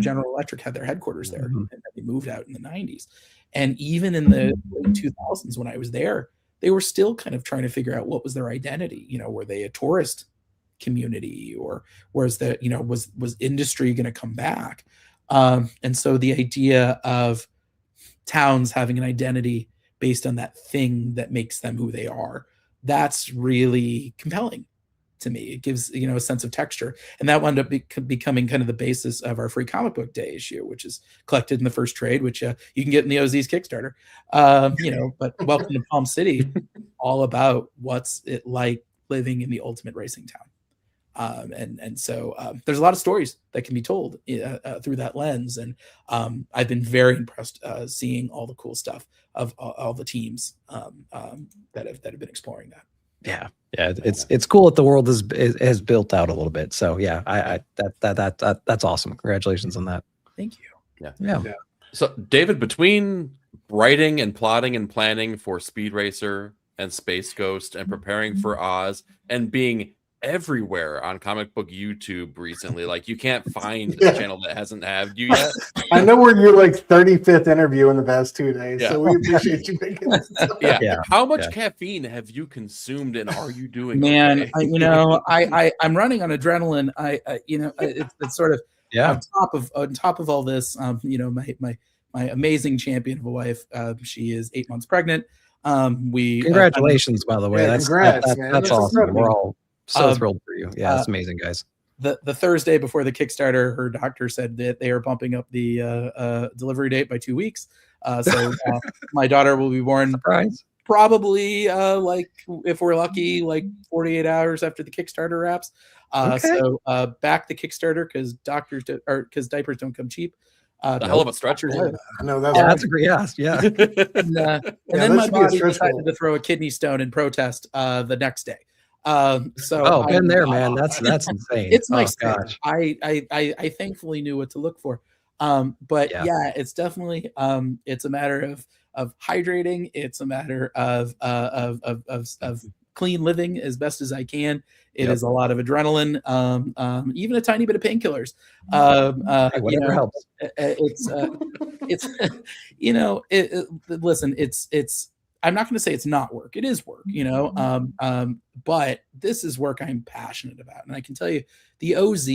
General Electric had their headquarters there, and they moved out in the 90s. And even in the 2000s, when I was there, they were still kind of trying to figure out what was their identity. Were they a tourist community, or was industry going to come back? And so the idea of towns having an identity based on that thing that makes them who they are, that's really compelling to me. It gives, a sense of texture. And that wound up becoming kind of the basis of our Free Comic Book Day issue, which is collected in the first trade, which you can get in the OZ's Kickstarter. But Welcome to Palm City, all about what's it like living in the ultimate racing town. And so there's a lot of stories that can be told through that lens. And I've been very impressed seeing all the cool stuff of all the teams that have been exploring that. Yeah, it's cool that the world has built out a little bit. So yeah, that's awesome. Congratulations on that. Thank you. Yeah. So David, between writing and plotting and planning for Speed Racer and Space Ghost and preparing for Oz and being everywhere on comic book YouTube recently, like you can't find a channel that hasn't had you yet. I know we're your like 35th interview in the past 2 days, so we appreciate you making this. How much caffeine have you consumed, and are you doing? Man, okay? I'm running on adrenaline. It's sort of on top of all this. My amazing champion of a wife. She is 8 months pregnant. Congratulations, by the way. That's awesome. incredible. We're all so thrilled for you. Yeah, that's amazing, guys. The Thursday before the Kickstarter, her doctor said that they are bumping up the delivery date by 2 weeks. So my daughter will be born probably like, if we're lucky, like 48 hours after the Kickstarter wraps. So back the Kickstarter because diapers don't come cheap. The hell of a stretch. I know that's a great and then my body decided to throw a kidney stone in protest the next day. Been there, man. That's insane. It's my gosh. I thankfully knew what to look for. But it's definitely it's a matter of hydrating. It's a matter of clean living as best as I can. It is a lot of adrenaline, even a tiny bit of painkillers. Whatever helps. Listen, it's. I'm not going to say it's not work. It is work, but this is work I'm passionate about. And I can tell you the OZ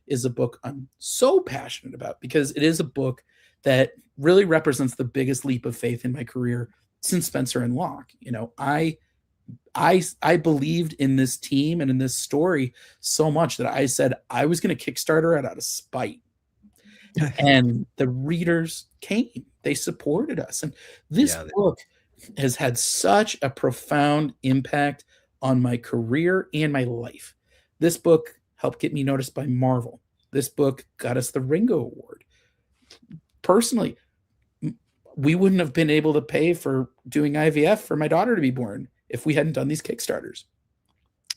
is a book I'm so passionate about because it is a book that really represents the biggest leap of faith in my career since Spencer and Locke. I believed in this team and in this story so much that I said I was going to Kickstarter it out of spite. And the readers came. They supported us. And this book has had such a profound impact on my career and my life. This book helped get me noticed by Marvel. This book got us the Ringo Award. Personally, we wouldn't have been able to pay for doing IVF for my daughter to be born if we hadn't done these Kickstarters.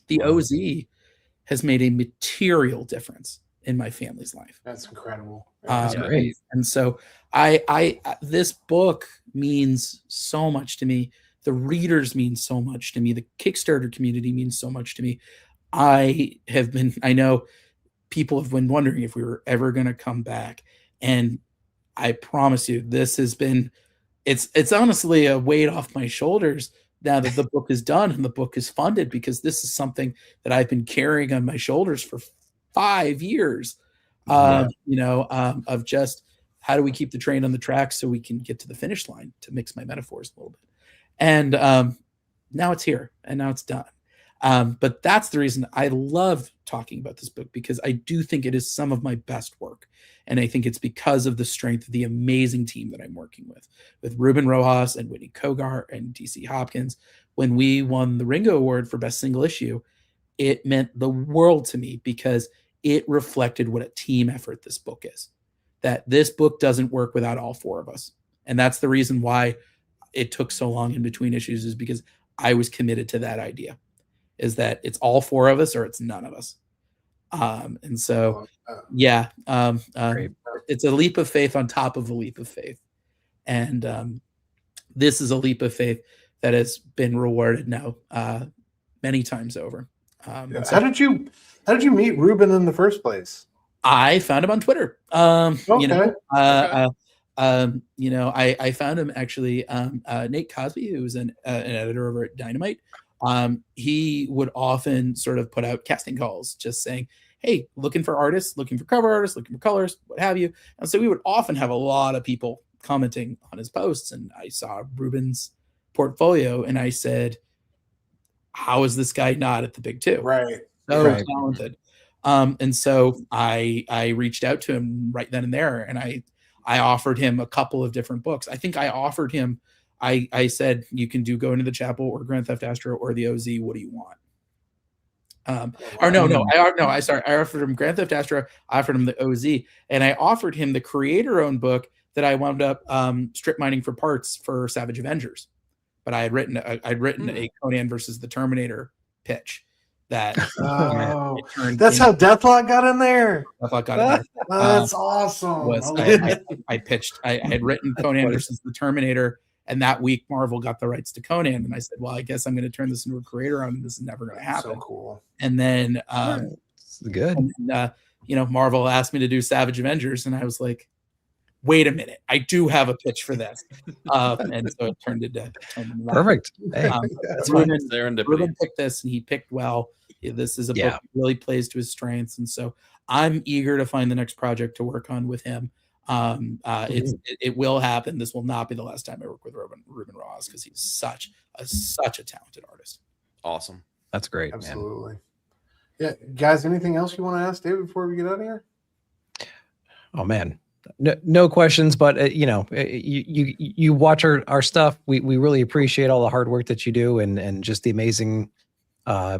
The OZ has made a material difference in my family's life. That's incredible. That's great. And so I this book means so much to me. The readers mean so much to me. The Kickstarter community means so much to me. I know people have been wondering if we were ever going to come back. And I promise you, this has been, it's honestly a weight off my shoulders now that the book is done and the book is funded, because this is something that I've been carrying on my shoulders for 5 years, of just how do we keep the train on the track so we can get to the finish line, to mix my metaphors a little bit. And now it's here and now it's done. But that's the reason I love talking about this book, because I do think it is some of my best work. And I think it's because of the strength of the amazing team that I'm working with Ruben Rojas and Whitney Kogar and DC Hopkins. When we won the Ringo Award for Best Single Issue, it meant the world to me, because it reflected what a team effort this book is. That this book doesn't work without all 4 of us. And that's the reason why it took so long in between issues, is because I was committed to that idea, is that it's all 4 of us or it's none of us. And so, it's a leap of faith on top of a leap of faith. And this is a leap of faith that has been rewarded now many times over. So how did you meet Ruben in the first place? I found him on Twitter. I found him actually. Nate Cosby, who's an editor over at Dynamite, he would often sort of put out casting calls, just saying, "Hey, looking for artists, looking for cover artists, looking for colors, what have you." And so we would often have a lot of people commenting on his posts. And I saw Ruben's portfolio, and I said, "How is this guy not at the big 2? Right, so talented." And so I reached out to him right then and there, and I offered him a couple of different books. I think I offered him, I said, "You can do Go Into the Chapel or Grand Theft Astro or the OZ. What do you want?" I offered him Grand Theft Astro, I offered him the OZ, and I offered him the creator-owned book that I wound up strip mining for parts for Savage Avengers. But I'd written a Conan versus the Terminator pitch. That's how Deathlock got in there. That's awesome. I pitched. I had written Conan versus the Terminator, and that week Marvel got the rights to Conan, and I said, "Well, I guess I'm going to turn this into a creator on, and this is never going to happen." So cool. And then, good. And, Marvel asked me to do Savage Avengers, and I was like, "Wait a minute, I do have a pitch for this." And so it turned into perfect. Hey, that's Ruben picked this, and he picked well. This is a book that really plays to his strengths, and so I'm eager to find the next project to work on with him. It will happen. This will not be the last time I work with Ruben Rojas, because he's such a talented artist. Awesome. That's great. Absolutely. Man. Yeah, guys, anything else you want to ask David before we get out of here? Oh man, no questions, but you watch our stuff. We really appreciate all the hard work that you do, and just the amazing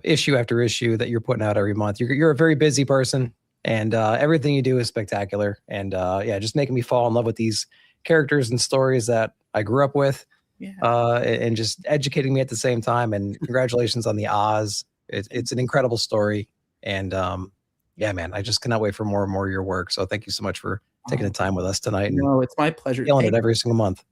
issue after issue that you're putting out every month. You're a very busy person, and everything you do is spectacular. And just making me fall in love with these characters and stories that I grew up with, and just educating me at the same time. And congratulations on the Oz. It's an incredible story. And man, I just cannot wait for more and more of your work. So thank you so much for taking the time with us tonight. No, it's my pleasure. Killing it every single month.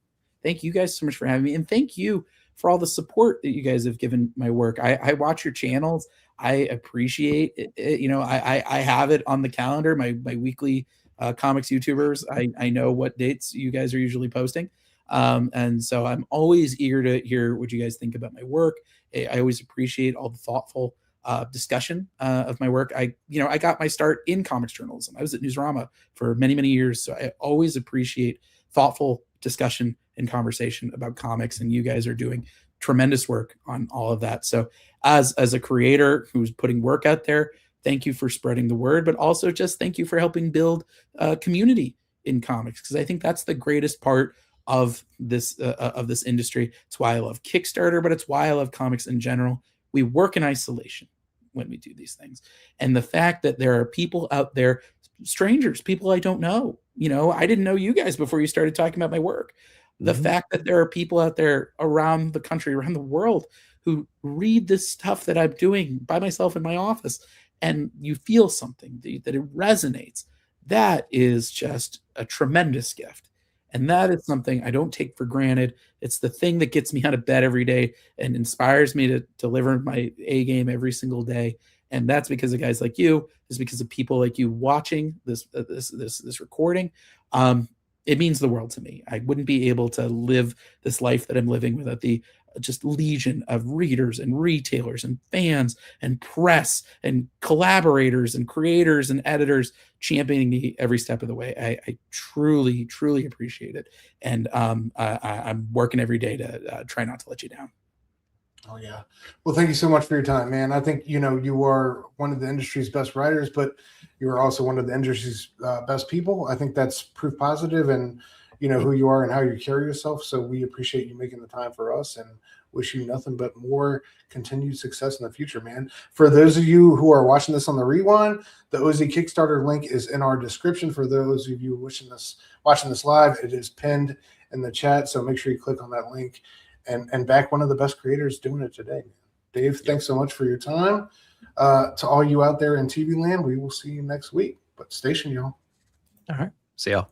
Thank you guys so much for having me, and thank you for all the support that you guys have given my work. I watch your channels. I appreciate it. I have it on the calendar, my weekly comics YouTubers. I know what dates you guys are usually posting. And so I'm always eager to hear what you guys think about my work. I always appreciate all the thoughtful discussion of my work. I got my start in comics journalism. I was at Newsrama for many, many years. So I always appreciate thoughtful discussion and conversation about comics, and you guys are doing tremendous work on all of that. So as a creator who's putting work out there, thank you for spreading the word, but also just thank you for helping build a community in comics, because I think that's the greatest part of this industry. It's why I love Kickstarter, but it's why I love comics in general. We work in isolation when we do these things. And the fact that there are people out there, strangers, people I don't know, I didn't know you guys before you started talking about my work. The fact that there are people out there around the country, around the world, who read this stuff that I'm doing by myself in my office, and you feel something, that it resonates, that is just a tremendous gift. And that is something I don't take for granted. It's the thing that gets me out of bed every day and inspires me to deliver my A game every single day. And that's because of guys like you. It's because of people like you watching this recording. It means the world to me. I wouldn't be able to live this life that I'm living without the just legion of readers and retailers and fans and press and collaborators and creators and editors championing me every step of the way. I truly, truly appreciate it. And I'm working every day to try not to let you down. Oh, yeah. Well, thank you so much for your time, man. I think, you know, you are one of the industry's best writers, but you are also one of the industry's best people. I think that's proof positive and, you know, who you are and how you carry yourself. So we appreciate you making the time for us and wish you nothing but more continued success in the future, man. For those of you who are watching this on the rewind, the OZ Kickstarter link is in our description. For those of you watching this live, it is pinned in the chat. So make sure you click on that link and back one of the best creators doing it today. Dave, thanks so much for your time. To all you out there in TV land, we will see you next week. But station, y'all. All right. See y'all.